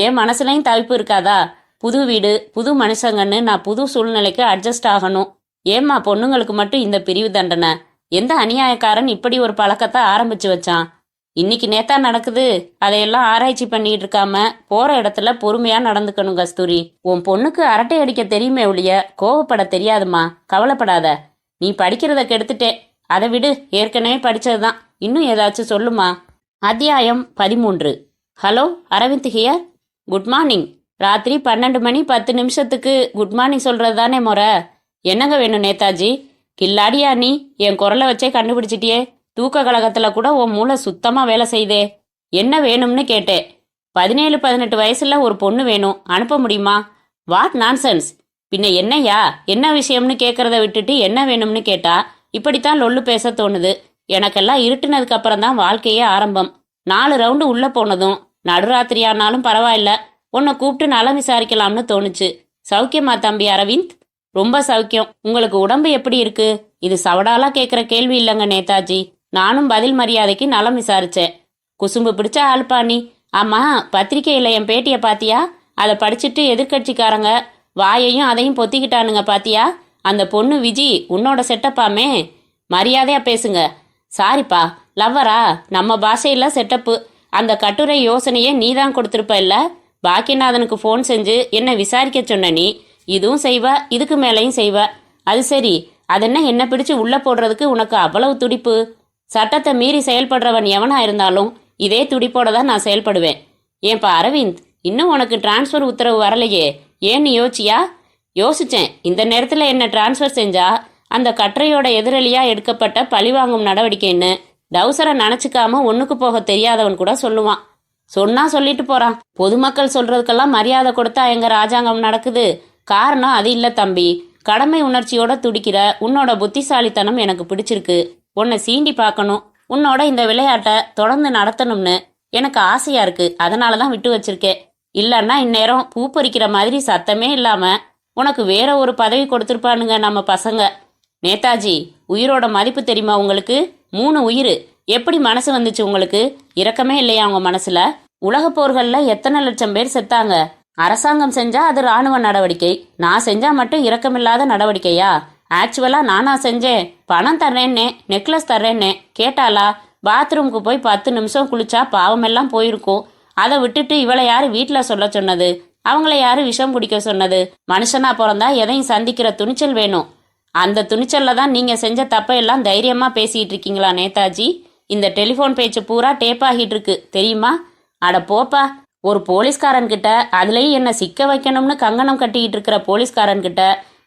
என் மனசுலையும் தவிப்பு இருக்காதா? புது வீடு, புது மனுஷங்கன்னு நான் புது சூழ்நிலைக்கு அட்ஜஸ்ட் ஆகணும். ஏம்மா பொண்ணுங்களுக்கு மட்டும் இந்த பிரிவு தண்டனை? எந்த அநியாயக்காரன் இப்படி ஒரு பழக்கத்தை ஆரம்பிச்சு வச்சான்? இன்னைக்கு நேத்தா நடக்குது. அதையெல்லாம் ஆராய்ச்சி பண்ணிட்டு இருக்காம போற இடத்துல பொறுமையா நடந்துக்கணும் கஸ்தூரி. உன் பொண்ணுக்கு அரட்டை அடிக்க தெரியுமே ஒழிய கோவப்பட தெரியாதுமா. கவலைப்படாத. நீ படிக்கிறத கெடுத்துட்டே. அதை விடு, ஏற்கனவே படிச்சதுதான். இன்னும் ஏதாச்சும் சொல்லுமா. அத்தியாயம் 13. Hello, Aravind here. Good morning. ராத்திரி 12 மணி 10 நிமிஷத்துக்கு குட் மார்னிங் சொல்றது தானே முறை? என்னங்க வேணும் நேதாஜி? கில்லாடியா நீ? என் குரலை வச்சே கண்டுபிடிச்சிட்டியே. தூக்க கழகத்துல கூட உன் மூளை சுத்தமா வேலை செய்தே. என்ன வேணும்னு கேட்டேன். 17-18 வயசுல ஒரு பொண்ணு வேணும், அனுப்ப முடியுமா? What nonsense. பின்ன என்னையா, என்ன விஷயம்னு கேட்கறத விட்டுட்டு என்ன வேணும்னு கேட்டா இப்படித்தான் லொல்லு பேச தோணுது. எனக்கெல்லாம் இருட்டுனதுக்கு அப்புறம் தான் வாழ்க்கையே ஆரம்பம். 4 ரவுண்டு உள்ள போனதும் நடுராத்திரி ஆனாலும் பரவாயில்ல, உன்னை கூப்பிட்டு நலம் விசாரிக்கலாம்னு தோணுச்சு. சௌக்கியமா தம்பி அரவிந்த்? ரொம்ப சௌக்கியம். உங்களுக்கு உடம்பு எப்படி இருக்கு? இது சவடாலா கேட்குற கேள்வி இல்லைங்க நேதாஜி. நானும் பதில் மரியாதைக்கு நலம் விசாரிச்சேன். குசும்பு பிடிச்ச ஆள்பாணி. ஆமா, பத்திரிக்கையில் என் பேட்டியை பாத்தியா? அதை படிச்சுட்டு எதிர்கட்சிக்காரங்க வாயையும் அதையும் பொத்திக்கிட்டானுங்க பாத்தியா? அந்த பொண்ணு விஜி உன்னோட செட்டப்பாமே. மரியாதையா பேசுங்க. சாரிப்பா, லவ்வரா? நம்ம பாஷையில செட்டப்பு. அந்த கட்டுரை யோசனையே நீதான் கொடுத்துருப்ப இல்ல? பாக்கியநாதனுக்கு ஃபோன் செஞ்சு என்ன விசாரிக்க சொன்ன நீ. இதுவும் செய்வ, இதுக்கு மேலையும் செய்வ. அது சரி, அதென்ன என்ன பிடிச்சு உள்ள போடுறதுக்கு உனக்கு அவ்வளவு துடிப்பு? சட்டத்தை மீறி செயல்படுறவன் எவனா இருந்தாலும் இதே துடிப்போட தான் நான் செயல்படுவேன். ஏன்பா அரவிந்த், இன்னும் உனக்கு டிரான்ஸ்ஃபர் உத்தரவு வரலையே, ஏன்னு யோசிச்சியா? யோசிச்சேன். இந்த நேரத்தில் என்ன டிரான்ஸ்ஃபர் செஞ்சா அந்த கட்டுரையோட எதிரொலியா எடுக்கப்பட்ட பழிவாங்கும் நடவடிக்கைன்னு டவுசரை நினச்சிக்காம ஒன்றுக்கு போக தெரியாதவன் கூட சொல்லுவான். சொன்னா சொல்லிட்டு போறான். பொதுமக்கள் சொல்றதுக்கெல்லாம் மரியாதை கொடுத்தா எங்க ராஜாங்கம் நடக்குது? காரணம் அது இல்ல தம்பி. கடமை உணர்ச்சியோட துடிக்கிற உன்னோட புத்திசாலித்தனம் எனக்கு பிடிச்சிருக்கு. உன்னை சீண்டி பார்க்கணும், உன்னோட இந்த விளையாட்டை தொடர்ந்து நடத்தணும்னு எனக்கு ஆசையா இருக்கு. அதனாலதான் விட்டு வச்சிருக்கேன். இல்லன்னா இந்நேரம் பூ பறிக்கிற மாதிரி சத்தமே இல்லாம உனக்கு வேற ஒரு பதவி கொடுத்துருப்பானுங்க நம்ம பசங்க. நேதாஜி, உயிரோட மதிப்பு தெரியுமா உங்களுக்கு? 3 உயிர். எப்படி மனசு வந்துச்சு உங்களுக்கு? இரக்கமே இல்லையா உங்க மனசுல? உலக போர்கள்ல எத்தனை லட்சம் பேர் செத்தாங்க. அரசாங்கம் செஞ்சா அது ராணுவ நடவடிக்கை, நான் செஞ்சா மட்டும் இரக்கமில்லாத நடவடிக்கையா? ஆக்சுவலா நானா செஞ்சேன். பணம் தர்றேன்னே, நெக்லஸ் தர்றேன்னே கேட்டாலா? பாத்ரூமுக்கு போய் 10 நிமிஷம் குளிச்சா பாவமெல்லாம் போயிருக்கும். அதை விட்டுட்டு இவளை யாரு வீட்டுல சொல்ல சொன்னது? அவங்கள யாரு விஷம் குடிக்க சொன்னது? மனுஷனா பிறந்தா எதையும் சந்திக்கிற துணிச்சல் வேணும். அந்த துணிச்சல்ல தான் நீங்க செஞ்ச தப்பையெல்லாம் தைரியமா பேசிட்டு இருக்கீங்களா நேதாஜி? இந்த டெலிஃபோன் பேச்சு பூரா டேப் ஆகிட்டு இருக்கு தெரியுமா? அட போப்பா, ஒரு போலீஸ்காரன்கிட்ட அதுலேயும் என்ன சிக்க வைக்கணும்னு கங்கணம் கட்டிக்கிட்டு இருக்கிற போலீஸ்காரன்கிட்ட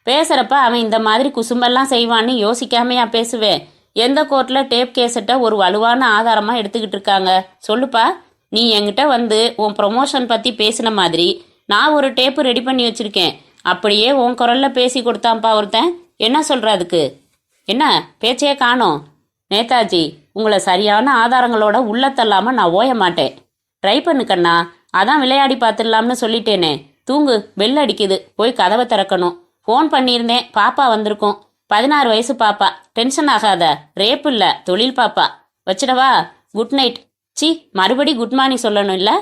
பேசுகிறப்ப அவன் இந்த மாதிரி குசும்பெல்லாம் செய்வான்னு யோசிக்காமையா பேசுவேன்? எந்த கோர்ட்டில் டேப் கேசட்டை ஒரு வலுவான ஆதாரமாக எடுத்துக்கிட்டு இருக்காங்க சொல்லுப்பா. நீ என்கிட்ட வந்து உன் ப்ரொமோஷன் பற்றி பேசின மாதிரி நான் ஒரு டேப்பு ரெடி பண்ணி வச்சுருக்கேன். அப்படியே உன் குரலில் பேசி கொடுத்தான்ப்பா ஒருத்தன். என்ன சொல்கிற அதுக்கு? என்ன பேச்சையே காணோம்? நேதாஜி, உங்களை சரியான ஆதாரங்களோட உள்ள தள்ளாமல் நான் ஓய மாட்டேன். ட்ரை பண்ணு கண்ணா, அதான் விளையாடி பார்த்துடலாம்னு சொல்லிட்டேனே. தூங்கு, பெல் அடிக்குது, போய் கதவை திறக்கணும். ஃபோன் பண்ணியிருந்தேன், பாப்பா வந்திருக்கும். 16 வயசு பாப்பா, டென்ஷன் ஆகாத. ரேப் இல்லை, தொழில் பாப்பா. வச்சிடவா? Good night. சி, மறுபடி குட் மார்னிங் சொல்லணும் இல்லை?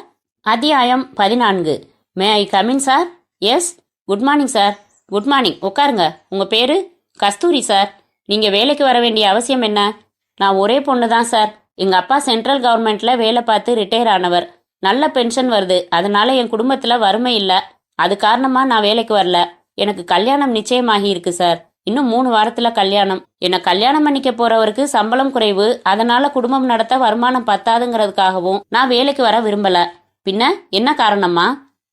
அத்தியாயம் 14. May I come in sir? Yes, good morning sir. Good morning, உட்காருங்க. உங்கள் பேர்? கஸ்தூரி சார். நீங்கள் வேலைக்கு வர வேண்டிய அவசியம் என்ன? நான் ஒரே பொண்ணு தான் சார். எங்கள் அப்பா சென்ட்ரல் கவர்மெண்ட்டில் வேலை பார்த்து ரிட்டையர் ஆனவர். நல்ல பென்ஷன் வருது, அதனால என் குடும்பத்தில் வறுமை இல்லை. அது காரணமாக நான் வேலைக்கு வரல. எனக்கு கல்யாணம் நிச்சயமாகி இருக்கு சார். இன்னும் 3 வாரத்தில் கல்யாணம். என்னை கல்யாணம் பண்ணிக்க போறவருக்கு சம்பளம் குறைவு, அதனால குடும்பம் நடத்த வருமானம் பத்தாதுங்கிறதுக்காகவும் நான் வேலைக்கு வர விரும்பல. பின்ன என்ன காரணமா?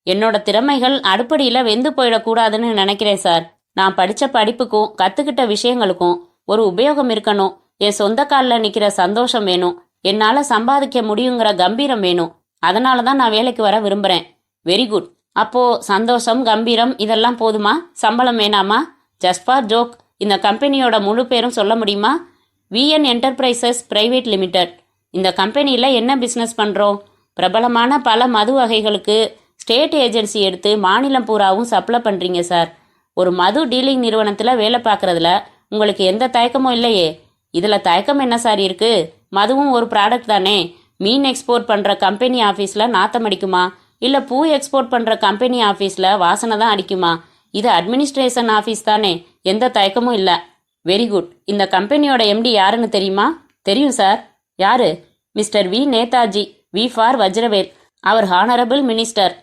என்னோட திறமைகள் அடுப்படியில் வெந்து போயிடக்கூடாதுன்னு நினைக்கிறேன் சார். நான் படித்த படிப்புக்கும் கற்றுக்கிட்ட விஷயங்களுக்கும் ஒரு உபயோகம் இருக்கணும். என் சொந்த காலில் நிற்கிற சந்தோஷம் வேணும். என்னால் சம்பாதிக்க முடியுங்கிற கம்பீரம் வேணும். அதனால தான் நான் வேலைக்கு வர விரும்புகிறேன். Very good. அப்போ சந்தோஷம், கம்பீரம் இதெல்லாம் போதுமா? சம்பளம் வேணாமா? Just for joke. இந்த கம்பெனியோட முழு பேரும் சொல்ல முடியுமா? VN enterprises private limited. இந்த கம்பெனியில் என்ன பிஸ்னஸ் பண்ணுறோம்? பிரபலமான பல மது வகைகளுக்கு ஸ்டேட் ஏஜென்சி எடுத்து மாநிலம் பூராவும் சப்ளை பண்ணுறீங்க சார். ஒரு மது டீலிங் நிறுவனத்தில் வேலை பார்க்குறதுல உங்களுக்கு எந்த தயக்கமும் இல்லையே? இதில் தயக்கம் என்ன சார் இருக்குது? மதுவும் ஒரு ப்ராடக்ட் தானே. மீன் எக்ஸ்போர்ட் பண்ணுற கம்பெனி ஆஃபீஸில் நாத்தம் அடிக்குமா? இல்லை பூ எக்ஸ்போர்ட் பண்ணுற கம்பெனி ஆஃபீஸில் வாசனை தான் அடிக்குமா? இது அட்மினிஸ்ட்ரேஷன் ஆஃபீஸ் தானே, எந்த தயக்கமும் இல்லை. Very good. இந்த கம்பெனியோட எம்டி யாருன்னு தெரியுமா? தெரியும் சார். யாரு? Mister V Netaji. V for Vajravel. அவர் ஹானரபிள் மினிஸ்டர்.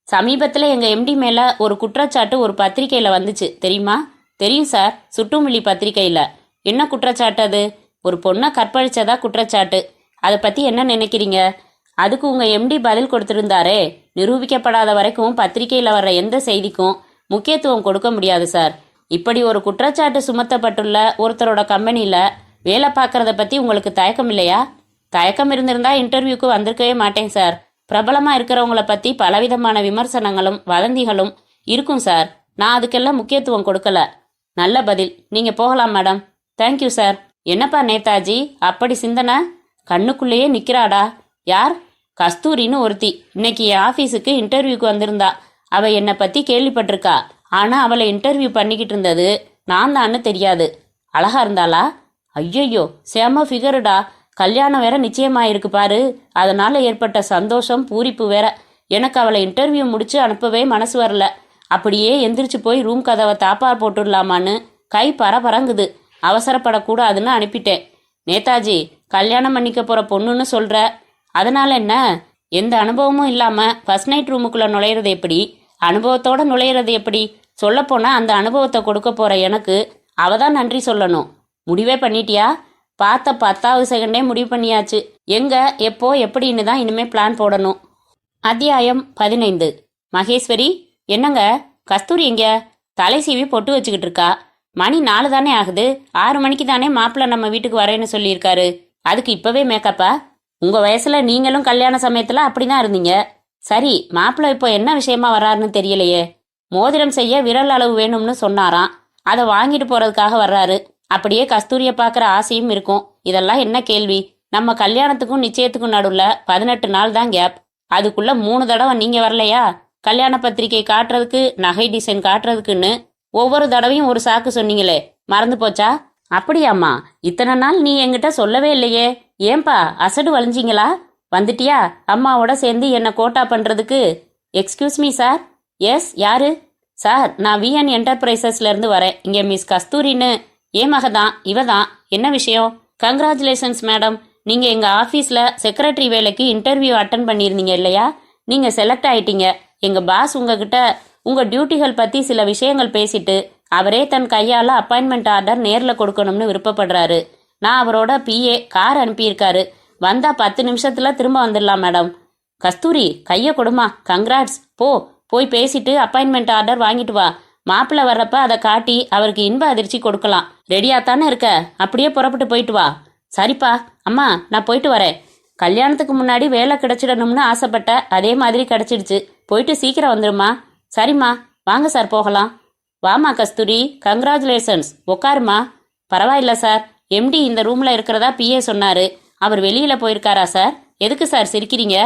சமீபத்தில் எங்கள் எம்டி மேலே ஒரு குற்றச்சாட்டு ஒரு பத்திரிக்கையில் வந்துச்சு தெரியுமா? தெரியும் சார், சுட்டுமிழி பத்திரிக்கையில். என்ன குற்றச்சாட்டு அது? ஒரு பொண்ணை கற்பழிச்சதா குற்றச்சாட்டு. அதை பற்றி என்ன நினைக்கிறீங்க? அதுக்கு உங்கள் எம்டி பதில் கொடுத்துருந்தாரே, நிரூபிக்கப்படாத வரைக்கும் பத்திரிக்கையில் வர்ற எந்த செய்திக்கும் முக்கியத்துவம் கொடுக்க முடியாது சார். இப்படி ஒரு குற்றச்சாட்டு சுமத்தப்பட்டுள்ள ஒருத்தரோட கம்பெனியில் வேலை பார்க்குறத பற்றி உங்களுக்கு தயக்கம் இல்லையா? தயக்கம் இருந்திருந்தா இன்டர்வியூக்கு வந்திருக்கவே மாட்டேன் சார். பிரபலமாக இருக்கிறவங்கள பற்றி பலவிதமான விமர்சனங்களும் வதந்திகளும் இருக்கும் சார். நான் அதுக்கெல்லாம் முக்கியத்துவம் கொடுக்கல. நல்ல பதில். நீங்கள் போகலாம் மேடம். Thank you sir. என்னப்பா நேதாஜி அப்படி சிந்தனை? கண்ணுக்குள்ளேயே நிற்கிறாடா. யார்? கஸ்தூரின்னு ஒருத்தி. இன்னைக்கு என் ஆஃபீஸுக்கு இன்டர்வியூக்கு வந்திருந்தா. அவள் என்னை பற்றி கேள்விப்பட்டிருக்கா. ஆனால் அவளை இன்டர்வியூ பண்ணிக்கிட்டு இருந்தது நான் தான்னு தெரியாது. அழகா இருந்தாளா? ஐயையோ, செம ஃபிகருடா. கல்யாணம் வேற நிச்சயமாயிருக்கு பாரு. அதனால ஏற்பட்ட சந்தோஷம், பூரிப்பு வேற. எனக்கு அவளை இன்டர்வியூ முடிச்சு அனுப்பவே மனசு வரல. அப்படியே எந்திரிச்சு போய் ரூம் கதவை தாப்பா போட்டுடலாமான்னு கை பரபரங்குது. அவசரப்படக்கூடாதுன்னு அனுப்பிட்டேன். நேதாஜி, கல்யாணம் பண்ணிக்க போகிற பொண்ணுன்னு சொல்கிற, அதனால என்ன? எந்த அனுபவமும் இல்லாமல் ஃபர்ஸ்ட் நைட் ரூமுக்குள்ளே நுழையிறது எப்படி? அனுபவத்தோடு நுழையிறது எப்படி? சொல்லப்போனால் அந்த அனுபவத்தை கொடுக்க போகிற எனக்கு அவ தான் நன்றி சொல்லணும். முடிவே பண்ணிட்டியா? பார்த்த 10வது செகண்டே முடிவு பண்ணியாச்சு. எங்கே, எப்போ, எப்படின்னு தான் இனிமேல் பிளான் போடணும். அத்தியாயம் 15. மகேஸ்வரி. என்னங்க கஸ்தூரி எங்க? தலை சீவி பொட்டு வச்சுக்கிட்டு இருக்கா. மணி 4 தானே ஆகுது. 6 மணிக்கு தானே மாப்பிள்ளை நம்ம வீட்டுக்கு வரேன்னு சொல்லியிருக்காரு. அதுக்கு இப்போவே மேக்கப்பா? உங்கள் வயசில் நீங்களும் கல்யாண சமயத்தில் அப்படி தான் இருந்தீங்க. சரி, மாப்பிள்ளை இப்போ என்ன விஷயமா வர்றாருன்னு தெரியலையே. மோதிரம் செய்ய விரல் அளவு வேணும்னு சொன்னாராம். அதை வாங்கிட்டு போகிறதுக்காக வர்றாரு. அப்படியே கஸ்தூரியை பார்க்குற ஆசையும் இருக்கும். இதெல்லாம் என்ன கேள்வி? நம்ம கல்யாணத்துக்கும் நிச்சயத்துக்கும் நடுவில் 18 நாள் தான் கேப். அதுக்குள்ளே 3 தடவை நீங்கள் வரலையா? கல்யாண பத்திரிக்கை காட்டுறதுக்கு, நகை டிசைன் காட்டுறதுக்குன்னு ஒவ்வொரு தடவையும் ஒரு சாக்கு சொன்னீங்களே, மறந்து போச்சா? அப்படியாம்மா, இத்தனை நாள் நீ என்கிட்ட சொல்லவே இல்லையே. ஏன்பா அசடு வளைஞ்சிங்களா? வந்துட்டியா அம்மாவோட சேர்ந்து என்னை கோட்டா பண்ணுறதுக்கு? Excuse me sir. எஸ், யாரு? சார், நான் விஎன் என்டர்பிரைசஸ்லேருந்து வரேன். இங்கே மிஸ் கஸ்தூரின்னு ஏன் மக தான், இவ தான். என்ன விஷயம்? Congratulations madam. நீங்கள் எங்கள் ஆஃபீஸில் செக்ரட்டரி வேலைக்கு இன்டர்வியூ அட்டன் பண்ணியிருந்தீங்க இல்லையா? நீங்கள் செலக்ட் ஆகிட்டீங்க. எங்கள் பாஸ் உங்ககிட்ட உங்கள் டியூட்டிகள் பற்றி சில விஷயங்கள் பேசிட்டு அவரே தன் கையால் அப்பாயின்மெண்ட் ஆர்டர் நேரில் கொடுக்கணும்னு விருப்பப்படுறாரு. நான் அவரோட பிஏ கார் அனுப்பியிருக்காரு. வந்தா 10 நிமிஷத்துல திரும்ப வந்துடலாம் மேடம். கஸ்தூரி கையை கொடுமா. கங்க்ராட்ஸ். போய் பேசிட்டு அப்பாயின்மெண்ட் ஆர்டர் வாங்கிட்டு வா. மாப்பிள்ளை வர்றப்ப அதை காட்டி அவருக்கு இன்ப அதிர்ச்சி கொடுக்கலாம். ரெடியா தானே இருக்க? அப்படியே புறப்பட்டு போயிட்டு வா. சரிப்பா. அம்மா நான் போயிட்டு வரேன். கல்யாணத்துக்கு முன்னாடி வேலை கிடைச்சிடணும்னு ஆசைப்பட்ட, அதே மாதிரி கிடைச்சிடுச்சு. போயிட்டு சீக்கிரம் வந்துருமா. சரிம்மா. வாங்க சார் போகலாம். வாமா கஸ்தூரி. கங்க்ராச்சுலேஷன்ஸ். உட்காருமா. பரவாயில்ல சார். எம்டி இந்த ரூம்ல இருக்கிறதா பிஏ சொன்னாரு. அவர் வெளியில போயிருக்காரா சார்? எதுக்கு சார் சிரிக்கிறீங்க?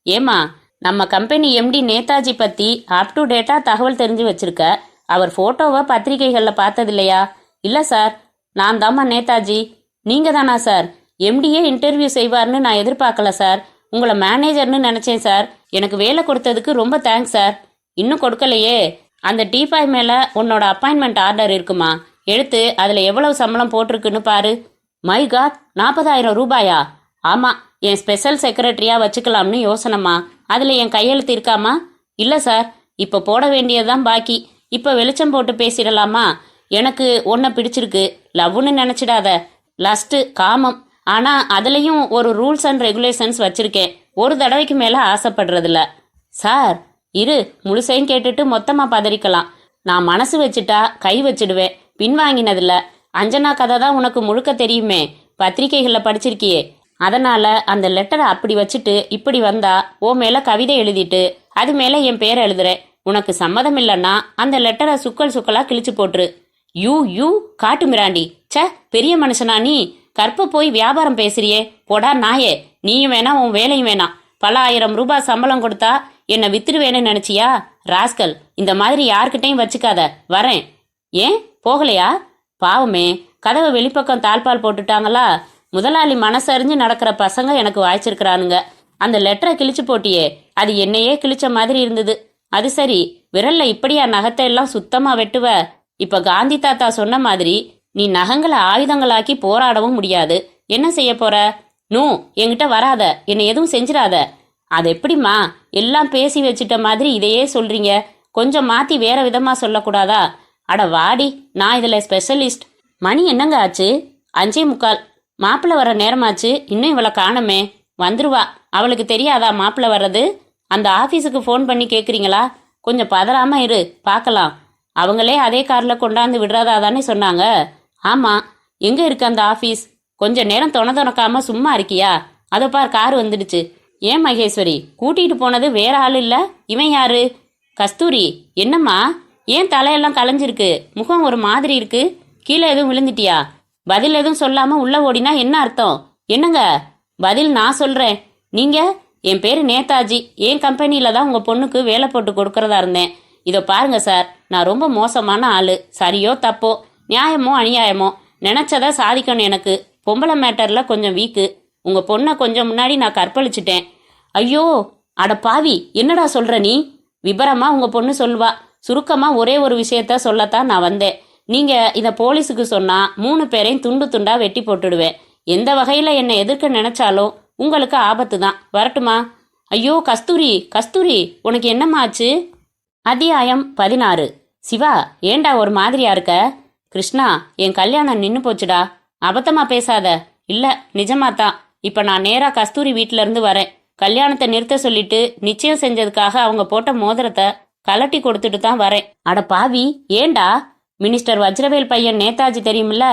ஏமா, நம்ம கம்பெனி எம்டி நேதாஜி பத்தி அப் டு டேட்டா தகவல் தெரிஞ்சு வச்சிருக்க. அவர் போட்டோவை பத்திரிகைகளில் பார்த்தது இல்லையா? இல்லை சார், நான் தாம்மா நேதாஜி. நீங்க தானா சார்? எம்டியே இன்டர்வியூ செய்வார்னு நான் எதிர்பார்க்கல சார். உங்களை மேனேஜர்னு நினைச்சேன் சார். எனக்கு வேலை கொடுத்ததுக்கு ரொம்ப தேங்க்ஸ் சார். இன்னும் கொடுக்கலையே. அந்த டீபாய் மேல உன்னோட அப்பாயின்மெண்ட் ஆர்டர் இருக்குமா? எடுத்து அதில் எவ்வளவு சம்பளம் போட்டிருக்குன்னு பாரு. மை காட், 40,000 ரூபாயா? ஆமா, என் ஸ்பெஷல் செக்ரட்டரியா வச்சுக்கலாம்னு யோசனைமா. அதில் என் கையெழுத்து இருக்காமா? இல்லை சார், இப்போ போட வேண்டியதுதான் பாக்கி. இப்போ வெளிச்சம் போட்டு பேசிடலாமா? எனக்கு உன்னை பிடிச்சிருக்கு. லவ்னு நினச்சிடாத. லஸ்ட்டு, காமம். ஆனால் அதுலேயும் ஒரு ரூல்ஸ் அண்ட் ரெகுலேஷன்ஸ் வச்சுருக்கேன். ஒரு தடவைக்கு மேலே ஆசைப்படுறதில்ல. சார் இரு, முழுசையும் கேட்டுட்டு மொத்தமாக பதறிக்கலாம். நான் மனசு வச்சுட்டா கை வச்சிடுவேன். பின்வாங்கினதில்ல. அஞ்சனா கதை தான் உனக்கு முழுக்க தெரியுமே, பத்திரிகைகளில் படிச்சிருக்கியே. அதனால அந்த லெட்டரை அப்படி வச்சுட்டு இப்படி வந்தா ஓ மேலே கவிதை எழுதிட்டு அது மேலே என் பேரை எழுதுறேன். உனக்கு சம்மதம் இல்லைன்னா அந்த லெட்டரை சுக்கல் சுக்கலா கிழிச்சு போட்டுரு. யூ காட்டு மிராண்டி. சே, பெரிய மனுஷனா நீ? கற்ப போய் வியாபாரம் பேசுறியே. போடா நாயே. நீயும் வேணாம், உன் வேலையும் வேணாம். பல 1000 ரூபாய் சம்பளம் கொடுத்தா என்னை வித்துருவேன்னு நினைச்சியா? ராஸ்கல், இந்த மாதிரி யார்கிட்டையும் வச்சுக்காத. வரேன். ஏன் போகலையா? பாவமே, கதவை வெளிப்பக்கம் தாழ்பால் போட்டுட்டாங்களா? முதலாளி மனசறிஞ்சு நடக்கிற பசங்க எனக்கு வாய்ச்சிருக்கிறானுங்க. அந்த லெட்டரை கிழிச்சு போட்டியே, அது என்னையே கிழிச்ச மாதிரி இருந்தது. அது சரி, விரல்ல இப்படியா நகத்தை எல்லாம் சுத்தமா வெட்டுவ? இப்ப காந்தி தாத்தா சொன்ன மாதிரி நீ நகங்களை ஆயுதங்களாக்கி போராடவும் முடியாது. என்ன செய்ய போற? நோ, என்கிட்ட வராத. என்னை எதுவும் செஞ்சிடாத. அது எப்படிம்மா? எல்லாம் பேசி வச்சிட்ட மாதிரி இதையே சொல்றீங்க. கொஞ்சம் மாத்தி வேற விதமா சொல்லக்கூடாதா? அட வாடி, நான் இதுல ஸ்பெஷலிஸ்ட். மணி என்னங்க ஆச்சு? 5:45. மாப்பிள்ளை வர நேரமாச்சு. இன்னும் இவளை காணமே. வந்துருவா. அவளுக்கு தெரியாதா மாப்பிள்ளை வர்றது? அந்த ஆஃபீஸுக்கு ஃபோன் பண்ணி கேட்குறீங்களா? கொஞ்சம் பதறாம இரு, பார்க்கலாம். அவங்களே அதே காரில் கொண்டாந்து விடுறதா தானே சொன்னாங்க. ஆமாம். எங்கே இருக்கு அந்த ஆஃபீஸ்? கொஞ்ச நேரம் தொணக்காம சும்மா இருக்கியா? அதை பார், கார் வந்துடுச்சு. ஏன் மகேஸ்வரி, கூட்டிகிட்டு போனது வேற ஆள் இல்லை? இவன் யாரு? கஸ்தூரி. என்னம்மா, ஏன் தலையெல்லாம் கலைஞ்சிருக்கு? முகம் ஒரு மாதிரி இருக்கு. கீழே எதுவும் விழுந்துட்டியா? பதில் எதுவும் சொல்லாமல் உள்ளே ஓடினா என்ன அர்த்தம்? என்னங்க பதில்? நான் சொல்கிறேன். நீங்கள்? என் பேர் நேதாஜி. என் கம்பெனியில் தான் உங்கள் பொண்ணுக்கு வேலை போட்டு கொடுக்கறதா இருந்தேன். இதை பாருங்க சார், நான் ரொம்ப மோசமான ஆள். சரியோ தப்போ, நியாயமோ அநியாயமோ, நினச்சதை சாதிக்கணும். எனக்கு பொம்பளை மேட்டரில் கொஞ்சம் வீக்கு. உங்கள் பொண்ணை கொஞ்சம் முன்னாடி நான் கற்பழிச்சிட்டேன். ஐயோ, அட பாவி, என்னடா சொல்கிற நீ? விபரமாக உங்கள் பொண்ணு சொல்வா. சுருக்கமாக ஒரே ஒரு விஷயத்த சொல்லத்தான் நான் வந்தேன். நீங்கள் இதை போலீஸுக்கு சொன்னால் 3 பேரையும் துண்டு துண்டாக வெட்டி போட்டுடுவேன். எந்த வகையில் என்னை எதிர்க்க நினச்சாலும் உங்களுக்கு ஆபத்து தான். வரட்டுமா? ஐயோ கஸ்தூரி, உனக்கு என்னம்மா ஆச்சு? அத்தியாயம் 16. சிவா, ஏண்டா ஒரு மாதிரியா இருக்க? கிருஷ்ணா, என் கல்யாணம் நின்று போச்சுடா. அபத்தமா பேசாத. இல்லை, நிஜமாத்தான். இப்போ நான் நேராக கஸ்தூரி வீட்டில இருந்து வரேன். கல்யாணத்தை நிறுத்த சொல்லிட்டு நிச்சயம் செஞ்சதுக்காக அவங்க போட்ட மோதிரத்தை கலட்டி கொடுத்துட்டு தான் வரேன். அட பாவி, ஏண்டா? மினிஸ்டர் வஜ்ரவேல் பையன் நேதாஜி தெரியுமில்ல?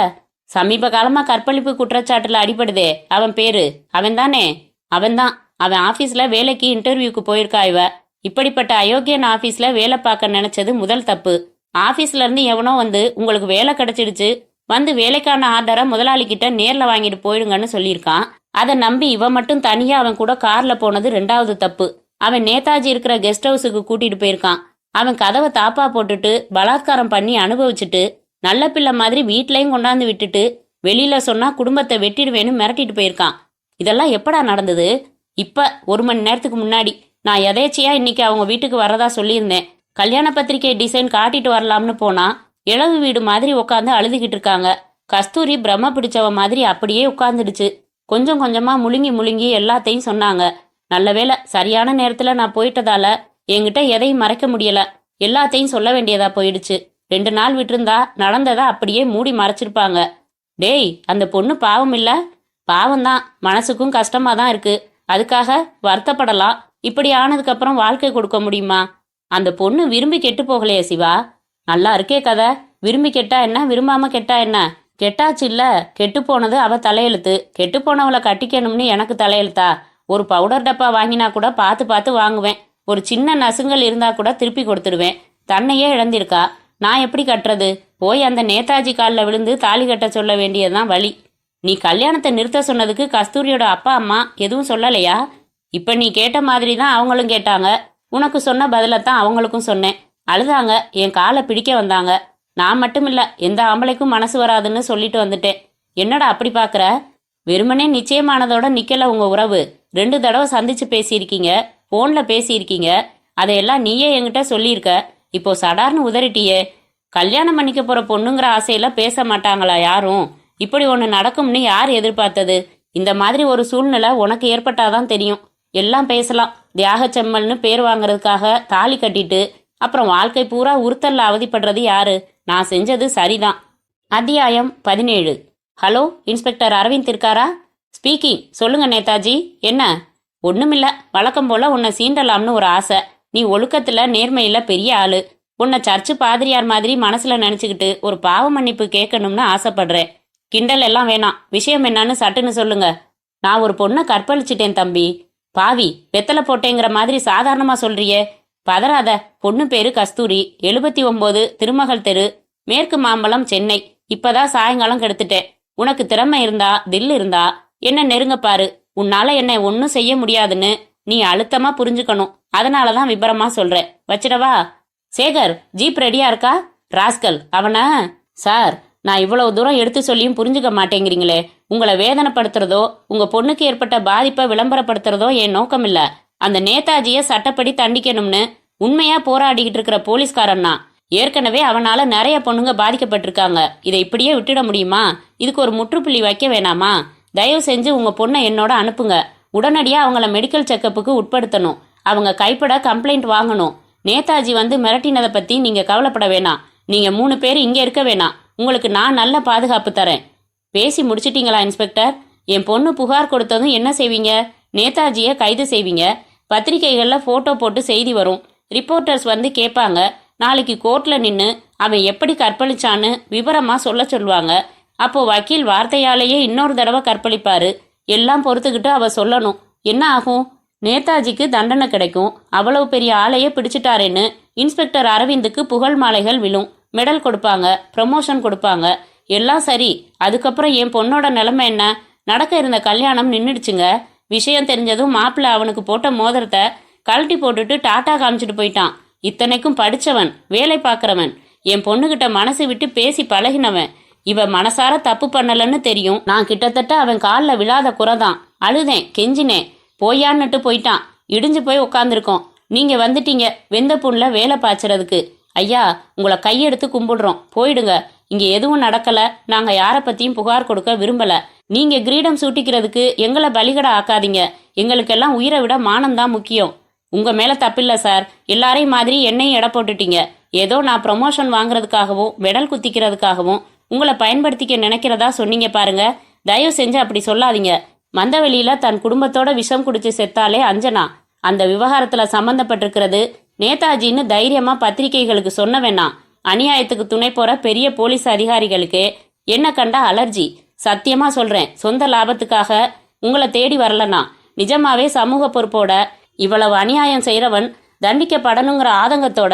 சமீப காலமா கற்பழிப்பு குற்றச்சாட்டுல அடிபடுதே, அவன் பேரு அவன் தானே? அவன்தான். அவன் ஆபீஸ்ல வேலைக்கு இன்டர்வியூக்கு போயிருக்கா இவ. இப்படிப்பட்ட அயோக்கியன் ஆபீஸ்ல வேலை பார்க்க நினைச்சது முதல் தப்பு. ஆபீஸ்ல இருந்து எவனோ வந்து உங்களுக்கு வேலை கிடைச்சிடுச்சு, வந்து வேலைக்கான ஆர்டரை முதலாளி கிட்ட நேர்ல வாங்கிட்டு போயிடுங்கன்னு சொல்லியிருக்கான். அதை நம்பி இவன் மட்டும் தனியா அவன் கூட கார்ல போனது 2வது தப்பு. அவன் நேதாஜி இருக்கிற கெஸ்ட் ஹவுஸுக்கு கூட்டிட்டு போயிருக்கான். அவன் கதவை தாப்பா போட்டுட்டு பலாத்காரம் பண்ணி அனுபவிச்சுட்டு நல்ல பிள்ளை மாதிரி வீட்லயும் கொண்டாந்து விட்டுட்டு வெளியில சொன்னா குடும்பத்தை வெட்டிடுவேன்னு மிரட்டிட்டு போயிருக்கான். இதெல்லாம் எப்படா நடந்தது? இப்ப 1 மணி நேரத்துக்கு முன்னாடி. நான் எதேச்சியா இன்னைக்கு அவங்க வீட்டுக்கு வரதா சொல்லியிருந்தேன். கல்யாண பத்திரிகை டிசைன் காட்டிட்டு வரலாம்னு போனா இளவு வீடு மாதிரி உட்காந்து அழுதுகிட்டு இருக்காங்க. கஸ்தூரி பிரம்ம பிடிச்சவ மாதிரி அப்படியே உட்காந்துடுச்சு. கொஞ்சம் கொஞ்சமா முழுங்கி எல்லாத்தையும் சொன்னாங்க. நல்ல வேளை சரியான நேரத்துல நான் போயிட்டதால என்கிட்ட எதையும் மறைக்க முடியல. எல்லாத்தையும் சொல்ல வேண்டியதா போயிடுச்சு. 2 நாள் விட்டிருந்தா நடந்ததை அப்படியே மூடி மறைச்சிருப்பாங்க. டேய், அந்த பொண்ணு பாவம் இல்ல? பாவம்தான், மனசுக்கும் கஷ்டமா தான் இருக்கு. அதுக்காக வருத்தப்படலாம். இப்படி ஆனதுக்கு அப்புறம் வாழ்க்கை கொடுக்க முடியுமா? அந்த பொண்ணு விரும்பி கெட்டு போகலையே சிவா. நல்லா இருக்கே கதை. விரும்பி கெட்டா என்ன, விரும்பாம கெட்டா என்ன? கெட்டாச்சு இல்ல. கெட்டு போனது அவ தலையெழுத்து. கெட்டு போனவளை கட்டிக்கணும்னு எனக்கு தலையெழுத்தா? ஒரு பவுடர் டப்பா வாங்கினா கூட பார்த்து பார்த்து வாங்குவேன். ஒரு சின்ன நசுங்கல் இருந்தா கூட திருப்பி கொடுத்துடுவேன். தன்னையே இழந்திருக்கா. நான் எப்படி கட்டுறது? போய் அந்த நேதாஜி காலில் விழுந்து தாலி கட்ட சொல்ல வேண்டியதுதான் வழி. நீ கல்யாணத்தை நிறுத்த சொன்னதுக்கு கஸ்தூரியோட அப்பா அம்மா எதுவும் சொல்லலையா? இப்ப நீ கேட்ட மாதிரி தான் அவங்களும் கேட்டாங்க. உனக்கு சொன்ன பதிலத்தான் அவங்களுக்கும் சொன்னேன். அழுதாங்க, என் காலை பிடிக்க வந்தாங்க. நான் மட்டும் இல்ல, எந்த ஆம்பளைக்கும் மனசு வராதுன்னு சொல்லிட்டு வந்துட்டேன். என்னடா அப்படி பாக்குற? வெறுமனே நிச்சயமானதோட நிக்கல உங்க உறவு. 2 தடவை சந்திச்சு பேசியிருக்கீங்க, போன்ல பேசியிருக்கீங்க. அதையெல்லாம் நீயே என்கிட்ட சொல்லியிருக்க. இப்போ சடார்னு உதறிட்டியே. கல்யாணம் பண்ணிக்க போற பொண்ணுங்கிற ஆசையில பேச மாட்டாங்களா யாரும்? இப்படி ஒண்ணு நடக்கும்னு யார் எதிர்பார்த்தது? இந்த மாதிரி ஒரு சூழ்நிலை உனக்கு ஏற்பட்டாதான் தெரியும். எல்லாம் பேசலாம். தியாக செம்மல்னு பேர் வாங்குறதுக்காக தாலி கட்டிட்டு அப்புறம் வாழ்க்கை பூரா உறுத்தல்ல அவதிப்படுறது யாரு? நான் செஞ்சது சரிதான். அத்தியாயம் 17. ஹலோ, இன்ஸ்பெக்டர் அரவிந்த் இருக்காரா? ஸ்பீக்கிங். சொல்லுங்க நேதாஜி. என்ன? ஒண்ணுமில்ல, வழக்கம் போல உன்னை சீண்டலாம்னு ஒரு ஆசை. நீ ஒழுக்கத்துல நேர்மையில பெரிய ஆளு. உன்னை சர்ச்சு பாதிரியார் மாதிரி மனசுல நினைச்சுக்கிட்டு ஒரு பாவ மன்னிப்பு கேட்கணும்னு ஆசைப்படுறேன். கிண்டல் எல்லாம் வேணாம். விஷயம் என்னன்னு சட்டுன்னு சொல்லுங்க. நான் ஒரு பொண்ணை கற்பழிச்சிட்டேன் தம்பி. பாவி, வெத்தலை போட்டேங்கிற மாதிரி சாதாரணமா சொல்றியே. பதறாத. பொண்ணு பேரு கஸ்தூரி. 79 திருமகள் தெரு, மேற்கு மாம்பலம், சென்னை. இப்பதான் சாயங்காலம் கெடுத்துட்டேன். உனக்கு திறமை இருந்தா, தில் இருந்தா என்ன நெருங்க பாரு. உன்னால என்னை ஒன்னும் செய்ய முடியாதுன்னு நீ அழுத்தமா புரிஞ்சுக்கணும். அதனாலதான் விபரமா சொல்றேன். வச்சிடவா? சேகர், ஜீப் ரெடியா இருக்கா? ராஸ்கல் அவன. சார், நான் இவ்வளவு தூரம் எடுத்து சொல்லியும் புரிஞ்சுக்க மாட்டேங்கிறீங்களே. உங்களை வேதனைப்படுத்துறதோ உங்க பொண்ணுக்கு ஏற்பட்ட பாதிப்பை விளம்பரப்படுத்துறதோ என் நோக்கம் இல்ல. அந்த நேதாஜிய சட்டப்படி தண்டிக்கணும்னு உண்மையா போராடிக்கிட்டு இருக்கிற போலீஸ்காரன்னா. ஏற்கனவே அவனால நிறைய பொண்ணுங்க பாதிக்கப்பட்டிருக்காங்க. இதை இப்படியே விட்டுட முடியுமா? இதுக்கு ஒரு முற்றுப்புள்ளி வைக்க வேணாமா? தயவு செஞ்சு உங்க பொண்ணை என்னோட அனுப்புங்க. உடனடியா அவங்கள மெடிக்கல் செக்கப்புக்கு உட்படுத்தணும். அவங்க கைப்பட கம்ப்ளைண்ட் வாங்கணும். நேதாஜி வந்து மிரட்டினதை பத்தி நீங்க கவலைப்பட வேணாம். நீங்க 3 பேர் இங்க இருக்க வேணாம். உங்களுக்கு நான் நல்ல பாதுகாப்பு தரேன். பேசி முடிச்சிட்டீங்களா இன்ஸ்பெக்டர்? என் பொண்ணு புகார் கொடுத்ததும் என்ன செய்வீங்க? நேதாஜியை கைது செய்வீங்க. பத்திரிகைகள்ல போட்டோ போட்டு செய்தி வரும். ரிப்போர்ட்டர்ஸ் வந்து கேட்பாங்க. நாளைக்கு கோர்ட்ல நின்று அவன் எப்படி கற்பழிச்சான்னு விவரமா சொல்லுவாங்க. அப்போ வக்கீல் வார்த்தையாலேயே இன்னொரு தடவை கற்பழிப்பாரு. எல்லாம் பொறுத்துக்கிட்டு அவ சொல்லணும். என்ன ஆகும்? நேதாஜிக்கு தண்டனை கிடைக்கும். அவ்வளவு பெரிய ஆளையே பிடிச்சிட்டாரேன்னு இன்ஸ்பெக்டர் அரவிந்துக்கு புகழ் மாலைகள் விழும். மெடல் கொடுப்பாங்க, ப்ரமோஷன் கொடுப்பாங்க. எல்லாம் சரி. அதுக்கப்புறம் என் பொண்ணோட நிலைமை என்ன? நடக்க இருந்த கல்யாணம் நின்றுடுச்சுங்க. விஷயம் தெரிஞ்சதும் மாப்பிள்ளை அவனுக்கு போட்ட மோதிரத்தை கழட்டி போட்டுட்டு டாட்டா காமிச்சிட்டு போயிட்டான். இத்தனைக்கும் படிச்சவன், வேலை பார்க்கறவன், என் பொண்ணுகிட்ட மனசு விட்டு பேசி பழகினவன். இவ மனசார தப்பு பண்ணலன்னு தெரியும். நான் கிட்டத்தட்ட அவன் காலில் விழாத குறைதான். அழுதேன், கெஞ்சினேன். போயான்னுட்டு போயிட்டான். இடிஞ்சு போய் உட்காந்துருக்கோம். நீங்க வந்துட்டீங்க வெந்த புண்ல வேலை பாய்ச்சறதுக்கு. ஐயா, உங்களை கையெடுத்து கும்பிடுறோம். போயிடுங்க. இங்க எதுவும் நடக்கல. நாங்க யாரை பத்தியும் புகார் கொடுக்க விரும்பல. நீங்க கிரீடம் சூட்டிக்கிறதுக்கு எங்களை பலிகடை ஆக்காதீங்க. எங்களுக்கெல்லாம் உயிரை விட மானம்தான் முக்கியம். உங்க மேல தப்பில்ல சார். எல்லாரையும் மாதிரி என்னையும் எடை போட்டுட்டீங்க. ஏதோ நான் ப்ரமோஷன் வாங்குறதுக்காகவும் மெடல் குத்திக்கிறதுக்காகவும் உங்களை பயன்படுத்திக்க நினைக்கிறதா சொன்னீங்க பாருங்க. தயவு செஞ்சு அப்படி சொல்லாதீங்க. மந்தவெளியில தன் குடும்பத்தோட விஷம் குடிச்சு செத்தாலே அஞ்சனா. அந்த விவகாரத்துல சம்பந்தப்பட்டிருக்கிறது நேதாஜின்னு தைரியமா பத்திரிகைகளுக்கு சொன்ன வேணாம். அநியாயத்துக்கு துணை போற பெரிய போலீஸ் அதிகாரிகளுக்கு என்ன கண்டா அலர்ஜி. சத்தியமா சொல்றேன், சொந்த லாபத்துக்காக உங்களை தேடி வரலனா. நிஜமாவே சமூக பொறுப்போட இவ்வளவு அநியாயம் செய்யறவன் தண்டிக்கப்படணுங்கிற ஆதங்கத்தோட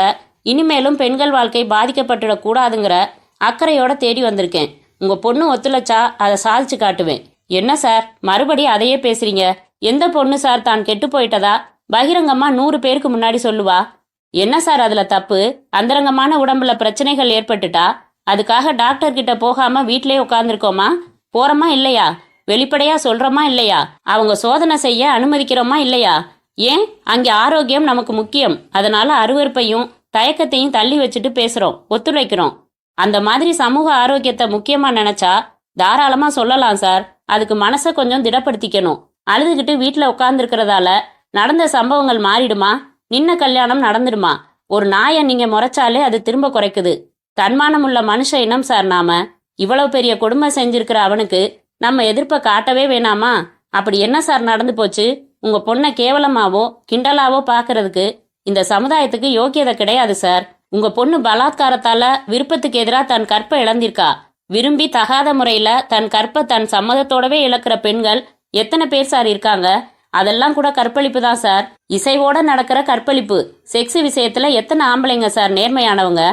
இனிமேலும் பெண்கள் வாழ்க்கை பாதிக்கப்பட்டுடக் கூடாதுங்கிற அக்கறையோட தேடி வந்திருக்கேன். உங்க பொண்ணு ஒத்துழைச்சா அதை சாதிச்சு காட்டுவேன். என்ன சார், மறுபடி அதையே பேசுறீங்க? எந்த பொண்ணு சார் தான் கெட்டு போயிட்டதா பகிரங்கமா 100 பேருக்கு முன்னாடி சொல்லுவா? என்ன சார் அதுல தப்பு? அந்தரங்கமான உடம்புல பிரச்சனைகள் ஏற்பட்டுட்டா அதுக்காக டாக்டர் கிட்ட போகாம வீட்லயே உட்கார்ந்துருக்கோமா? போறோமா இல்லையா? வெளிப்படையா சொல்றோமா இல்லையா? அவங்க சோதனை செய்ய அனுமதிக்கிறோமா இல்லையா? ஏன்? அங்கே ஆரோக்கியம் நமக்கு முக்கியம். அதனால அருவருப்பையும் தயக்கத்தையும் தள்ளி வச்சுட்டு பேசுறோம், ஒத்துழைக்கிறோம். அந்த மாதிரி சமூக ஆரோக்கியத்தை முக்கியமா நினைச்சா தாராளமா சொல்லலாம் சார். அதுக்கு மனசை கொஞ்சம் திடப்படுத்திக்கணும். அழுதுகிட்டு வீட்டுல உட்கார்ந்துருக்கிறதால நடந்த சம்பவங்கள் மாறிடுமா? நின்ன கல்யாணம் நடந்துடுமா? ஒரு நாயை நீங்க முறைச்சாலே அது திரும்ப குறைக்குது. தன்மானம் உள்ள மனுஷ இனம் சார் நாம. இவ்வளவு பெரிய கொடுமை செஞ்சிருக்கிற அவனுக்கு நம்ம எதிர்ப்பை காட்டவே வேணாமா? அப்படி என்ன சார் நடந்து போச்சு? உங்க பொண்ணை கேவலமாவோ கிண்டலாவோ பார்க்கறதுக்கு இந்த சமுதாயத்துக்கு யோக்கியதை கிடையாது சார். உங்க பொண்ணு பலாத்காரத்தால விருப்பத்துக்கு எதிராக தன் கற்பை இழந்திருக்கா. விரும்பி தகாத முறையில தன் கற்பை தன் சம்மதத்தோடவே இழக்கிற பெண்கள் எத்தனை பேர் சார் இருக்காங்க? அதெல்லாம் கூட கற்பழிப்பு தான் சார். இசைவோட நடக்கிற கற்பழிப்பு. செக்ஸ் விஷயத்துல எத்தனை ஆம்பளைங்க சார் நேர்மையானவங்க,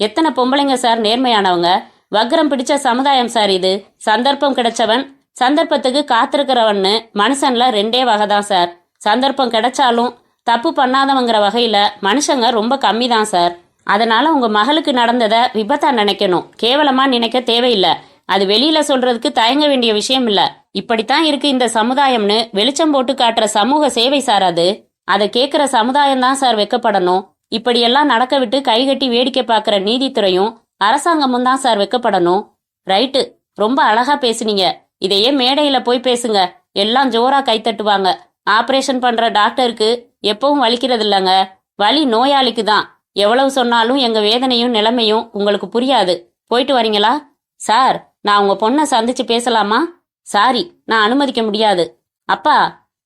எத்தனை பொம்பளைங்க சார் நேர்மையானவங்க? வக்ரம் பிடிச்ச சமுதாயம் சார் இது. சந்தர்ப்பம் கிடைச்சவன் சந்தர்ப்பத்துக்கு காத்திருக்கிறவன்னு மனுஷன்ல ரெண்டே வகை தான் சார். சந்தர்ப்பம் கிடைச்சாலும் தப்பு பண்ணாதவங்கிற வகையில மனுஷங்க ரொம்ப கம்மி தான் சார். அதனால உங்க மகளுக்கு நடந்ததை விபத்தா நினைக்கணும், கேவலமா நினைக்க தேவையில்லை. அது வெளியில சொல்றதுக்கு தயங்க வேண்டிய விஷயம் இல்ல. இப்படித்தான் இருக்கு இந்த சமுதாயம்னு வெளிச்சம் போட்டு காட்டுற சமூக சேவை சார் அது. அதை கேட்கிற சமுதாயம் தான் சார் வெக்கப்படணும். இப்படியெல்லாம் நடக்க விட்டு கைகட்டி வேடிக்கை பார்க்குற நீதித்துறையும் அரசாங்கமும் தான் சார் வெக்கப்படணும். ரைட்டு, ரொம்ப அழகா பேசுனீங்க. இதையே மேடையில போய் பேசுங்க, எல்லாம் ஜோரா கைத்தட்டுவாங்க. ஆபரேஷன் பண்ற டாக்டருக்கு எப்பவும் வலிக்கிறது இல்லைங்க, வலி நோயாளிக்கு தான். எவ்வளவு சொன்னாலும் எங்க வேதனையும் நிலைமையும் உங்களுக்கு புரியாது. போயிட்டு வரீங்களா? சார், நான் உங்க பொண்ணை சந்திச்சு பேசலாமா? சாரி, நான் அனுமதிக்க முடியாது. அப்பா,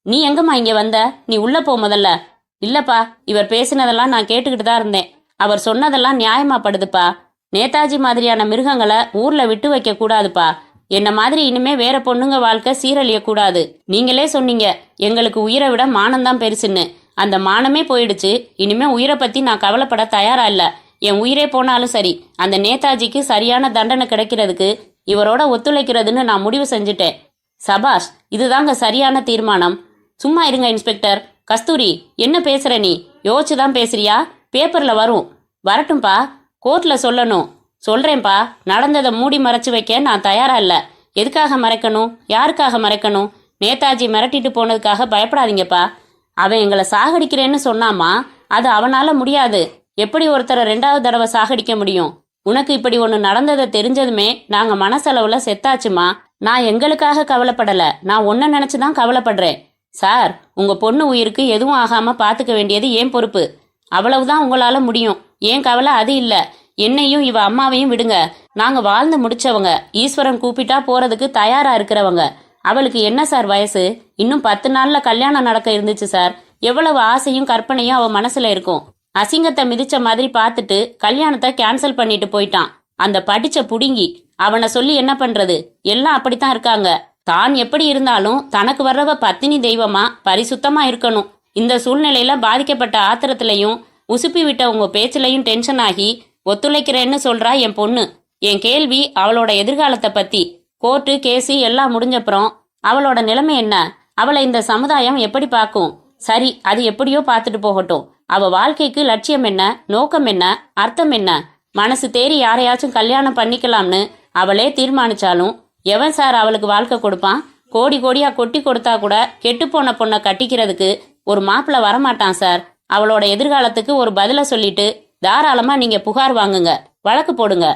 நீ எங்கம்மா இங்க வந்த? நீ உள்ள போ முதல்ல. இல்லப்பா, இவர் பேசினதெல்லாம் நான் கேட்டுக்கிட்டு தான் இருந்தேன். அவர் சொன்னதெல்லாம் நியாயமா படுதுப்பா. நேதாஜி மாதிரியான மிருகங்களை ஊர்ல விட்டு வைக்க கூடாதுப்பா. என்ன மாதிரி இனிமே வேற பொண்ணுங்க வாழ்க்கை சீரழிய கூடாது. நீங்களே சொன்னீங்க எங்களுக்கு உயிரை விட மானம்தான் பெருசுன்னு. அந்த மானமே போயிடுச்சு. இனிமே உயிரை பத்தி நான் கவலைப்பட தயாரா இல்ல. என் உயிரே போனாலும் சரி, அந்த நேதாஜிக்கு சரியான தண்டனை கிடைக்கிறதுக்கு இவரோட ஒத்துழைக்கிறதுன்னு நான் முடிவு செஞ்சுட்டேன். சபாஷ், இதுதாங்க சரியான தீர்மானம். சும்மா இருங்க இன்ஸ்பெக்டர். கஸ்தூரி, என்ன பேசுற நீ? யோசிச்சுதான் பேசுறியா? பேப்பர்ல வரும். வரட்டும்பா, கோர்ட்ல சொல்லணும். சொல்றேன்பா, நடந்ததை மூடி மறைச்சு வைக்க நான் தயாரா இல்ல. எதுக்காக மறைக்கணும்? யாருக்காக மறைக்கணும்? நேதாஜி மிரட்டிட்டு போனதுக்காக பயப்படாதீங்கப்பா. அவன் எங்களை சாகடிக்கிறேன்னு சொன்னாமா, அது அவனால முடியாது. எப்படி ஒருத்தரை 2வது தடவை சாகடிக்க முடியும்? உனக்கு இப்படி ஒன்று நடந்ததை தெரிஞ்சதுமே நாங்க மனசளவுல செத்தாச்சுமா. நான் எங்களுக்காக கவலைப்படல, நான் ஒன்ன நினைச்சுதான் கவலைப்படுறேன். சார், உங்க பொண்ணு உயிருக்கு எதுவும் ஆகாம பாத்துக்க வேண்டியது ஏன் பொறுப்பு. அவ்வளவுதான் உங்களால முடியும். ஏன் கவலை அது இல்ல. என்னையும் இவ அம்மாவையும் விடுங்க. நாங்க வாழ்ந்து முடிச்சவங்க, ஈஸ்வரன் கூப்பிட்டா போறதுக்கு தயாரா இருக்கிறவங்க. அவளுக்கு என்ன சார் வயசு? இன்னும் 10 நாள்ல கல்யாணம் நடக்க இருந்துச்சு சார். எவ்வளவு ஆசையும் கற்பனையும் அவ மனசுல இருக்கும். அசிங்கத்தை மிதிச்ச மாதிரி பார்த்துட்டு கல்யாணத்தை கேன்சல் பண்ணிட்டு போயிட்டான் அந்த படிச்ச புடுங்கி. அவனை சொல்லி என்ன பண்றது? எல்லாம் அப்படித்தான் இருக்காங்க. தான் எப்படி இருந்தாலும் தனக்கு வர்றவ பத்தினி தெய்வமா பரிசுத்தமா இருக்கணும். இந்த சூழ்நிலையில பாதிக்கப்பட்ட ஆத்திரத்திலையும் உசுப்பி விட்ட உங்க பேச்சிலையும் டென்ஷன் ஆகி ஒத்துழைக்கிறேன்னு சொல்றா என் பொண்ணு. என் கேள்வி அவளோட எதிர்காலத்தை பத்தி. கோர்ட்டு கேஸு எல்லாம் முடிஞ்சப்புறம் அவளோட நிலைமை என்ன? அவளை இந்த சமுதாயம் எப்படி பார்க்கும்? சரி, அது எப்படியோ பார்த்துட்டு போகட்டும். அவ வாழ்க்கைக்கு லட்சியம் என்ன, நோக்கம் என்ன, அர்த்தம் என்ன? மனசு தேறி யாரையாச்சும் கல்யாணம் பண்ணிக்கலாம்னு அவளே தீர்மானிச்சாலும் எவன் சார் அவளுக்கு வாழ்க்கை கொடுப்பான்? கோடி கோடியா கொட்டி கொடுத்தா கூட கெட்டுப்போன பொண்ணை கட்டிக்கிறதுக்கு ஒரு மாப்பிள்ளை வரமாட்டான் சார். அவளோட எதிர்காலத்துக்கு ஒரு பதில சொல்லிட்டு தாராளமா நீங்க புகார் வாங்குங்க, வழக்கு போடுங்க.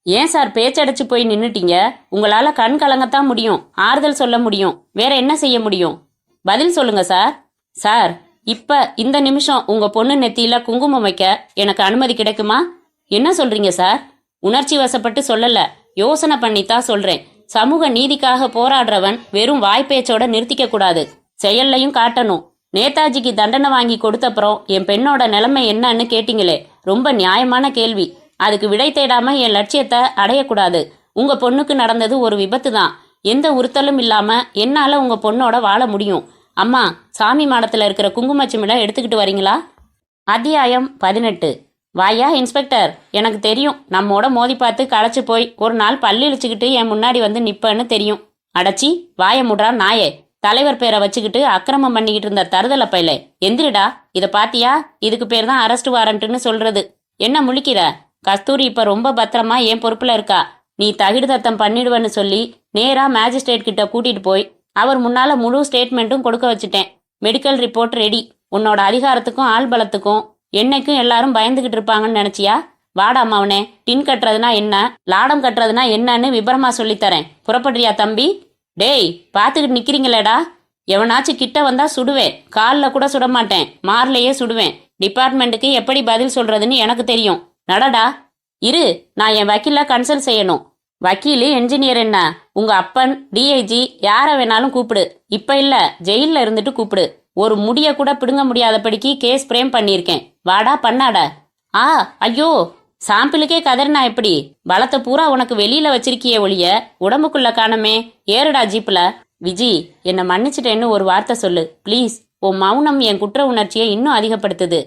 ஏன் சார் பேச்சடைச்சு போய் நின்னுட்டீங்க? உங்களால கண் கலங்கத்தான் முடியும், ஆறுதல் சொல்ல முடியும். வேற என்ன செய்ய முடியும்? பதில் சொல்லுங்க சார். சார், இப்ப இந்த நிமிஷம் உங்க பொண்ணு நெத்தியில குங்குமம் வைக்க எனக்கு அனுமதி கிடைக்குமா? என்ன சொல்றீங்க சார்? உணர்ச்சி வசப்பட்டு சொல்லல, யோசனை பண்ணித்தான் சொல்றேன். சமூக நீதிக்காக போராடுறவன் வெறும் வாய்ப்பேச்சோட நிறுத்திக்க கூடாது, செயல்லையும் காட்டணும். நேதாஜிக்கு தண்டனை வாங்கி கொடுத்தப்புறம் என் பெண்ணோட நிலைமை என்னன்னு கேட்டீங்களே, ரொம்ப நியாயமான கேள்வி. அதுக்கு விடை தேடாம என் லட்சியத்தை அடையக்கூடாது. உங்க பொண்ணுக்கு நடந்தது ஒரு விபத்து தான். எந்த உறுத்தலும் இல்லாம என்னால உங்க பொண்ணோட வாழ முடியும். அம்மா, சாமி மாடத்துல இருக்கிற குங்குமச்சிமிழை எடுத்துக்கிட்டு வரீங்களா? அத்தியாயம் 18. வாயா இன்ஸ்பெக்டர், எனக்கு தெரியும் நம்மோட மோதி பார்த்து களைச்சு போய் ஒரு நாள் பல்லு இழிச்சுக்கிட்டு என் முன்னாடி வந்து நிப்பன்னு தெரியும். அடச்சி, வாய முடுறா நாயே. தலைவர் பேரை வச்சுக்கிட்டு அக்கிரமம் பண்ணிக்கிட்டு இருந்த தருதல பையல, எந்திரிடா. இத பாத்தியா? இதுக்கு பேர் தான் அரெஸ்ட் வாரண்ட்னு சொல்றது. என்ன முழிக்கிற? கஸ்தூரி இப்ப ரொம்ப பத்திரமா என் பொறுப்புல இருக்கா. நீ தகிடு தத்தம் பண்ணிடுவன்னு சொல்லி நேரா மேஜிஸ்ட்ரேட் கிட்ட கூட்டிட்டு போய் அவர் முன்னால முழு ஸ்டேட்மெண்ட்டும் கொடுக்க வச்சுட்டேன். Medical report ready. உன்னோட அதிகாரத்துக்கும் ஆள் பலத்துக்கும் என்னைக்கும் எல்லாரும் பயந்துகிட்டு இருப்பாங்கன்னு நினைச்சியா? வாடா மவனே, டின் கட்டுறதுனா என்ன, லாடம் கட்டுறதுனா என்னன்னு விபரமா சொல்லித்தரேன். புறப்படுறியா தம்பி? டேய், பாத்துக்கிட்டு நிக்கிறீங்களேடா. எவனாச்சும் கிட்ட வந்தா சுடுவேன். காலில் கூட சுட மாட்டேன், மார்லேயே சுடுவேன். டிபார்ட்மெண்ட்டுக்கு எப்படி பதில் சொல்றதுன்னு எனக்கு தெரியும். நடடா. இரு, நான் என் வக்கீல கன்சல்ட் செய்யணும். வக்கீலு என்ஜினியர் என்ன, உங்க அப்பன் டிஐஜி யார வேணாலும் கூப்பிடு. இப்ப இல்ல, ஜெயில்ல இருந்துட்டு கூப்பிடு. ஒரு முடிய கூட பிடுங்க முடியாதபடிக்கு கேஸ் பிரேம் பண்ணியிருக்கேன். வாடா பண்ணாட. ஆ, ஐயோ, சாம்பிளுக்கே கதறினா எப்படி? பலத்தை பூரா உனக்கு வெளியில வச்சிருக்கியே ஒழிய உடம்புக்குள்ள காணமே. ஏறுடா ஜீப்ல. விஜி, என்னை மன்னிச்சிட்டேன்னு ஒரு வார்த்தை சொல்லு ப்ளீஸ். உன் மௌனம் என் குற்ற உணர்ச்சியை இன்னும் அதிகப்படுத்துது.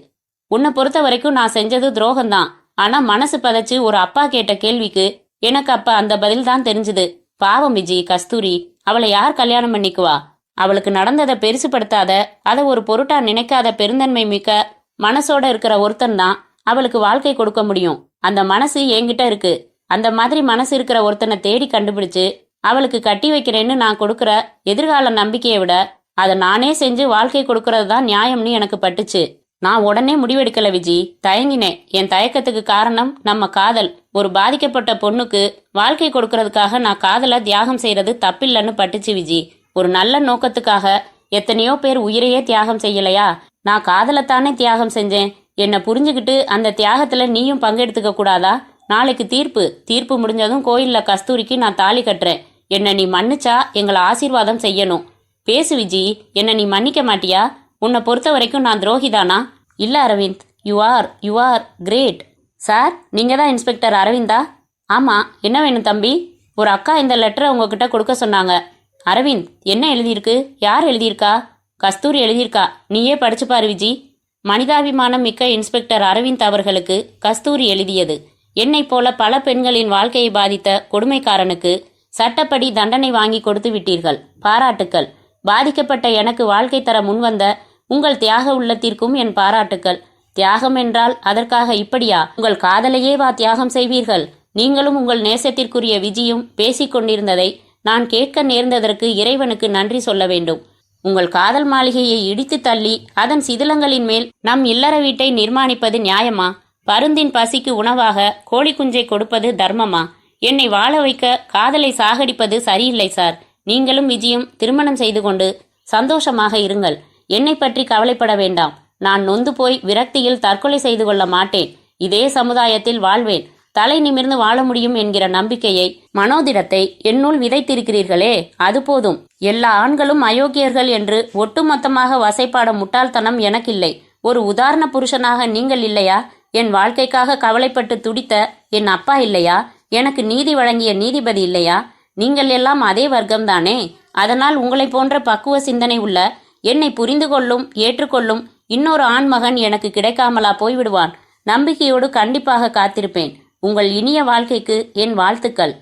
உன்னை பொறுத்த வரைக்கும் நான் செஞ்சது துரோகம்தான். ஆனா மனசு பதைச்சு ஒரு அப்பா கேட்ட கேள்விக்கு எனக்கு அப்ப அந்த பதில் தான் தெரிஞ்சுது. பாவம் விஜி, கஸ்தூரி, அவளை யார் கல்யாணம் பண்ணிக்குவா? அவளுக்கு நடந்ததை பெருசுப்படுத்தாத, அதை ஒரு பொருட்டா நினைக்காத பெருந்தன்மை மிக்க மனசோட இருக்கிற ஒருத்தன் தான் அவளுக்கு வாழ்க்கை கொடுக்க முடியும். அந்த மனசு என்கிட்ட இருக்கு. அந்த மாதிரி மனசு இருக்கிற ஒருத்தனை தேடி கண்டுபிடிச்சு அவளுக்கு கட்டி வைக்கிறேன்னு நான் கொடுக்கற எதிர்கால நம்பிக்கையை விட அதை நானே செஞ்சு வாழ்க்கை கொடுக்கறது தான் நியாயம்னு எனக்கு பட்டுச்சு. நான் உடனே முடிவெடுக்கல விஜி, தயங்கினேன். என் தயக்கத்துக்கு காரணம் நம்ம காதல். ஒரு பாதிக்கப்பட்ட பொண்ணுக்கு வாழ்க்கை கொடுக்கறதுக்காக நான் காதலை தியாகம் செய்யறது தப்பில்லைன்னு பட்டுச்சு விஜி. ஒரு நல்ல நோக்கத்துக்காக எத்தனையோ பேர் உயிரையே தியாகம் செய்யலையா? நான் காதலைத்தானே தியாகம் செஞ்சேன். என்னை புரிஞ்சுக்கிட்டு அந்த தியாகத்துல நீயும் பங்கெடுத்துக்க கூடாதா? நாளைக்கு தீர்ப்பு முடிஞ்சதும் கோயில்ல கஸ்தூரிக்கு நான் தாலி கட்டுறேன். என்னை நீ மன்னிச்சா எங்களை ஆசீர்வாதம் செய்யணும். பேசு விஜி, என்னை நீ மன்னிக்க மாட்டியா? உன்னை பொறுத்த வரைக்கும் நான் துரோகிதானா? இல்ல Aravind, you are great. Sir, நீங்க தான் இன்ஸ்பெக்டர் அரவிந்தா? ஆமா, என்ன வேணும் தம்பி? ஒரு அக்கா இந்த லெட்டரை உங்ககிட்ட கொடுக்க சொன்னாங்க. அரவிந்த், என்ன எழுதியிருக்கு? யார் எழுதியிருக்கா? கஸ்தூரி எழுதியிருக்கா. நீயே படிச்சு பாரு விஜி. மனிதாபிமானம் மிக்க இன்ஸ்பெக்டர் அரவிந்த் அவர்களுக்கு கஸ்தூரி எழுதியது. என்னை போல பல பெண்களின் வாழ்க்கையை பாதித்த கொடுமைக்காரனுக்கு சட்டப்படி தண்டனை வாங்கி கொடுத்து விட்டீர்கள். பாராட்டுக்கள். பாதிக்கப்பட்ட எனக்கு வாழ்க்கை தர முன்வந்த உங்கள் தியாக உள்ளத்திற்கும் என் பாராட்டுக்கள். தியாகம் என்றால் அதற்காக இப்படியா? உங்கள் காதலையே வா தியாகம் செய்வீர்கள்? நீங்களும் உங்கள் நேசத்திற்குரிய விஜியும் பேசிக் கொண்டிருந்ததை நான் கேட்க நேர்ந்ததற்கு இறைவனுக்கு நன்றி சொல்ல வேண்டும். உங்கள் காதல் மாளிகையை இடித்து தள்ளி அதன் சிதிலங்களின் மேல் நம் இல்லற வீட்டை நிர்மாணிப்பது நியாயமா? பருந்தின் பசிக்கு உணவாக கோழி குஞ்சை கொடுப்பது தர்மமா? என்னை வாழ வைக்க காதலை சாகடிப்பது சரியில்லை சார். நீங்களும் விஜயும் திருமணம் செய்து கொண்டு சந்தோஷமாக இருங்கள். என்னை பற்றி கவலைப்பட வேண்டாம். நான் நொந்து போய் விரக்தியில் தற்கொலை செய்து கொள்ள மாட்டேன். இதே சமுதாயத்தில் வாழ்வேன். தலை நிமிர்ந்து வாழ முடியும் என்கிற நம்பிக்கையை, மனோதிடத்தை என்னுள் விதைத்திருக்கிறீர்களே, அது போதும். எல்லா ஆண்களும் அயோக்கியர்கள் என்று ஒட்டுமொத்தமாக வசைப்பாட முட்டாள்தனம் எனக்கில்லை. ஒரு உதாரண புருஷனாக நீங்கள் இல்லையா? என் வாழ்க்கைக்காக கவலைப்பட்டு துடித்த என் அப்பா இல்லையா? எனக்கு நீதி வழங்கிய நீதிபதி இல்லையா? நீங்கள் எல்லாம் அதே வர்க்கம்தானே. அதனால் உங்களை போன்ற பக்குவ சிந்தனை உள்ள, என்னை புரிந்து கொள்ளும் ஏற்றுக்கொள்ளும் இன்னொரு ஆண்மகன் எனக்கு கிடைக்காமலா போய்விடுவான்? நம்பிக்கையோடு கண்டிப்பாக காத்திருப்பேன். உங்கள் இனிய வாழ்க்கைக்கு என் வாழ்த்துக்கள்.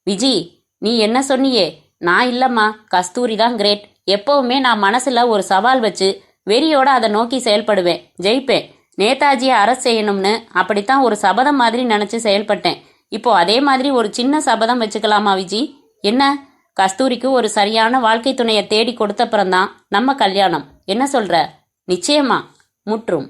விஜி, நீ என்ன சொன்னியே? நான் இல்லம்மா, கஸ்தூரி தான் கிரேட். எப்பவுமே நான் மனசுல ஒரு சவால் வச்சு வெறியோட அதை நோக்கி செயல்படுவேன். ஜெயிப்பேன். நேதாஜியை அரெஸ்ட் செய்யணும்னு அப்படித்தான் ஒரு சபதம் மாதிரி நினைச்சு செயல்பட்டேன். இப்போ அதே மாதிரி ஒரு சின்ன சபதம் வச்சுக்கலாமா விஜி? என்ன? கஸ்தூரிக்கு ஒரு சரியான வாழ்க்கை துணையை தேடி கொடுத்தப்புறம்தான் நம்ம கல்யாணம். என்ன சொல்ற? நிச்சயமா. முற்றும்.